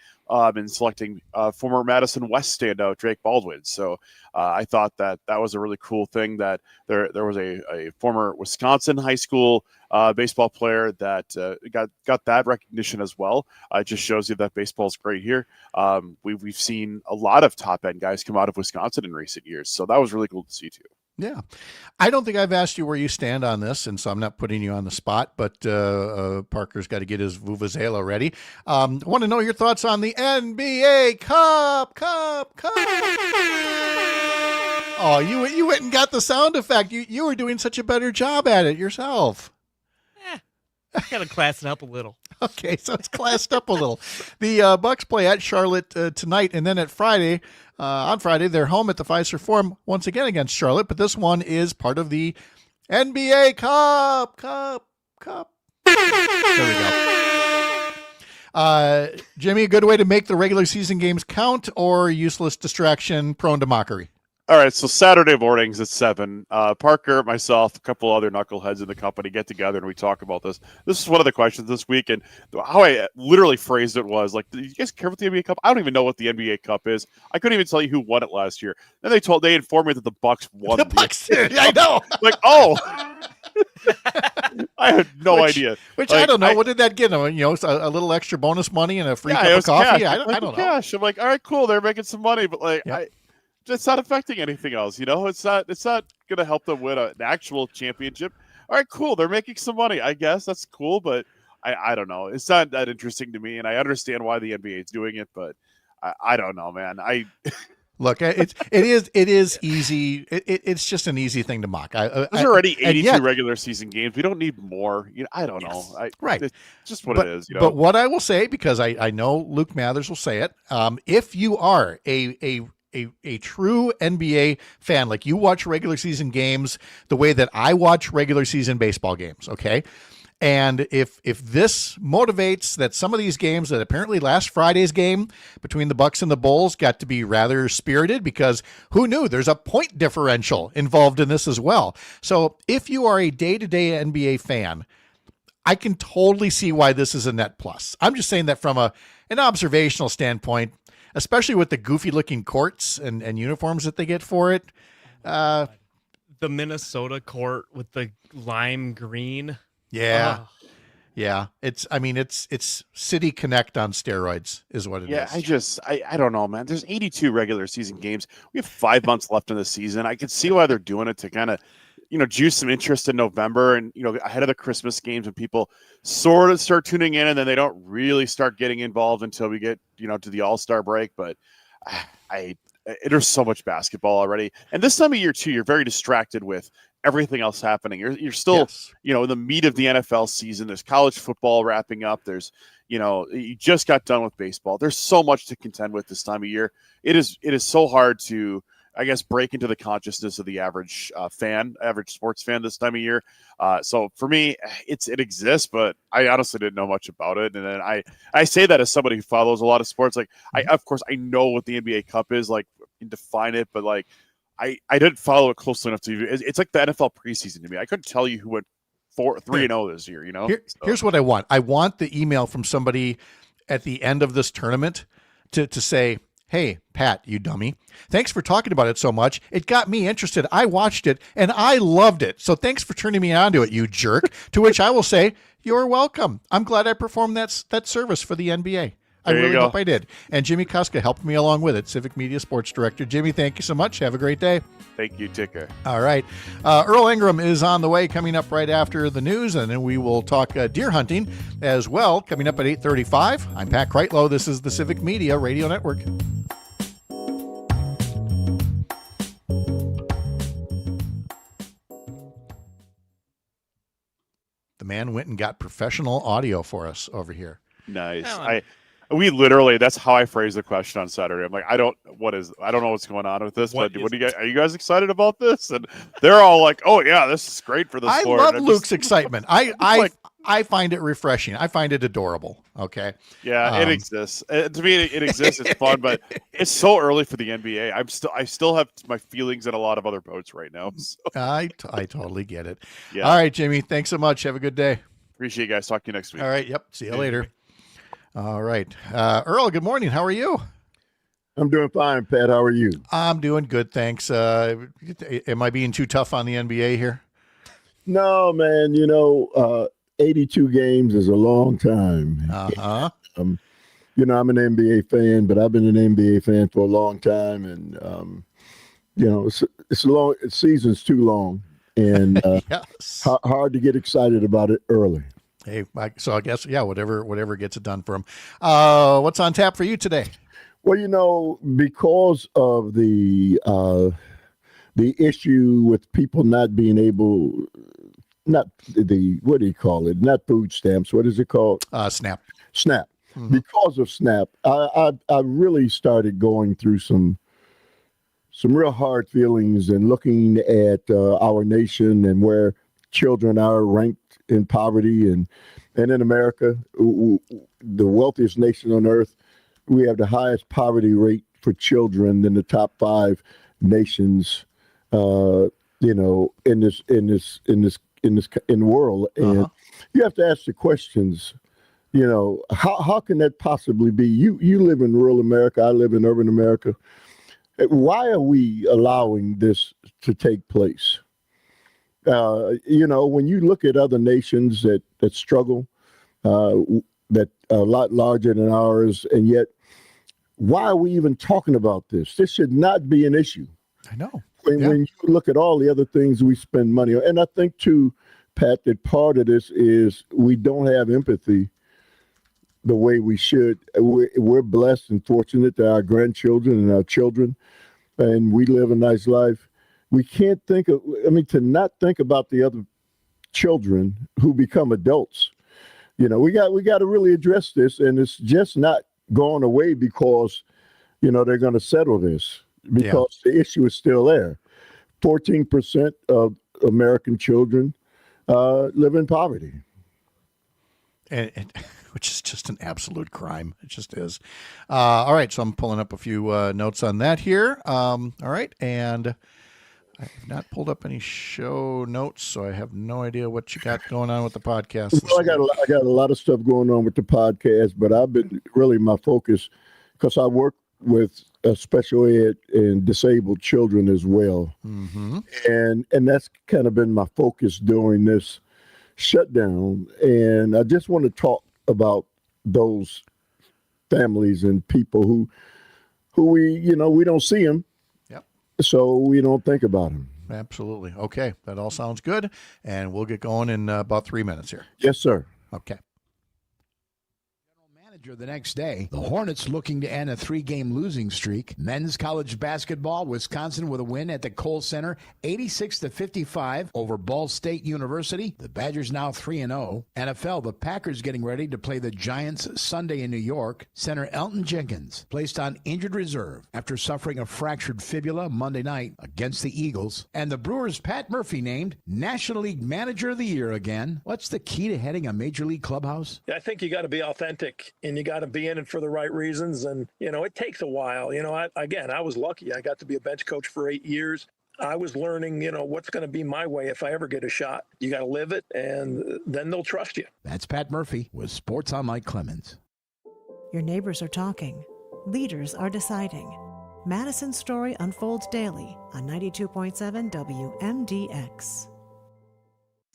in selecting former Madison West standout Drake Baldwin. So I thought that was a really cool thing that there was a former Wisconsin high school baseball player that got that recognition as well. It just shows you that baseball's great here. We've seen a lot of top end guys come out of Wisconsin in recent years, so that was really cool to see too. Yeah. I don't think I've asked you where you stand on this, and so I'm not putting you on the spot, but Parker's got to get his Vuvuzela ready. I want to know your thoughts on the NBA Cup. Oh, you went and got the sound effect. You were doing such a better job at it yourself. Got to class it up a little. Okay, so it's classed up a little. The Bucks play at Charlotte tonight, and then on Friday, they're home at the Fiserv Forum once again against Charlotte, but this one is part of the NBA Cup. There we go. Jimmy, a good way to make the regular season games count or useless distraction prone to mockery? All right, so Saturday mornings at 7, Parker, myself, a couple other knuckleheads in the company get together and we talk about this. This is one of the questions this week, and how I literally phrased it was like, "Do you guys care about the NBA Cup? I don't even know what the NBA Cup is. I couldn't even tell you who won it last year." Then they informed me that the Bucks won. The Bucks did. I know. Like, oh, I had no idea. Which I don't know. What did that get them? A little extra bonus money and a free cup of coffee. Cash. I don't know. Cash. I'm like, all right, cool. They're making some money, but it's not affecting anything else. It's not going to help them win an actual championship. All right, cool. They're making some money. I guess that's cool, but I don't know. It's not that interesting to me, and I understand why the NBA is doing it, but I don't know, man. Look, it is easy. It's just an easy thing to mock. There's already 82 regular season games. We don't need more. I don't know. Right. It's just what it is. But what I will say, because I know Luke Mathers will say it, if you are a a true NBA fan, like you watch regular season games the way that I watch regular season baseball games, okay? And if this motivates that some of these games, that apparently last Friday's game between the Bucks and the Bulls got to be rather spirited, because who knew there's a point differential involved in this as well. So if you are a day-to-day NBA fan, I can totally see why this is a net plus. I'm just saying that from an observational standpoint, especially with the goofy looking courts and uniforms that they get for it. The Minnesota court with the lime green. Yeah. Oh. Yeah. It's City Connect on steroids is what it is. I don't know, man. There's 82 regular season games. We have 5 months left in the season. I can see why they're doing it to kind of, juice some interest in November and, ahead of the Christmas games, when people sort of start tuning in, and then they don't really start getting involved until we get, to the All-Star break. But there's so much basketball already. And this time of year too, you're very distracted with everything else happening. You're still, in the meat of the NFL season. There's college football wrapping up. There's, you just got done with baseball. There's so much to contend with this time of year. It is so hard to, I guess, break into the consciousness of the average average sports fan this time of year. So for me, it exists, but I honestly didn't know much about it. And then I say that as somebody who follows a lot of sports. Like, of course, I know what the NBA Cup is, like, and define it, but like, I didn't follow it closely enough to. It's like the NFL preseason to me. I couldn't tell you who went 3-0 this year. Here's what I want. I want the email from somebody at the end of this tournament to say, "Hey, Pat, you dummy. Thanks for talking about it so much. It got me interested. I watched it and I loved it. So thanks for turning me on to it, you jerk." To which I will say, "You're welcome. I'm glad I performed that service for the NBA. I really hope I did." And Jimmy Kuska helped me along with it, Civic Media Sports Director. Jimmy, thank you so much. Have a great day. Thank you, take care. All right. Earl Ingram is on the way, coming up right after the news, and then we will talk deer hunting as well, coming up at 8:35. I'm Pat Kreitlow. This is the Civic Media Radio Network. The man went and got professional audio for us over here. Nice. We literally, that's how I phrased the question on Saturday. I'm like, I don't know what's going on with this, but are you guys excited about this? And they're all like, "Oh yeah, this is great for the sport." I love Luke's excitement. I find it refreshing. I find it adorable. Okay. Yeah, it exists. To me, it exists. It's fun, but it's so early for the NBA. I still have my feelings in a lot of other boats right now. So. I totally get it. Yeah. All right, Jimmy. Thanks so much. Have a good day. Appreciate you guys. Talk to you next week. All right. Yep. See you later. All right. Earl, good morning. How are you? I'm doing fine, Pat. How are you? I'm doing good, thanks. Am I being too tough on the NBA here? No, man. 82 games is a long time. Uh-huh. I'm an NBA fan, but I've been an NBA fan for a long time, and it's long. Season's too long, and yes. hard to get excited about it early. Hey, so I guess, whatever gets it done for him. What's on tap for you today? Well, because of the issue with people not being able, not the, what do you call it? Not food stamps. What is it called? SNAP. SNAP. Mm-hmm. Because of SNAP, I really started going through some real hard feelings and looking at our nation and where children are ranked in poverty, and in America, the wealthiest nation on earth, we have the highest poverty rate for children in the top 5 nations, in the world. And you have to ask the questions, how can that possibly be? You live in rural America, I live in urban America. Why are we allowing this to take place? When you look at other nations that struggle, that are a lot larger than ours, and yet, why are we even talking about this? This should not be an issue. I know. When you look at all the other things we spend money on, and I think too, Pat, that part of this is we don't have empathy the way we should. We're blessed and fortunate that our grandchildren and our children, and we live a nice life. We can't to not think about the other children who become adults. We got to really address this, and it's just not going away because, they're going to settle this. because the issue is still there. 14% of American children live in poverty. And which is just an absolute crime. It just is. All right, so I'm pulling up a few notes on that here. All right, and I have not pulled up any show notes, so I have no idea what you got going on with the podcast. Well, I got a lot of stuff going on with the podcast, but I've been really my focus because I work with special ed and disabled children as well, and that's kind of been my focus during this shutdown. And I just want to talk about those families and people who we we don't see them, so we don't think about them. Absolutely. Okay, that all sounds good, and we'll get going in about 3 minutes here. Yes, sir. Okay. The next day, the Hornets looking to end a 3-game losing streak. Men's college basketball, Wisconsin with a win at the Kohl Center, 86-55 over Ball State University. The Badgers now 3-0. NFL, the Packers getting ready to play the Giants Sunday in New York. Center Elton Jenkins placed on injured reserve after suffering a fractured fibula Monday night against the Eagles. And the Brewers' Pat Murphy named National League Manager of the Year again. What's the key to heading a major league clubhouse? I think you got to be authentic. And you got to be in it for the right reasons. And, it takes a while. I was lucky. I got to be a bench coach for 8 years. I was learning, what's going to be my way if I ever get a shot. You got to live it, and then they'll trust you. That's Pat Murphy with Sports on Mike Clemens. Your neighbors are talking. Leaders are deciding. Madison's story unfolds daily on 92.7 WMDX.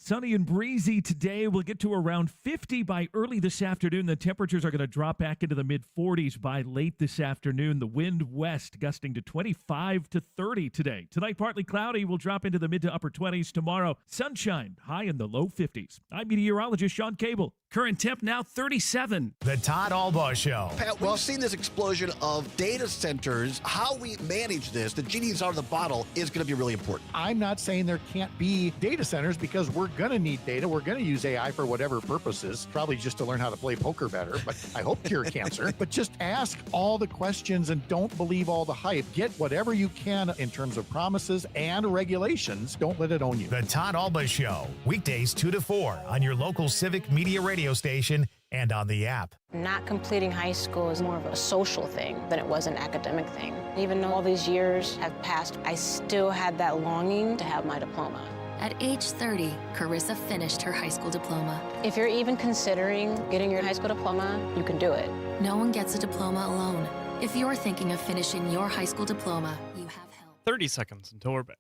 Sunny and breezy today. We'll get to around 50 by early this afternoon. The temperatures are going to drop back into the mid-40s by late this afternoon. The wind west gusting to 25 to 30 today. Tonight, partly cloudy. Will drop into the mid to upper 20s tomorrow. Sunshine, high in the low 50s. I'm meteorologist Sean Cable. Current temp now 37. The Todd Albaugh Show. Pat, we've seen this explosion of data centers. How we manage this, the genie's out of the bottle, is going to be really important. I'm not saying there can't be data centers because we're going to need data. We're going to use AI for whatever purposes, probably just to learn how to play poker better, but I hope cure cancer. But just ask all the questions and don't believe all the hype. Get whatever you can in terms of promises and regulations. Don't let it own you. The Todd Albaugh Show, weekdays 2 to 4 on your local Civic Media radio station and on the app. Not completing high school is more of a social thing than it was an academic thing. Even though all these years have passed, I still had that longing to have my diploma. At age 30, Carissa finished her high school diploma. If you're even considering getting your high school diploma, you can do it. No one gets a diploma alone. If you're thinking of finishing your high school diploma, you have help. 30 seconds until we're back.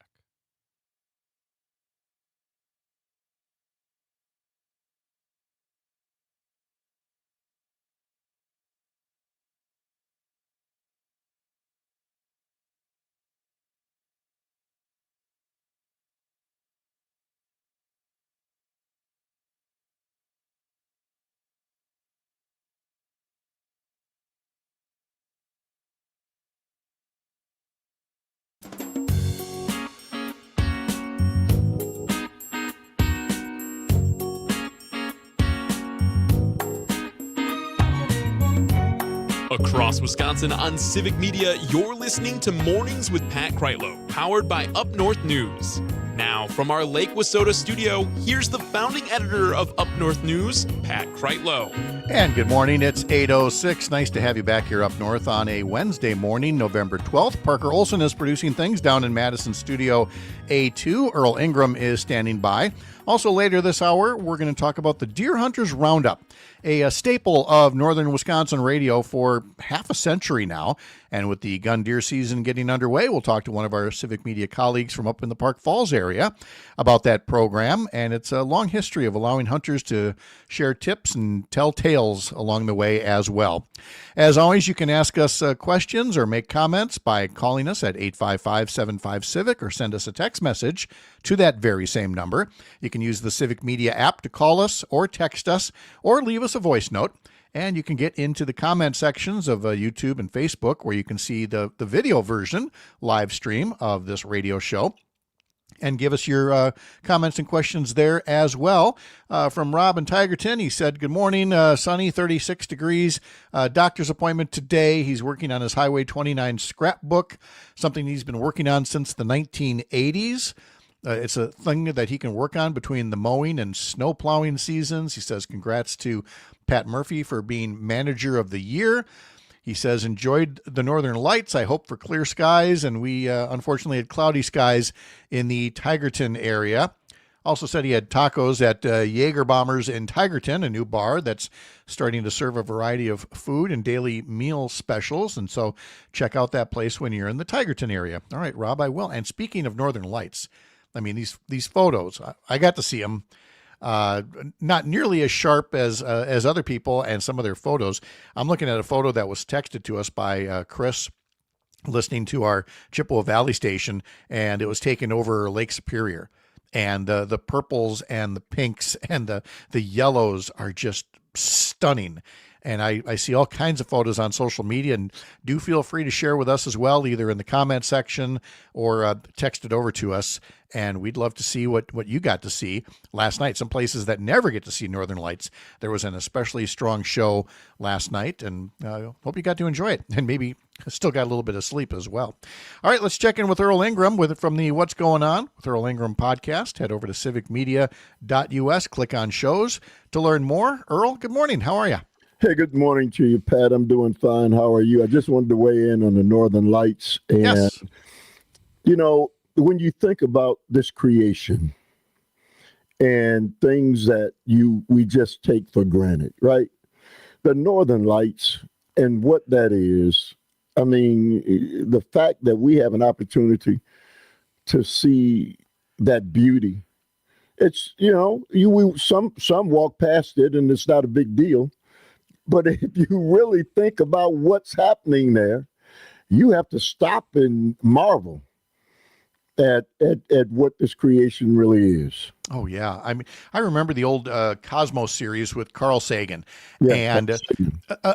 Across Wisconsin on Civic Media, you're listening to Mornings with Pat Kreitlow, powered by Up North News. Now, from our Lake Wissota studio, here's the founding editor of Up North News, Pat Kreitlow. And good morning. It's 8:06. Nice to have you back here up north on a Wednesday morning, November 12th. Parker Olson is producing things down in Madison Studio A2. Earl Ingram is standing by. Also later this hour, we're going to talk about the Deer Hunters Roundup, a staple of northern Wisconsin radio for half a century now. And with the gun deer season getting underway, we'll talk to one of our Civic Media colleagues from up in the Park Falls area about that program. And it's a long history of allowing hunters to share tips and tell tales along the way as well. As always, you can ask us questions or make comments by calling us at 855-75-CIVIC or send us a text message to that very same number. You can use the Civic Media app to call us or text us or leave us a voice note. And you can get into the comment sections of YouTube and Facebook where you can see the video version live stream of this radio show. and give us your comments and questions there as well. From Rob in Tigerton, he said, good morning, sunny, 36 degrees, doctor's appointment today. He's working on his Highway 29 scrapbook, something he's been working on since the 1980s. It's a thing that he can work on between the mowing and snow plowing seasons. He says, congrats to Pat Murphy for being manager of the year. He says, enjoyed the Northern Lights. I hope for clear skies. And we unfortunately had cloudy skies in the Tigerton area. Also said he had tacos at Jaeger Bombers in Tigerton, a new bar that's starting to serve a variety of food and daily meal specials. And so check out that place when you're in the Tigerton area. All right, Rob, I will. And speaking of Northern Lights, I mean, these photos, I got to see them. Not nearly as sharp as other people and some of their photos. I'm looking at a photo that was texted to us by Chris, listening to our Chippewa Valley station, and it was taken over Lake Superior. And the purples and the pinks and the yellows are just stunning. And I see all kinds of photos on social media, and do feel free to share with us as well, either in the comment section or text it over to us. And we'd love to see what you got to see last night. Some places that never get to see Northern Lights. There was an especially strong show last night, and hope you got to enjoy it, and maybe still got a little bit of sleep as well. All right, let's check in with Earl Ingram from the What's Going On with Earl Ingram podcast. Head over to civicmedia.us, click on shows to learn more. Earl, good morning. How are you? Hey, good morning to you, Pat. I'm doing fine. How are you? I just wanted to weigh in on the Northern Lights. And, yes. You know, when you think about this creation and things that we just take for granted, right? The Northern Lights and what that is, I mean, the fact that we have an opportunity to see that beauty, it's, you know, some walk past it and it's not a big deal. But if you really think about what's happening there, you have to stop and marvel at what this creation really is. Oh, yeah. I mean, I remember the old Cosmos series with Carl Sagan. Yeah, and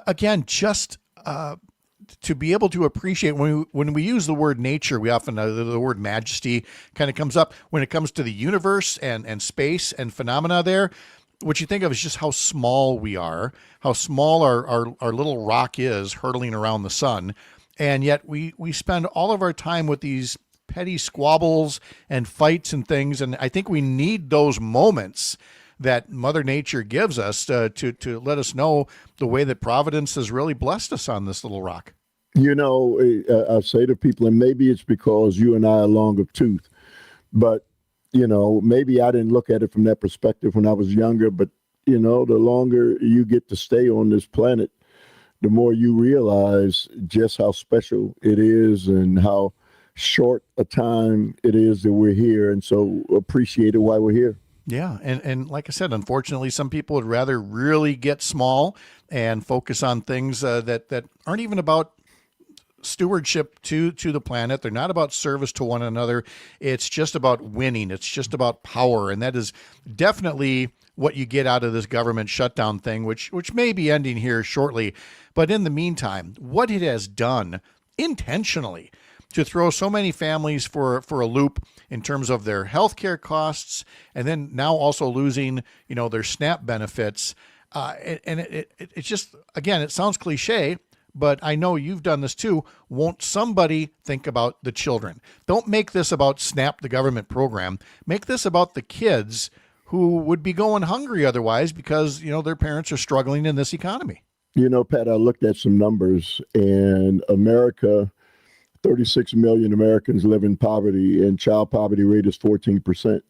again, just to be able to appreciate when we use the word nature, we often the word majesty kind of comes up when it comes to the universe and space and phenomena there. What you think of is just how small we are, how small our little rock is hurtling around the sun. And yet we spend all of our time with these petty squabbles and fights and things. And I think we need those moments that Mother Nature gives us to let us know the way that Providence has really blessed us on this little rock. You know, I say to people, and maybe it's because you and I are long of tooth, but you know, maybe I didn't look at it from that perspective when I was younger, but, you know, the longer you get to stay on this planet, the more you realize just how special it is and how short a time it is that we're here. And so appreciate it while we're here. Yeah. And like I said, unfortunately, some people would rather really get small and focus on things that aren't even about stewardship to the planet. They're not about service to one another. It's just about winning. It's just about power. And that is definitely what you get out of this government shutdown thing, which may be ending here shortly. But in the meantime, what it has done intentionally to throw so many families for a loop in terms of their healthcare costs, and then now also losing, you know, their SNAP benefits. And it's just, again, it sounds cliche, but I know you've done this too. Won't somebody think about the children? Don't make this about SNAP, the government program. Make this about the kids who would be going hungry otherwise because, you know, their parents are struggling in this economy. You know, Pat, I looked at some numbers, and America, 36 million Americans live in poverty, and child poverty rate is 14%.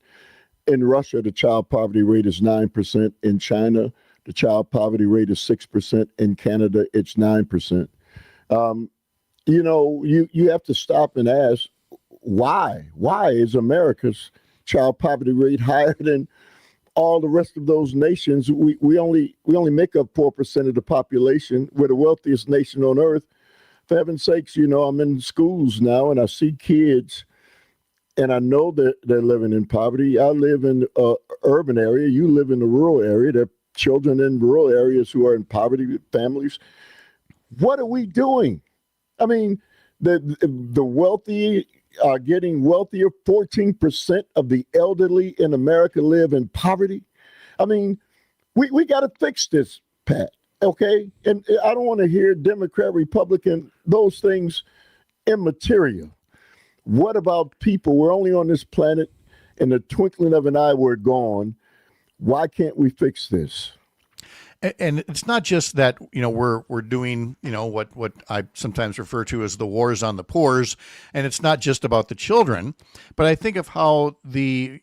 In Russia, the child poverty rate is 9%. In China, the child poverty rate is 6%. In Canada, it's 9%. You know, you have to stop and ask, why? Why is America's child poverty rate higher than all the rest of those nations? We only make up 4% of the population. We're the wealthiest nation on earth. For heaven's sakes, you know, I'm in schools now and I see kids, and I know that they're living in poverty. I live in an urban area. You live in a rural area. There are children in rural areas who are in poverty families. What are we doing? I mean, the wealthy are getting wealthier. 14% of the elderly in America live in poverty. I mean, we got to fix this, Pat. Okay, and I don't want to hear Democrat, Republican, those things immaterial. What about people? We're only on this planet in the twinkling of an eye, we're gone. Why can't we fix this? And it's not just that, we're doing, what I sometimes refer to as the wars on the poors. And it's not just about the children, but I think of how the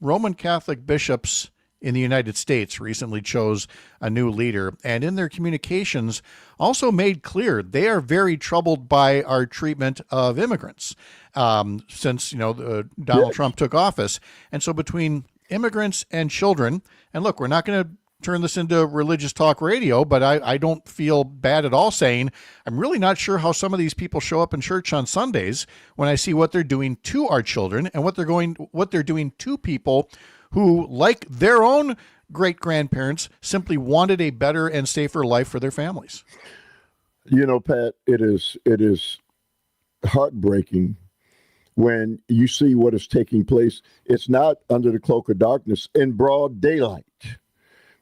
Roman Catholic bishops in the United States recently chose a new leader, and in their communications also made clear they are very troubled by our treatment of immigrants since Donald Trump took office. And so between immigrants and children, and look, we're not going to turn this into religious talk radio, but I don't feel bad at all saying I'm really not sure how some of these people show up in church on Sundays when I see what they're doing to our children and what they're doing to people who, like their own great-grandparents, simply wanted a better and safer life for their families. Pat, it is heartbreaking when you see what is taking place. It's not under the cloak of darkness, in broad daylight,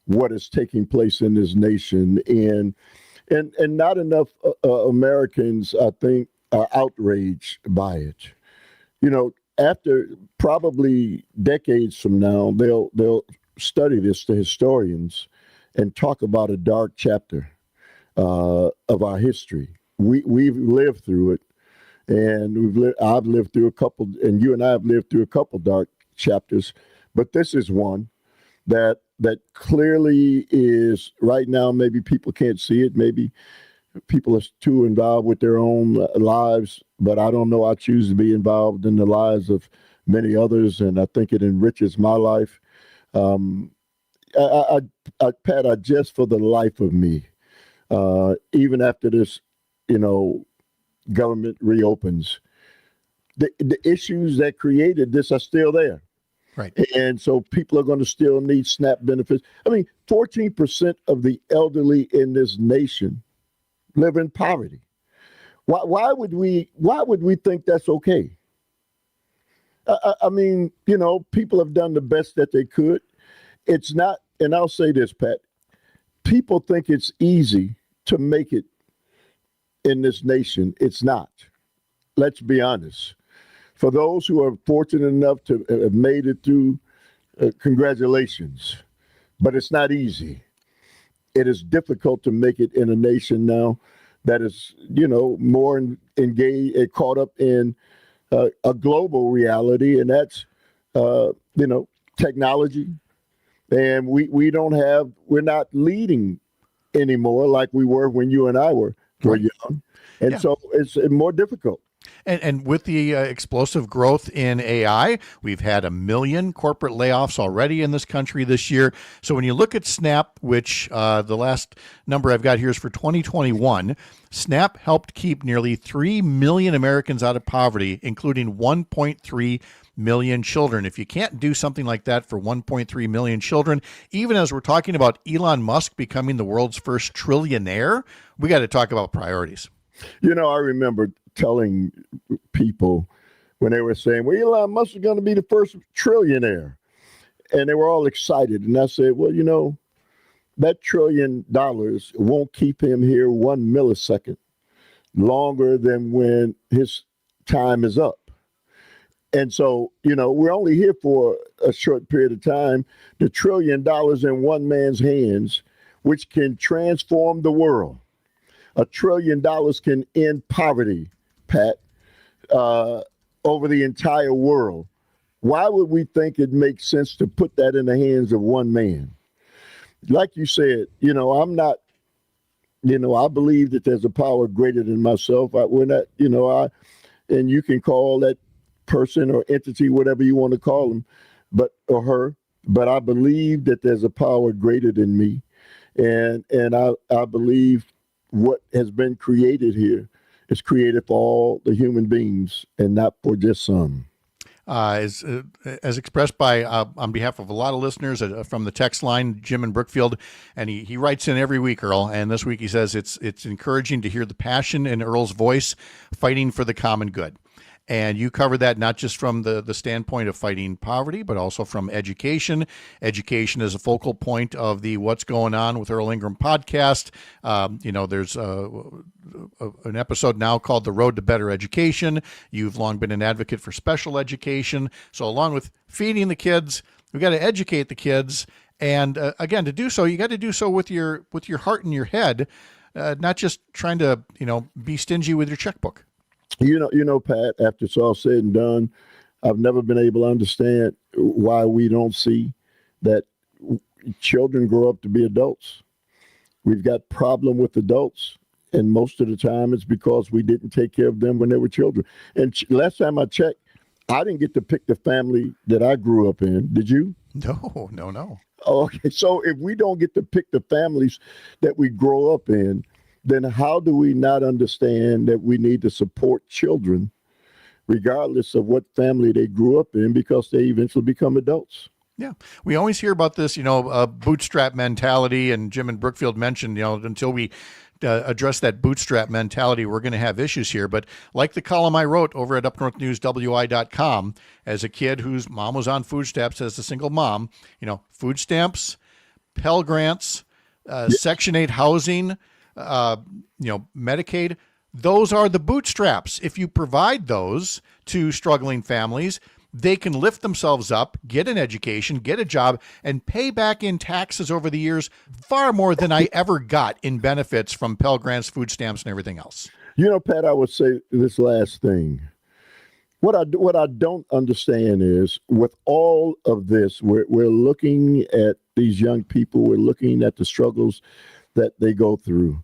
what is taking place in this nation. And not enough Americans, I think, are outraged by it. After probably decades from now, they'll study this, the historians, and talk about a dark chapter of our history. We've lived through it, and I've lived through a couple, and you and I have lived through a couple dark chapters, but this is one that clearly is right now. Maybe people can't see it. Maybe people are too involved with their own lives, but I don't know. I choose to be involved in the lives of many others, and I think it enriches my life. Pat, I just, for the life of me, even after this, government reopens, the issues that created this are still there. Right. And so people are going to still need SNAP benefits. I mean, 14% of the elderly in this nation live in poverty. Why would we think that's okay? I mean, people have done the best that they could. It's not, and I'll say this, Pat, people think it's easy to make it in this nation. It's not. Let's be honest. For those who are fortunate enough to have made it through, congratulations. But it's not easy. It is difficult to make it in a nation now that is, more engaged and caught up in a global reality, and that's, technology. And we're not leading anymore like we were when you and I were young. And so it's more difficult. And with the explosive growth in AI, we've had 1 million corporate layoffs already in this country this year. So when you look at SNAP, which the last number I've got here is for 2021, SNAP helped keep nearly 3 million Americans out of poverty, including 1.3 million children. If you can't do something like that for 1.3 million children, even as we're talking about Elon Musk becoming the world's first trillionaire, we got to talk about priorities. I remember telling people when they were saying, well, Elon Musk is going to be the first trillionaire. And they were all excited. And I said, well, that $1 trillion won't keep him here 1 millisecond longer than when his time is up. And so, we're only here for a short period of time. The $1 trillion in one man's hands, which can transform the world. $1 trillion can end poverty, Pat, over the entire world. Why would we think it makes sense to put that in the hands of one man? Like you said, I'm not, I believe that there's a power greater than myself. We're not, and you can call that person or entity whatever you want to call him, or her, but I believe that there's a power greater than me. And I believe what has been created here is created for all the human beings and not for just some. As expressed by, on behalf of a lot of listeners from the text line, Jim in Brookfield, and he writes in every week, Earl, and this week he says it's encouraging to hear the passion in Earl's voice fighting for the common good. And you cover that not just from the standpoint of fighting poverty, but also from education. Education is a focal point of the What's Going On with Earl Ingram podcast. There's an episode now called The Road to Better Education. You've long been an advocate for special education. So along with feeding the kids, we've got to educate the kids. And again, to do so, you got to do so with your heart and your head, not just trying to, be stingy with your checkbook. Pat, after it's all said and done, I've never been able to understand why we don't see that children grow up to be adults. We've got problem with adults, and most of the time it's because we didn't take care of them when they were children. And last time I checked, I didn't get to pick the family that I grew up in. Did you? No. Okay, so if we don't get to pick the families that we grow up in, then how do we not understand that we need to support children regardless of what family they grew up in, because they eventually become adults? Yeah. We always hear about this, bootstrap mentality, and Jim and Brookfield mentioned, until we address that bootstrap mentality, we're going to have issues here. But like the column I wrote over at upnorthnewswi.com, as a kid whose mom was on food stamps as a single mom, food stamps, Pell Grants, Section 8 housing, Medicaid, those are the bootstraps. If you provide those to struggling families, they can lift themselves up, get an education, get a job, and pay back in taxes over the years far more than I ever got in benefits from Pell Grants, food stamps, and everything else. Pat, I would say this last thing. What I don't understand is, with all of this, we're looking at these young people, we're looking at the struggles that they go through.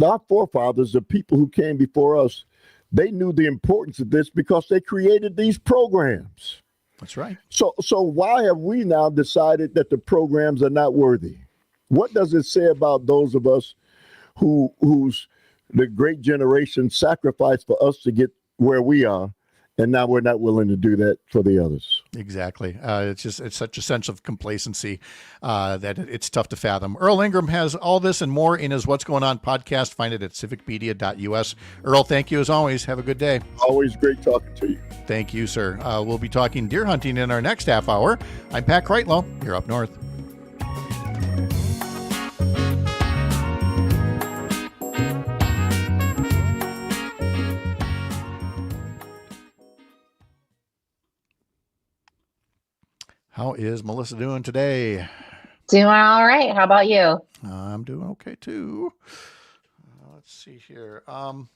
Our forefathers, the people who came before us, they knew the importance of this because they created these programs. That's right. So why have we now decided that the programs are not worthy? What does it say about those of us who's the great generation sacrificed for us to get where we are, and now we're not willing to do that for the others? Exactly. It's such a sense of complacency that it's tough to fathom. Earl Ingram has all this and more in his What's Going On podcast. Find it at civicmedia.us. Earl, thank you as always. Have a good day. Always great talking to you. Thank you, sir. We'll be talking deer hunting in our next half hour. I'm Pat Kreitlow. You're up north. How is Melissa doing today? Doing all right. How about you? I'm doing okay too. Let's see here. I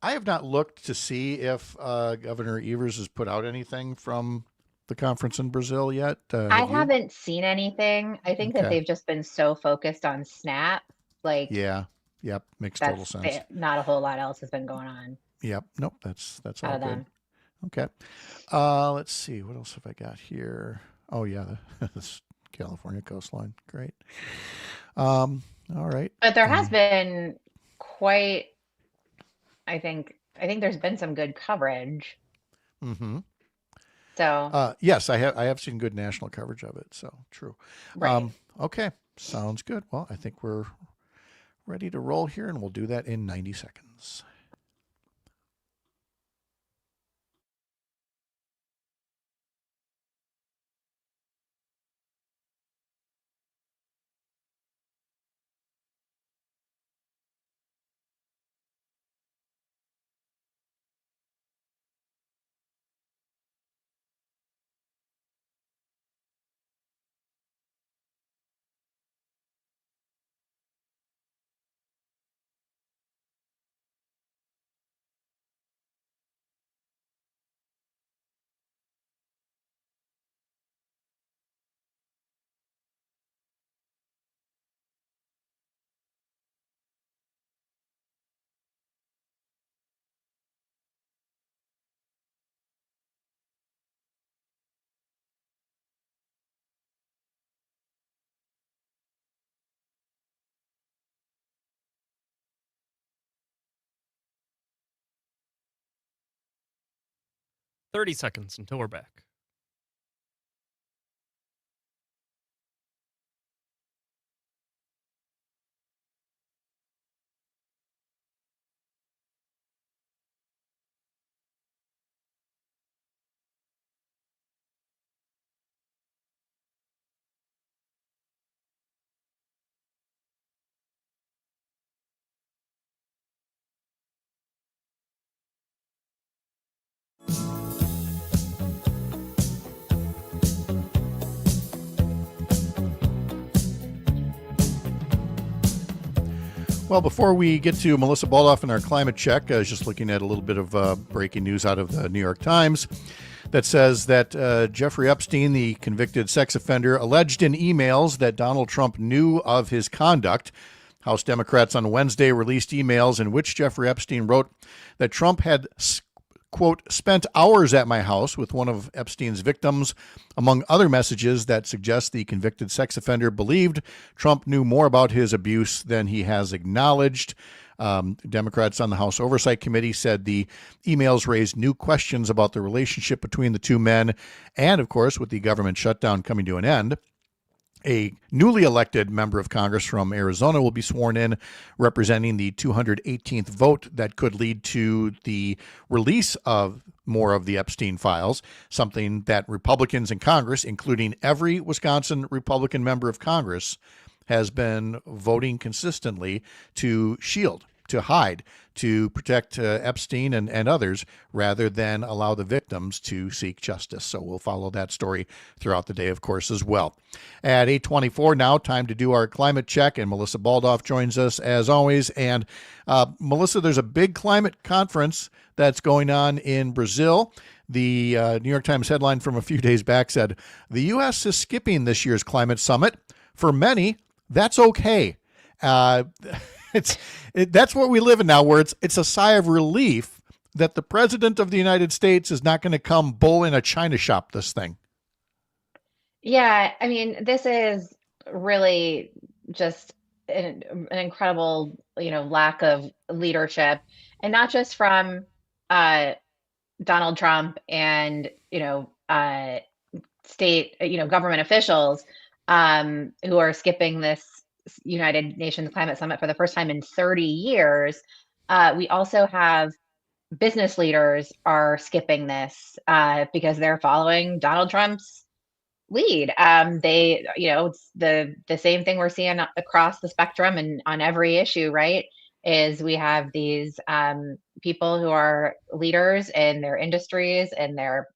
have not looked to see if Governor Evers has put out anything from the conference in Brazil yet. I haven't seen anything. I think that Okay. they've just been so focused on SNAP. Like, Yeah. Yep. Makes total sense. Not a whole lot else has been going on Yep. Nope. That's out all of good. them. Okay. Let's see. What else have I got here? Oh yeah, this California coastline. Great. All right. But there has been quite, I think there's been some good coverage. Mm-hmm. So Yes, I have seen good national coverage of it. So true. Right. Okay. Sounds good. Well, I think we're ready to roll here, and we'll do that in 90 seconds. "30 seconds until we're back." Well, before we get to Melissa Baldoff and our climate check, I was just looking at a little bit of breaking news out of the New York Times that says that Jeffrey Epstein, the convicted sex offender, alleged in emails that Donald Trump knew of his conduct. House Democrats on Wednesday released emails in which Jeffrey Epstein wrote that Trump had, quote, spent hours at my house with one of Epstein's victims, among other messages that suggest the convicted sex offender believed Trump knew more about his abuse than he has acknowledged. Democrats on the House Oversight Committee said the emails raised new questions about the relationship between the two men. And, of course, with the government shutdown coming to an end, a newly elected member of Congress from Arizona will be sworn in, representing the 218th vote that could lead to the release of more of the Epstein files, something that Republicans in Congress, including every Wisconsin Republican member of Congress, has been voting consistently to shield, to hide, to protect Epstein and others, rather than allow the victims to seek justice. So we'll follow that story throughout the day, of course, as well. At 8:24 now, time to do our climate check, and Melissa Baldoff joins us as always. And Melissa, there's a big climate conference that's going on in Brazil. The New York Times headline from a few days back said, "The U.S. is skipping this year's climate summit. For many, that's okay." That's what we live in now, where it's a sigh of relief that the president of the United States is not going to come bull in a china shop this thing. Yeah, I mean, this is really just an incredible, lack of leadership, and not just from Donald Trump and state, government officials who are skipping this United Nations Climate Summit for the first time in 30 years. We also have business leaders are skipping this because they're following Donald Trump's lead. It's the same thing we're seeing across the spectrum and on every issue, right? Is we have these people who are leaders in their industries and their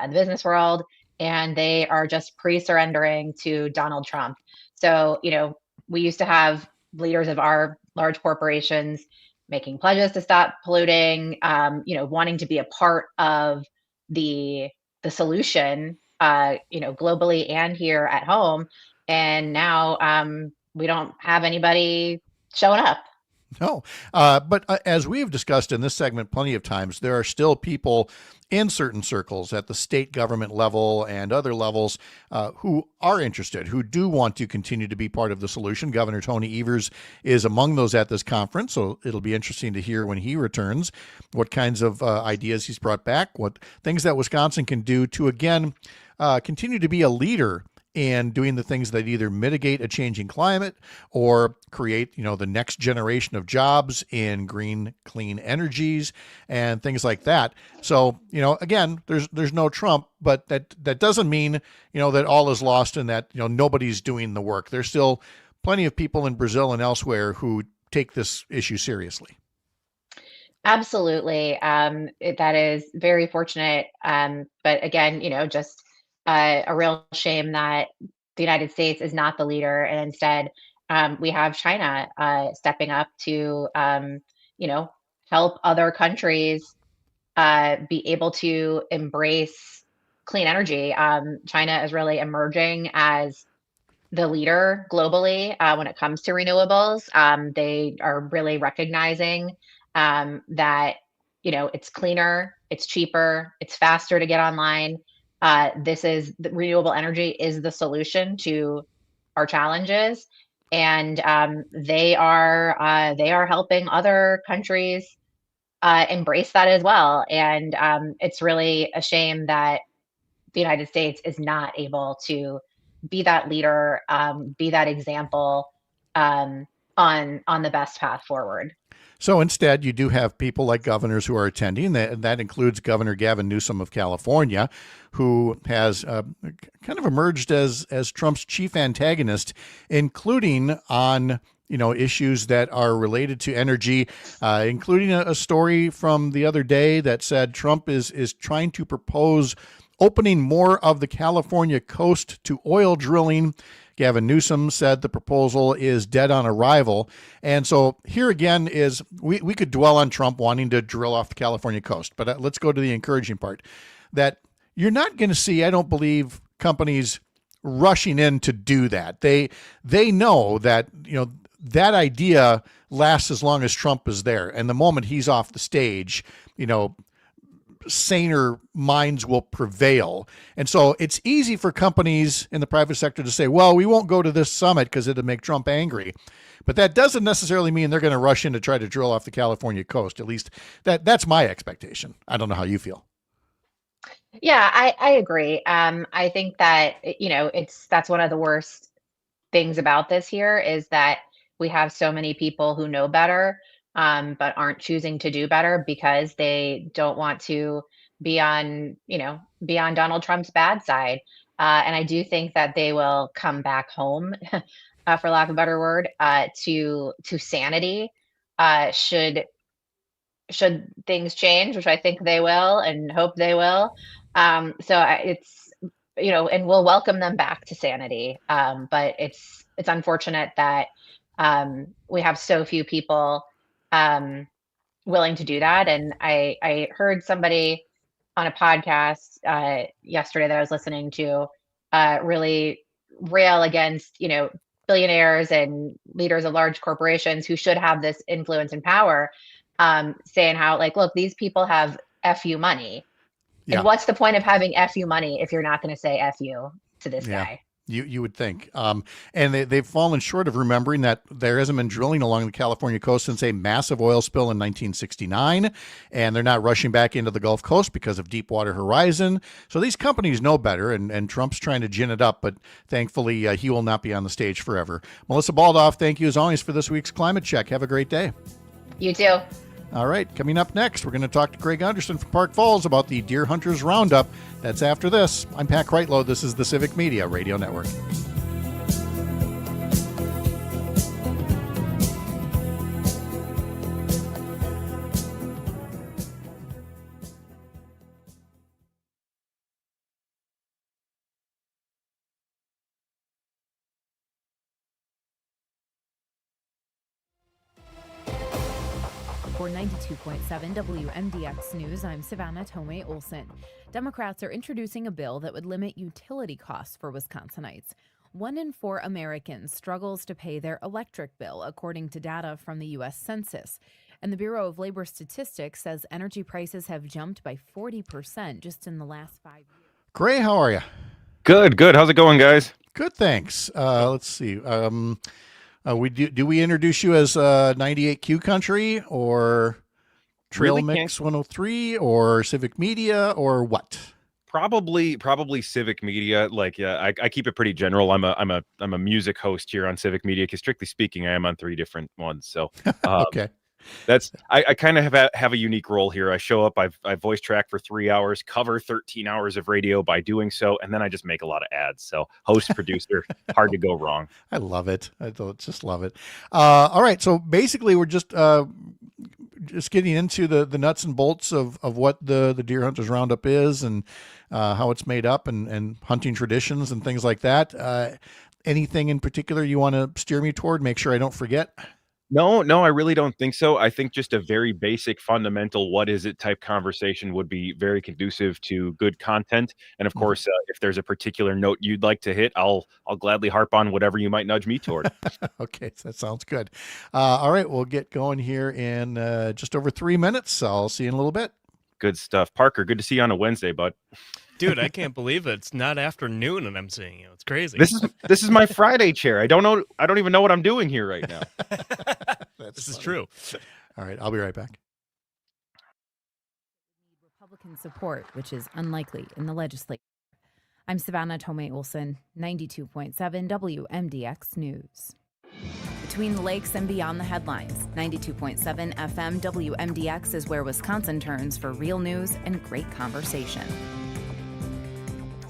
in the business world, and they are just pre-surrendering to Donald Trump. So, we used to have leaders of our large corporations making pledges to stop polluting, wanting to be a part of the solution, globally and here at home. And now we don't have anybody showing up. No, but as we've discussed in this segment plenty of times, there are still people in certain circles at the state government level and other levels who are interested, who do want to continue to be part of the solution. Governor Tony Evers is among those at this conference, so it'll be interesting to hear when he returns what kinds of ideas he's brought back, what things that Wisconsin can do to, again, continue to be a leader and doing the things that either mitigate a changing climate or create, the next generation of jobs in green, clean energies and things like that. So, again, there's no Trump, but that doesn't mean, that all is lost and that, nobody's doing the work. There's still plenty of people in Brazil and elsewhere who take this issue seriously. Absolutely. That is very fortunate. But again, just a real shame that the United States is not the leader, and instead we have China stepping up to, help other countries be able to embrace clean energy. China is really emerging as the leader globally when it comes to renewables. They are really recognizing that, it's cleaner, it's cheaper, it's faster to get online. Renewable energy is the solution to our challenges, and they are helping other countries embrace that as well. And it's really a shame that the United States is not able to be that leader, be that example on the best path forward. So instead, you do have people like governors who are attending. That includes Governor Gavin Newsom of California, who has kind of emerged as Trump's chief antagonist, including on issues that are related to energy, including a story from the other day that said Trump is trying to propose opening more of the California coast to oil drilling. Gavin Newsom said the proposal is dead on arrival. And so here again is, we could dwell on Trump wanting to drill off the California coast, but let's go to the encouraging part. That you're not going to see, I don't believe, companies rushing in to do that. They know that, that idea lasts as long as Trump is there. And the moment he's off the stage, saner minds will prevail. And so it's easy for companies in the private sector to say, well, we won't go to this summit because it'll make Trump angry. But that doesn't necessarily mean they're going to rush in to try to drill off the California coast. At least that's my expectation. I don't know how you feel. Yeah, I agree. I think that, that's one of the worst things about this here is that we have so many people who know better, but aren't choosing to do better because they don't want to be on Donald Trump's bad side. And I do think that they will come back home, for lack of a better word, to sanity, should things change, which I think they will and hope they will. It's, and we'll welcome them back to sanity. But it's unfortunate that we have so few people willing to do that. And I heard somebody on a podcast yesterday that I was listening to really rail against, billionaires and leaders of large corporations who should have this influence and power, saying how, look, these people have FU money. Yeah. And what's the point of having FU money if you're not going to say FU to this guy? You would think. And they've fallen short of remembering that there hasn't been drilling along the California coast since a massive oil spill in 1969. And they're not rushing back into the Gulf Coast because of Deepwater Horizon. So these companies know better, and Trump's trying to gin it up. But thankfully, he will not be on the stage forever. Melissa Baldoff, thank you as always for this week's Climate Check. Have a great day. You too. All right, coming up next, we're going to talk to Craig Anderson from Park Falls about the Deer Hunters Roundup. That's after this. I'm Pat Kreitlow. This is the Civic Media Radio Network. For 92.7 WMDX News, I'm Savannah Tomei Olson. Democrats are introducing a bill that would limit utility costs for Wisconsinites. 1 in 4 Americans struggles to pay their electric bill, according to data from the U.S. Census. And the Bureau of Labor Statistics says energy prices have jumped by 40% just in the last 5 years. Gray, how are you? Good. How's it going, guys? Good, thanks. Let's see. Do we introduce you as 98Q Country or Trail Really Mix 103 or Civic Media or what? Probably Civic Media. I keep it pretty general. I'm a music host here on Civic Media because strictly speaking, I am on 3 different ones. So okay. I kind of have a unique role here. I show up, I voice track for 3 hours, cover 13 hours of radio by doing so, and then I just make a lot of ads. So host, producer, hard to go wrong. I love it. I just love it. All right. So basically we're just getting into the nuts and bolts of what the Deer Hunters Roundup is and how it's made up and hunting traditions and things like that. Anything in particular you want to steer me toward? Make sure I don't forget. No, I really don't think so. I think just a very basic, fundamental, what is it type conversation would be very conducive to good content. And of course, if there's a particular note you'd like to hit, I'll gladly harp on whatever you might nudge me toward. Okay, that sounds good. All right, we'll get going here in just over 3 minutes. I'll see you in a little bit. Good stuff. Parker, good to see you on a Wednesday, bud. Dude, I can't believe it. It's not afternoon and I'm seeing you. It's crazy. This is my Friday chair. I don't even know what I'm doing here right now. This is true. All right, I'll be right back. Republican support, which is unlikely in the legislature. I'm Savannah Tomei Olson, 92.7 WMDX News. Between the lakes and beyond the headlines, 92.7 FM WMDX is where Wisconsin turns for real news and great conversation.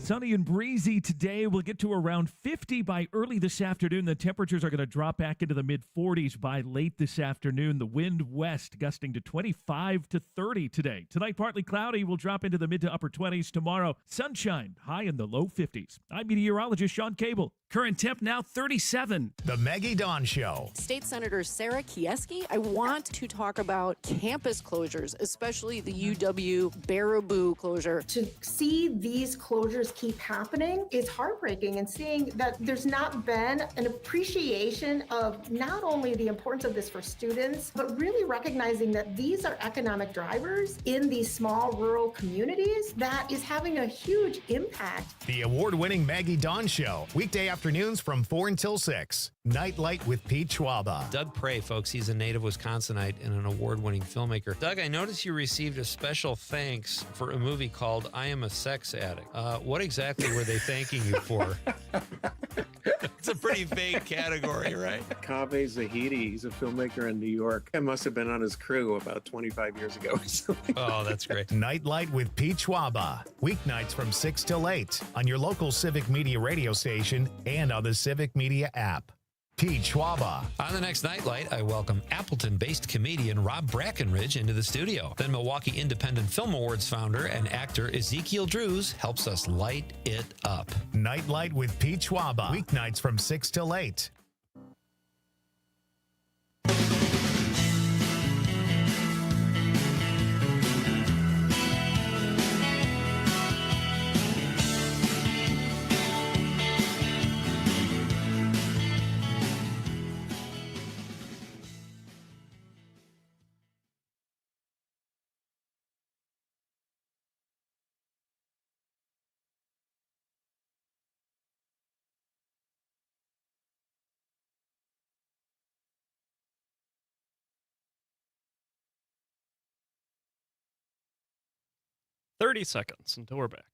Sunny and breezy today. We'll get to around 50 by early this afternoon. The temperatures are going to drop back into the mid-40s by late this afternoon. The wind west gusting to 25 to 30 today. Tonight, partly cloudy. Will drop into the mid to upper 20s. Tomorrow, sunshine, high in the low 50s. I'm meteorologist Sean Cable. Current temp now 37. The Maggie Dawn Show. State Senator Sarah Kieski, I want to talk about campus closures, especially the UW Baraboo closure. To see these closures keep happening is heartbreaking, and seeing that there's not been an appreciation of not only the importance of this for students, but really recognizing that these are economic drivers in these small rural communities that is having a huge impact. The award-winning Maggie Dawn Show. Weekday afternoons from 4 until 6. Nightlight with Pete Schwaba. Doug Prey, folks, he's a native Wisconsinite and an award-winning filmmaker. Doug, I noticed you received a special thanks for a movie called I Am a Sex Addict. What exactly were they thanking you for? It's a pretty vague category, right? Kaveh Zahidi, he's a filmmaker in New York. I must have been on his crew about 25 years ago or something. Oh, that's great. Nightlight with Pete Schwaba. Weeknights from 6 till 8 on your local Civic Media radio station and on the Civic Media app. Pete Schwaba. On the next Nightlight, I welcome Appleton-based comedian Rob Brackenridge into the studio. Then Milwaukee Independent Film Awards founder and actor Ezekiel Drews helps us light it up. Nightlight with Pete Schwaba. Weeknights from 6 till 8. "30 seconds until we're back."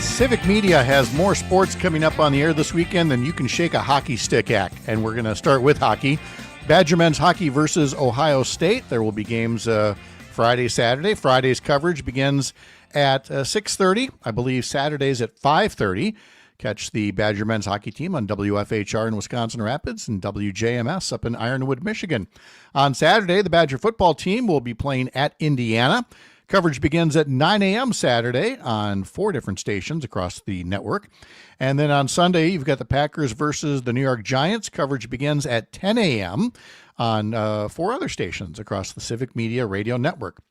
Civic Media has more sports coming up on the air this weekend than you can shake a hockey stick at. And we're going to start with hockey. Badger men's hockey versus Ohio State. There will be games Friday, Saturday. Friday's coverage begins at 6:30. I believe Saturday's at 5:30. Catch the Badger men's hockey team on WFHR in Wisconsin Rapids and WJMS up in Ironwood, Michigan. On Saturday, the Badger football team will be playing at Indiana. Coverage begins at 9 a.m. Saturday on 4 different stations across the network. And then on Sunday, you've got the Packers versus the New York Giants. Coverage begins at 10 a.m. on 4 other stations across the Civic Media radio network.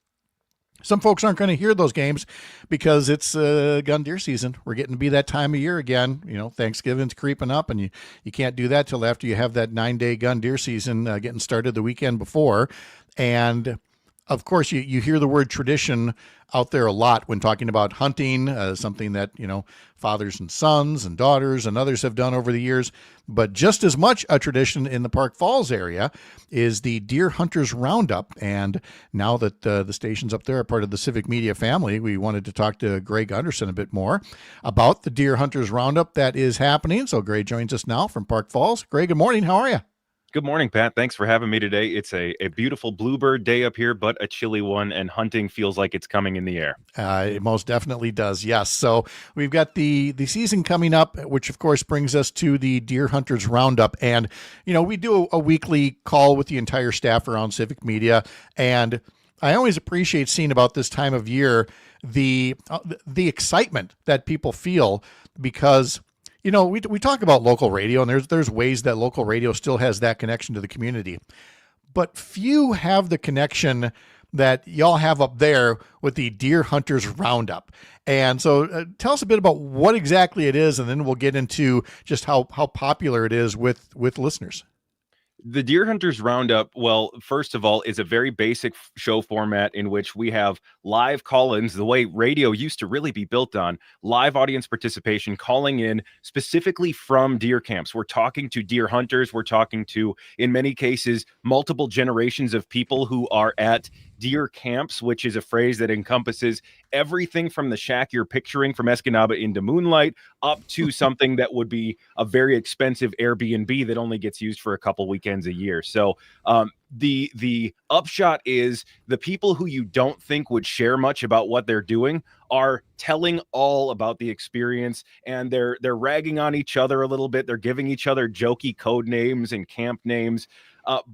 Some folks aren't going to hear those games because it's gun deer season. We're getting to be that time of year again. You know, Thanksgiving's creeping up, and you can't do that till after you have that 9-day gun deer season getting started the weekend before. And of course, you hear the word tradition out there a lot when talking about hunting, something that, you know, fathers and sons and daughters and others have done over the years. But just as much a tradition in the Park Falls area is the Deer Hunters Roundup. And now that the stations up there are part of the Civic Media family, we wanted to talk to Greg Gunderson a bit more about the Deer Hunters Roundup that is happening. So Greg joins us now from Park Falls. Greg, good morning. How are you? Good morning, Pat. Thanks for having me today. It's a beautiful bluebird day up here, but a chilly one, and hunting feels like it's coming in the air. It most definitely does, yes. So we've got the season coming up, which of course brings us to the Deer Hunters Roundup. And, you know, we do a weekly call with the entire staff around Civic Media, and I always appreciate seeing about this time of year the excitement that people feel because, you know, we talk about local radio, and there's ways that local radio still has that connection to the community, but few have the connection that y'all have up there with the Deer Hunters Roundup. And so tell us a bit about what exactly it is, and then we'll get into just how popular it is with listeners. The Deer Hunters Roundup, well, first of all, is a very basic show format in which we have live call-ins, the way radio used to really be built on, live audience participation, calling in specifically from deer camps. We're talking to deer hunters. We're talking to, in many cases, multiple generations of people who are at deer camps, which is a phrase that encompasses everything from the shack you're picturing from Escanaba into Moonlight up to something that would be a very expensive Airbnb that only gets used for a couple weekends a year. So the upshot is the people who you don't think would share much about what they're doing are telling all about the experience, and they're ragging on each other a little bit. They're giving each other jokey code names and camp names.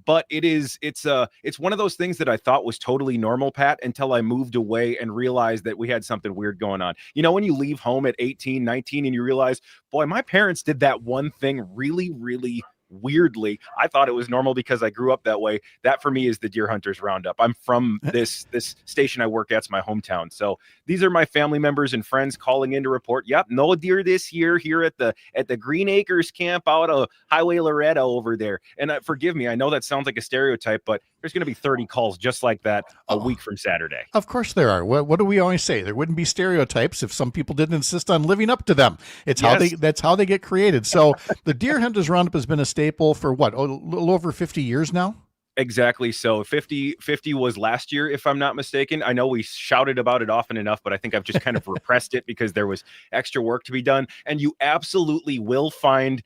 But it's one of those things that I thought was totally normal, Pat, until I moved away and realized that we had something weird going on. You know, when you leave home at 18, 19, and you realize, boy, my parents did that one thing really, really weirdly. I thought it was normal because I grew up that way. That for me is the Deer Hunters Roundup. I'm from this station I work at's my hometown. So these are my family members and friends calling in to report, yep, no deer this year here at the Green Acres camp out of Highway Loretta over there. And forgive me, I know that sounds like a stereotype, but there's going to be 30 calls just like that a week from Saturday. Of course there are. What do we always say? There wouldn't be stereotypes if some people didn't insist on living up to them. It's that's how they get created. So the Deer Hunters Roundup has been a staple for what, a little over 50 years now? Exactly. So 50 was last year, if I'm not mistaken. I know we shouted about it often enough, but I think I've just kind of repressed it because there was extra work to be done. And you absolutely will find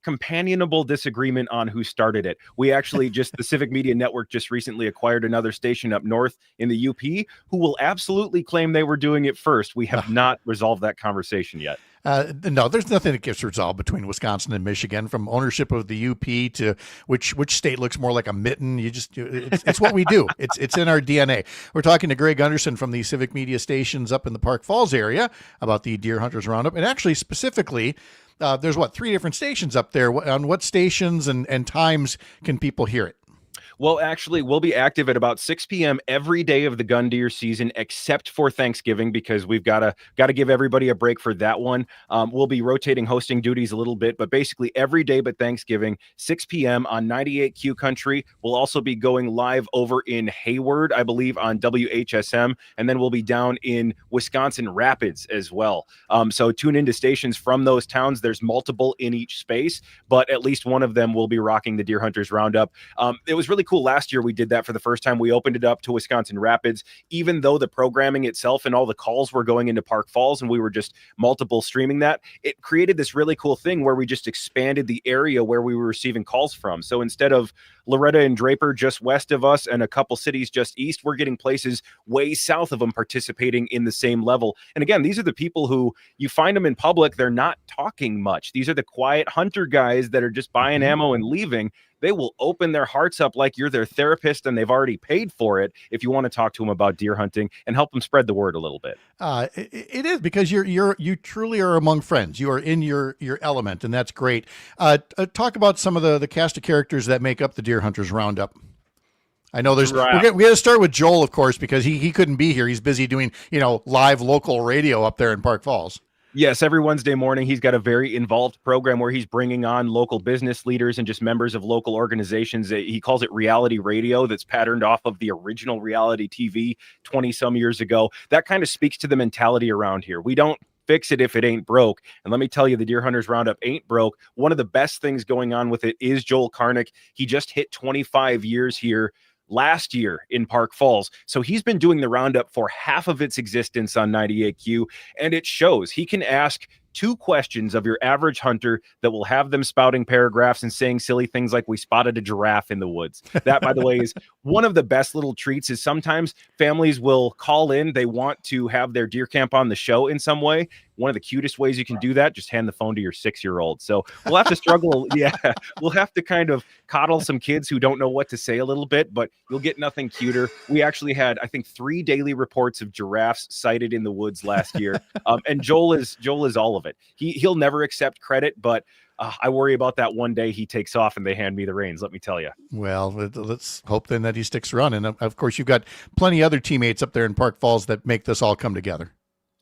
companionable disagreement on who started it. We actually the Civic Media Network just recently acquired another station up north in the UP who will absolutely claim they were doing it first. We have not resolved that conversation yet. No, there's nothing that gets resolved between Wisconsin and Michigan, from ownership of the UP to which state looks more like a mitten. It's what we do. It's in our DNA. We're talking to Greg Gunderson from the Civic Media stations up in the Park Falls area about the Deer Hunters Roundup. And actually, specifically, there's 3 different stations up there. On what stations and times can people hear it? Well, actually, we'll be active at about 6 p.m. every day of the gun deer season, except for Thanksgiving, because we've got to give everybody a break for that one. We'll be rotating hosting duties a little bit, but basically every day but Thanksgiving, 6 p.m. on 98Q Country. We'll also be going live over in Hayward, I believe, on WHSM, and then we'll be down in Wisconsin Rapids as well. So tune into stations from those towns. There's multiple in each space, but at least one of them will be rocking the Deer Hunters Roundup. It was really cool. Last year we did that for the first time. We opened it up to Wisconsin Rapids, even though the programming itself and all the calls were going into Park Falls and we were just multiple streaming that. It created this really cool thing where we just expanded the area where we were receiving calls from. So instead of Loretta and Draper just west of us and a couple cities just east, we're getting places way south of them participating in the same level. And again, these are the people who you find them in public. They're not talking much. These are the quiet hunter guys that are just buying ammo and leaving. They will open their hearts up like you're their therapist and they've already paid for it if you want to talk to them about deer hunting and help them spread the word a little bit. It is, because you truly are among friends. You are in your element, and that's great. Talk about some of the cast of characters that make up the Deer Hunters Roundup. I know we got to start with Joel, of course, because he couldn't be here. He's busy doing live local radio up there in Park Falls. Yes, every Wednesday morning, he's got a very involved program where he's bringing on local business leaders and just members of local organizations. He calls it reality radio, that's patterned off of the original reality TV 20-some years ago. That kind of speaks to the mentality around here. We don't fix it if it ain't broke. And let me tell you, the Deer Hunters Roundup ain't broke. One of the best things going on with it is Joel Karnick. He just hit 25 years here last year in Park Falls. So he's been doing the roundup for half of its existence on 98Q, and it shows. He can ask 2 questions of your average hunter that will have them spouting paragraphs and saying silly things like, we spotted a giraffe in the woods. That, by the way, is one of the best little treats. Is sometimes families will call in. They want to have their deer camp on the show in some way. One of the cutest ways you can do that, just hand the phone to your 6-year-old. So we'll have to struggle. We'll have to kind of coddle some kids who don't know what to say a little bit, but you'll get nothing cuter. We actually had, I think, 3 daily reports of giraffes sighted in the woods last year. And Joel is all of it. He'll never accept credit, but I worry about that one day he takes off and they hand me the reins, let me tell you. Well, let's hope then that he sticks around. And of course, you've got plenty of other teammates up there in Park Falls that make this all come together.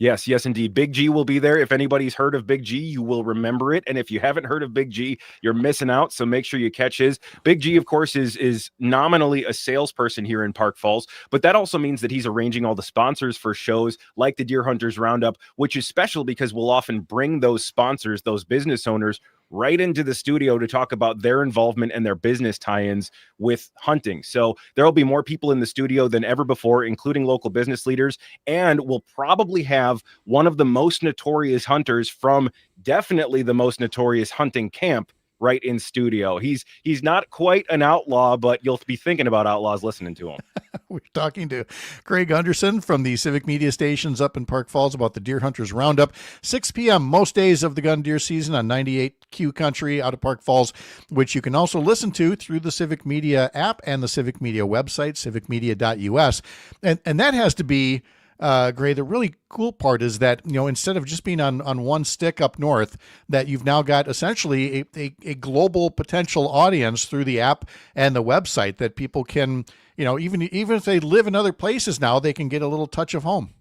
Yes, yes, indeed. Big G will be there. If anybody's heard of Big G, you will remember it. And if you haven't heard of Big G, you're missing out. So make sure you catch his. Big G, of course, is nominally a salesperson here in Park Falls, but that also means that he's arranging all the sponsors for shows like the Deer Hunters Roundup, which is special because we'll often bring those sponsors, those business owners, right into the studio to talk about their involvement and their business tie-ins with hunting. So there will be more people in the studio than ever before, including local business leaders, and we'll probably have one of the most notorious hunters from definitely the most notorious hunting camp right in studio. He's not quite an outlaw, but you'll be thinking about outlaws listening to him. We're talking to Greg Underson from the Civic Media Stations up in Park Falls about the Deer Hunters Roundup. 6 p.m. most days of the gun deer season on 98Q Country out of Park Falls, which you can also listen to through the Civic Media app and the Civic Media website, civicmedia.us. And that has to be Gray, the really cool part is that, instead of just being on one stick up north, that you've now got essentially a global potential audience through the app and the website that people can, even if they live in other places now, they can get a little touch of home.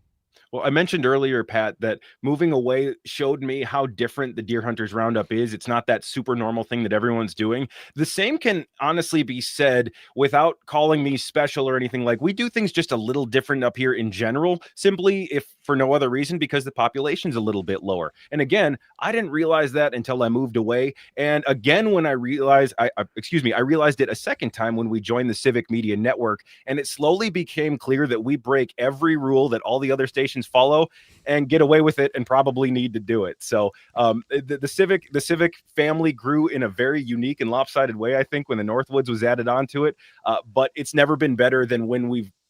Well, I mentioned earlier, Pat, that moving away showed me how different the Deer Hunters Roundup is. It's not that super normal thing that everyone's doing. The same can honestly be said without calling me special or anything. Like, we do things just a little different up here in general, simply if for no other reason, because the population's a little bit lower. And again, I didn't realize that until I moved away. And again, when I realized, I realized it a second time when we joined the Civic Media Network, and it slowly became clear that we break every rule that all the other stations follow and get away with it and probably need to do it. So the Civic family grew in a very unique and lopsided way, I think, when the Northwoods was added onto it. But it's never been better than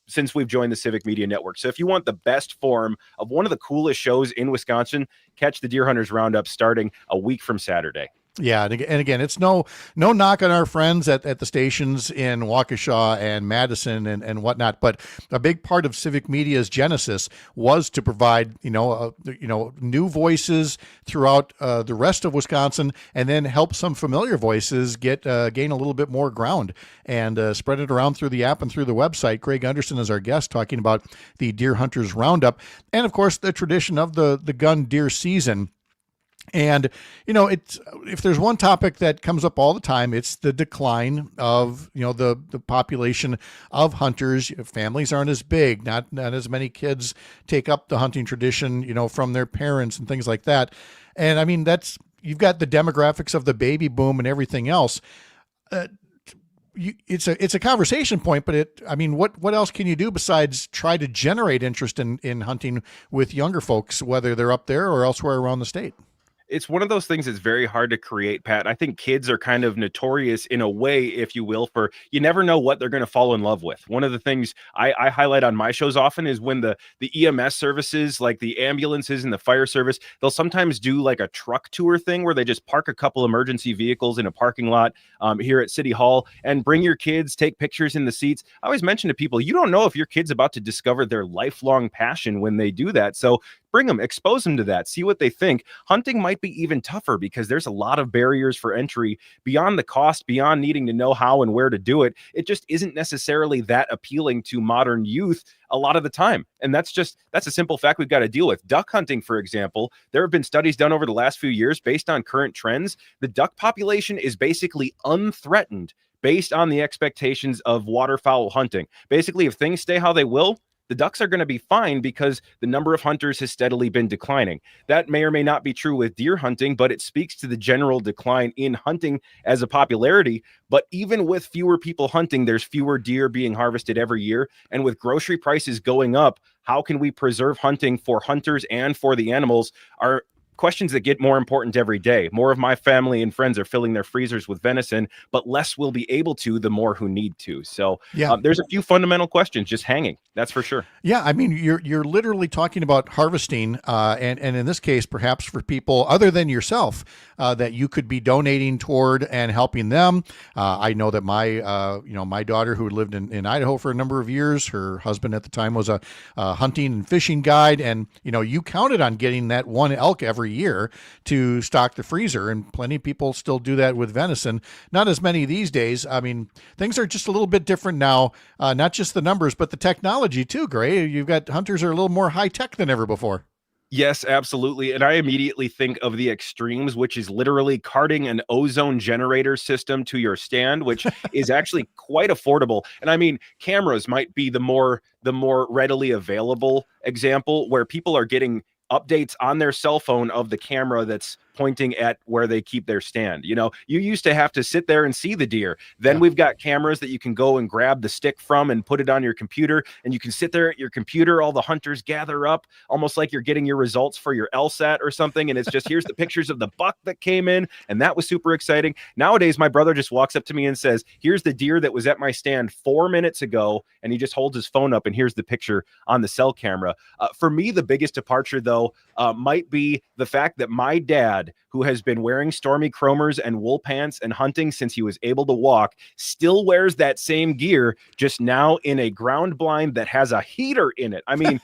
since we've joined the Civic Media Network. So if you want the best form of one of the coolest shows in Wisconsin, catch the Deer Hunters Roundup starting a week from Saturday. Yeah, and again, it's no knock on our friends at the stations in Waukesha and Madison and whatnot, but a big part of Civic Media's genesis was to provide new voices throughout the rest of Wisconsin, and then help some familiar voices gain a little bit more ground and spread it around through the app and through the website. Greg Underson is our guest talking about the Deer Hunters Roundup, and of course the tradition of the gun deer season. And, it's, if there's one topic that comes up all the time, it's the decline of, the population of hunters. Families aren't as big, not as many kids take up the hunting tradition, from their parents and things like that. And I mean, you've got the demographics of the baby boom and everything else. It's a conversation point, but what else can you do besides try to generate interest in hunting with younger folks, whether they're up there or elsewhere around the state? It's one of those things that's very hard to create, Pat. I think kids are kind of notorious in a way, if you will, for you never know what they're going to fall in love with. One of the things I highlight on my shows often is when the EMS services, like the ambulances and the fire service, they'll sometimes do like a truck tour thing where they just park a couple emergency vehicles in a parking lot here at City Hall and bring your kids, take pictures in the seats. I always mention to people, you don't know if your kid's about to discover their lifelong passion when they do that. So bring them, expose them to that, see what they think. Hunting might be even tougher because there's a lot of barriers for entry beyond the cost, beyond needing to know how and where to do it. It just isn't necessarily that appealing to modern youth a lot of the time. And that's a simple fact we've got to deal with. Duck hunting, for example, there have been studies done over the last few years based on current trends. The duck population is basically unthreatened based on the expectations of waterfowl hunting. Basically, if things stay how they will, the ducks are going to be fine because the number of hunters has steadily been declining. That may or may not be true with deer hunting, but it speaks to the general decline in hunting as a popularity. But even with fewer people hunting, there's fewer deer being harvested every year. And with grocery prices going up, how can we preserve hunting for hunters and for the animals are questions that get more important every day. More of my family and friends are filling their freezers with venison, but less will be able to the more who need to. So there's a few fundamental questions just hanging. That's for sure. Yeah, I mean, you're literally talking about harvesting, and in this case, perhaps for people other than yourself, that you could be donating toward and helping them. I know that my daughter, who lived in Idaho for a number of years, her husband at the time was a hunting and fishing guide, and you counted on getting that one elk every year to stock the freezer, and plenty of people still do that with venison. Not as many these days. I mean, things are just a little bit different now, not just the numbers, but the technology too, Gray. You've got hunters are a little more high tech than ever before. Yes, absolutely. And I immediately think of the extremes, which is literally carting an ozone generator system to your stand, which is actually quite affordable. And I mean, cameras might be the more readily available example where people are getting updates on their cell phone of the camera that's pointing at where they keep their stand. You know, you used to have to sit there and see the deer. Then we've got cameras that you can go and grab the stick from and put it on your computer, and you can sit there at your computer. All the hunters gather up almost like you're getting your results for your LSAT or something. And it's just, here's the pictures of the buck that came in. And that was super exciting. Nowadays, my brother just walks up to me and says, here's the deer that was at my stand 4 minutes ago. And he just holds his phone up and here's the picture on the cell camera. For me, the biggest departure, though, might be the fact that my dad, who has been wearing Stormy Chromers and wool pants and hunting since he was able to walk, still wears that same gear, just now in a ground blind that has a heater in it. I mean,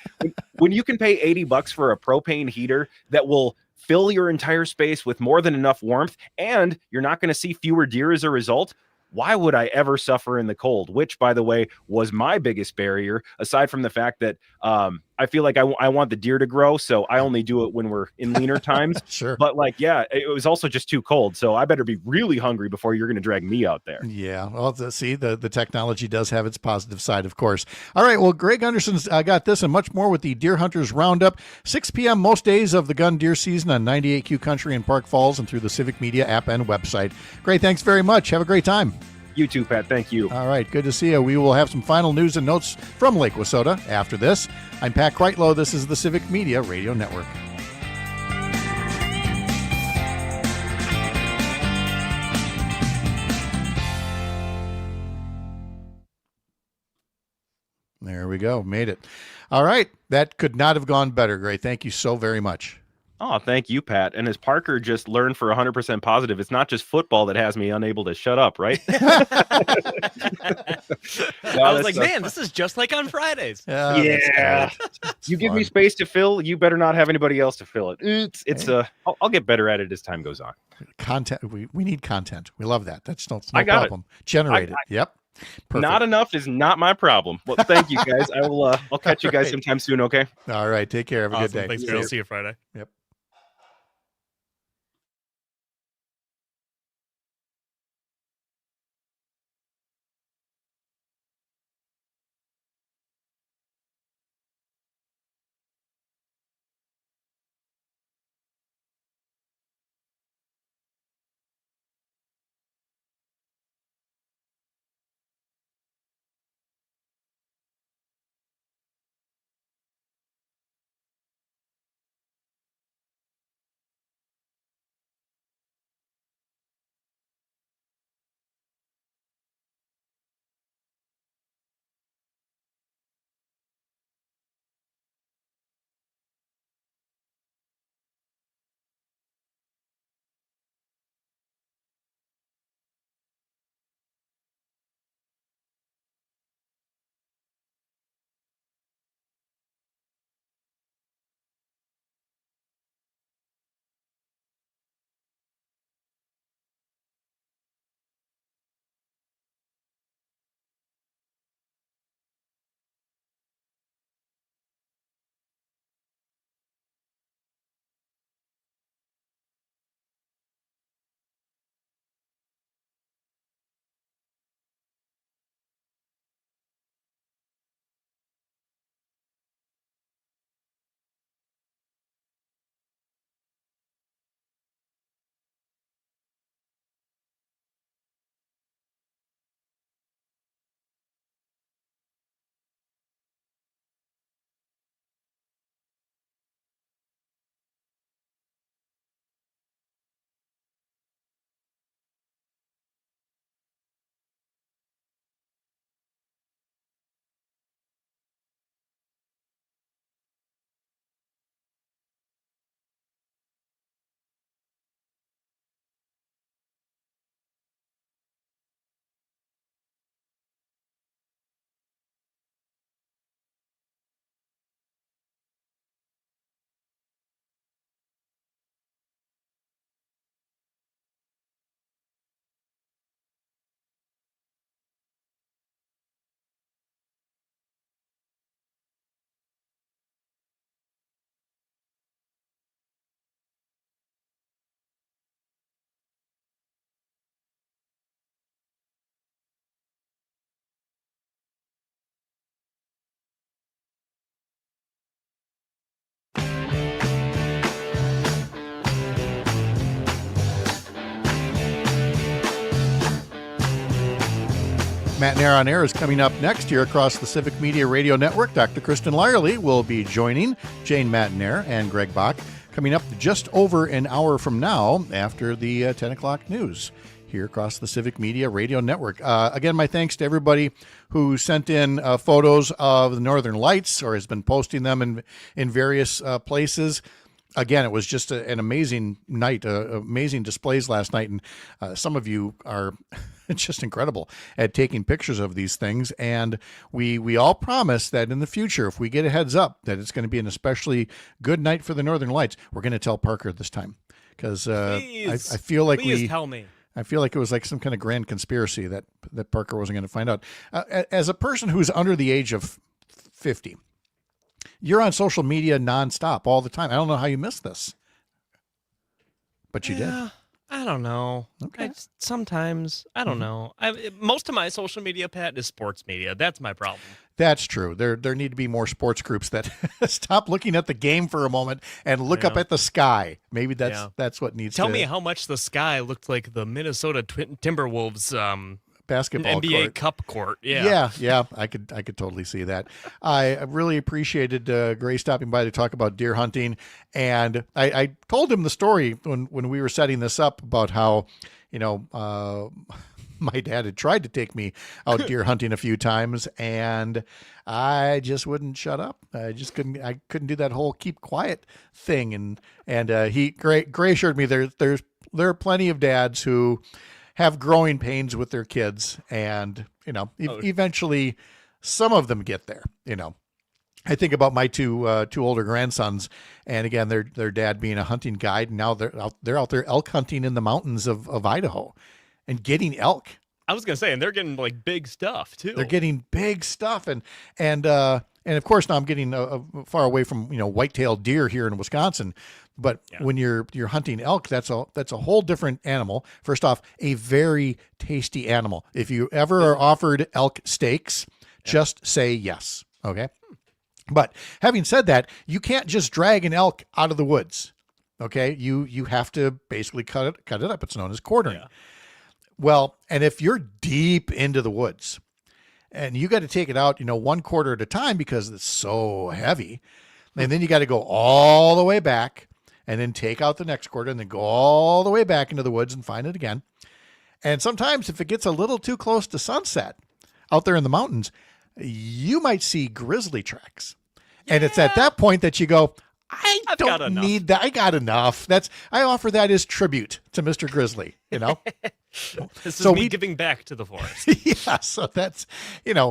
when you can pay $80 for a propane heater that will fill your entire space with more than enough warmth, and you're not going to see fewer deer as a result, why would I ever suffer in the cold? Which, by the way, was my biggest barrier, aside from the fact that I feel like I want the deer to grow, so I only do it when we're in leaner times. Sure. But like, yeah, it was also just too cold, so I better be really hungry before you're going to drag me out there. Yeah, well, the technology does have its positive side, of course. All right, well, Greg Anderson's got this and much more with the Deer Hunters Roundup, 6 p.m. most days of the gun deer season on 98Q Country in Park Falls and through the Civic Media app and website. Great, thanks very much. Have a great time. You too, Pat. Thank you. All right, good to see you. We will have some final news and notes from Lake Wissota after this. I'm Pat Kreitlow. This is the Civic Media Radio Network. There we go. Made it. All right. That could not have gone better. Great. Thank you so very much. Oh, thank you, Pat. And as Parker just learned for 100% positive, it's not just football that has me unable to shut up, right? I was like, man, this is just like on Fridays. Yeah. You give me space to fill, you better not have anybody else to fill it. I'll get better at it as time goes on. Content. We need content. We love that. That's no I got problem. Generate it. Yep. Perfect. Not enough is not my problem. Well, thank you guys. I'll catch you guys sometime soon. Okay. All right. Take care. Have a good day. Thanks, I'll see you Friday. Yep. Matt Nair on Air is coming up next here across the Civic Media Radio Network. Dr. Kristen Lyerly will be joining Jane Matnair and Greg Bach coming up just over an hour from now after the 10 o'clock news here across the Civic Media Radio Network. Again, my thanks to everybody who sent in photos of the Northern Lights or has been posting them in various places. Again, it was just an amazing night, amazing displays last night, and some of you are just incredible at taking pictures of these things. And we all promise that in the future, if we get a heads up that it's going to be an especially good night for the Northern Lights, we're going to tell Parker this time, because I feel like tell me. I feel like it was like some kind of grand conspiracy that Parker wasn't going to find out. As a person who's under the age of 50. You're on social media nonstop all the time. I don't know how you missed this, but you did. I don't know. Okay. Sometimes I don't know. Most of my social media, Pat, is sports media. That's my problem. That's true. There need to be more sports groups that stop looking at the game for a moment and look up at the sky. Maybe that's what needs. Tell me how much the sky looked like the Minnesota Timberwolves basketball NBA Cup court. Yeah. I could totally see that. I really appreciated Gray stopping by to talk about deer hunting, and I told him the story when we were setting this up about how, my dad had tried to take me out deer hunting a few times, and I just wouldn't shut up. I just couldn't. I couldn't do that whole keep quiet thing. And Gray assured me there are plenty of dads who have growing pains with their kids, and eventually some of them get there. I think about my two older grandsons, and again, their dad being a hunting guide, and now they're out there elk hunting in the mountains of Idaho, and getting elk. I was gonna say, and they're getting like big stuff too. They're getting big stuff, and of course now I'm getting far away from white-tailed deer here in Wisconsin. But when you're hunting elk, that's a whole different animal. First off, a very tasty animal. If you ever are offered elk steaks, just say yes. Okay. But having said that, you can't just drag an elk out of the woods. Okay. You have to basically cut it up. It's known as quartering. Yeah. Well, and if you're deep into the woods and you got to take it out, 1 quarter at a time because it's so heavy, and then you got to go all the way back, and then take out the next quarter, and then go all the way back into the woods and find it again. And sometimes if it gets a little too close to sunset out there in the mountains, you might see grizzly tracks. And it's at that point that you go, I don't need that. I got enough. I offer that as tribute to Mr. Grizzly, This is me giving back to the forest. Yeah, so that's,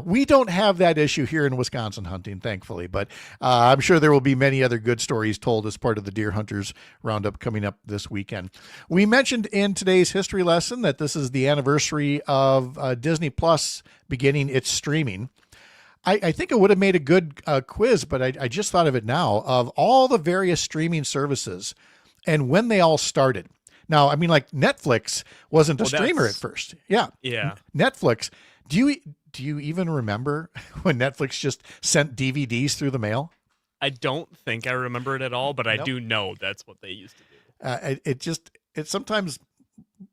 we don't have that issue here in Wisconsin hunting, thankfully, but I'm sure there will be many other good stories told as part of the Deer Hunters Roundup coming up this weekend. We mentioned in today's history lesson that this is the anniversary of Disney Plus beginning its streaming. I think it would have made a good quiz, but I just thought of it now, of all the various streaming services and when they all started. Now, I mean, like Netflix wasn't a streamer at first. Yeah. Netflix. Do you even remember when Netflix just sent DVDs through the mail? I don't think I remember it at all, but I do know that's what they used to do. It sometimes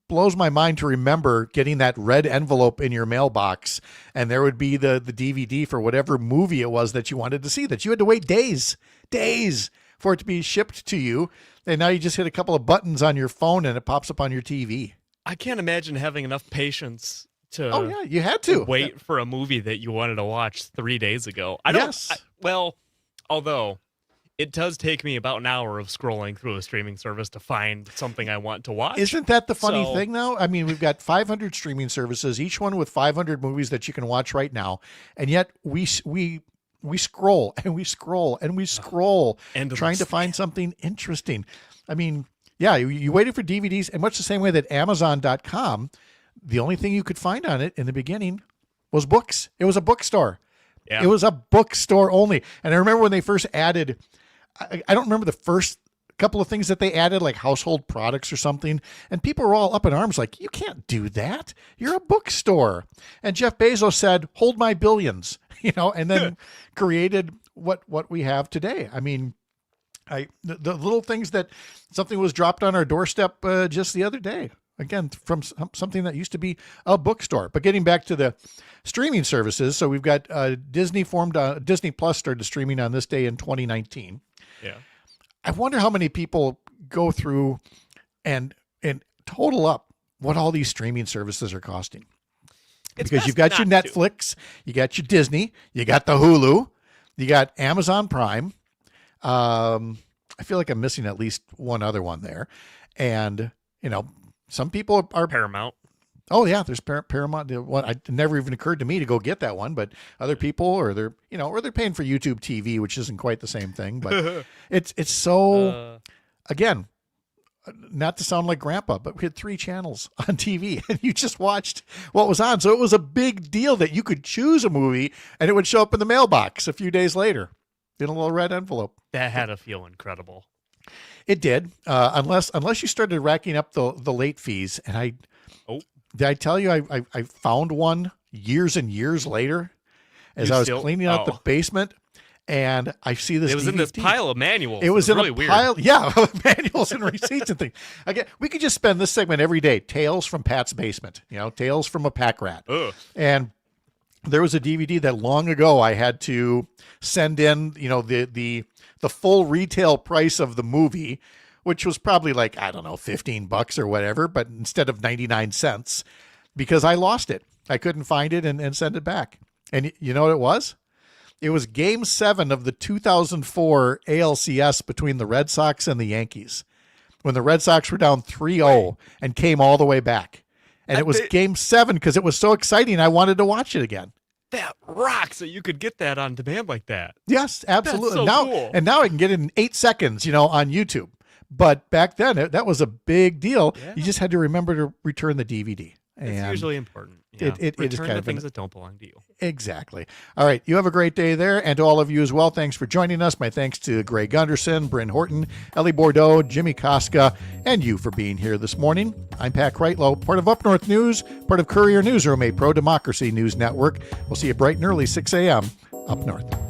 blows my mind to remember getting that red envelope in your mailbox, and there would be the DVD for whatever movie it was that you wanted to see, that you had to wait days for it to be shipped to you. And now you just hit a couple of buttons on your phone and it pops up on your TV. I can't imagine having enough patience to you had to wait for a movie that you wanted to watch 3 days ago. Although it does take me about an hour of scrolling through a streaming service to find something I want to watch. Isn't that the funny thing, though? I mean, we've got 500 streaming services, each one with 500 movies that you can watch right now. And yet we scroll and we scroll and we scroll trying to find something interesting. I mean, yeah, you waited for DVDs, and much the same way that Amazon.com, the only thing you could find on it in the beginning was books. It was a bookstore. Yeah. It was a bookstore only. And I remember when they first added, I don't remember the first couple of things that they added, like household products or something. And people were all up in arms like, you can't do that. You're a bookstore. And Jeff Bezos said, hold my billions, and then created what we have today. I mean, the little things that something was dropped on our doorstep just the other day. again, from something that used to be a bookstore. But getting back to the streaming services, so we've got Disney Plus started streaming on this day in 2019. Yeah. I wonder how many people go through and total up what all these streaming services are costing. Because you've got your Netflix, you got your Disney, you got the Hulu, you got Amazon Prime. I feel like I'm missing at least one other one there. And, some people are Paramount. Oh yeah, there's Paramount. It never even occurred to me to go get that one, but other people, or they're paying for YouTube TV, which isn't quite the same thing. But it's so again, not to sound like grandpa, but we had 3 channels on TV and you just watched what was on. So it was a big deal that you could choose a movie and it would show up in the mailbox a few days later in a little red envelope. That had to feel incredible. It did. Unless you started racking up the late fees. And did I tell you, I found one years and years later as I was cleaning out the basement. And I see this. It was DVD. in this pile of manuals. It was in really a weird. pile, yeah, of manuals and receipts and things. Again, we could just spend this segment every day. Tales from Pat's basement. Tales from a pack rat. Ugh. And there was a DVD that long ago I had to send in. The full retail price of the movie, which was probably like $15 or whatever, but instead of 99 cents, because I lost it. I couldn't find it and send it back. And you know what it was? It was Game 7 of the 2004 ALCS between the Red Sox and the Yankees, when the Red Sox were down 3-0 and came all the way back. And it was Game 7 because it was so exciting. I wanted to watch it again. That rocks that you could get that on demand like that. Yes, absolutely. That's so cool. And now I can get it in 8 seconds, on YouTube. But back then, that was a big deal. Yeah. You just had to remember to return the DVD. It's usually important. Yeah. It is Return kind the of things that don't belong to you. Exactly. All right. You have a great day there. And to all of you as well, thanks for joining us. My thanks to Greg Gunderson, Bryn Horton, Ellie Bordeaux, Jimmy Koska, and you for being here this morning. I'm Pat Kreitlow, part of Up North News, part of Courier Newsroom, a pro-democracy news network. We'll see you bright and early, 6 a.m. Up North.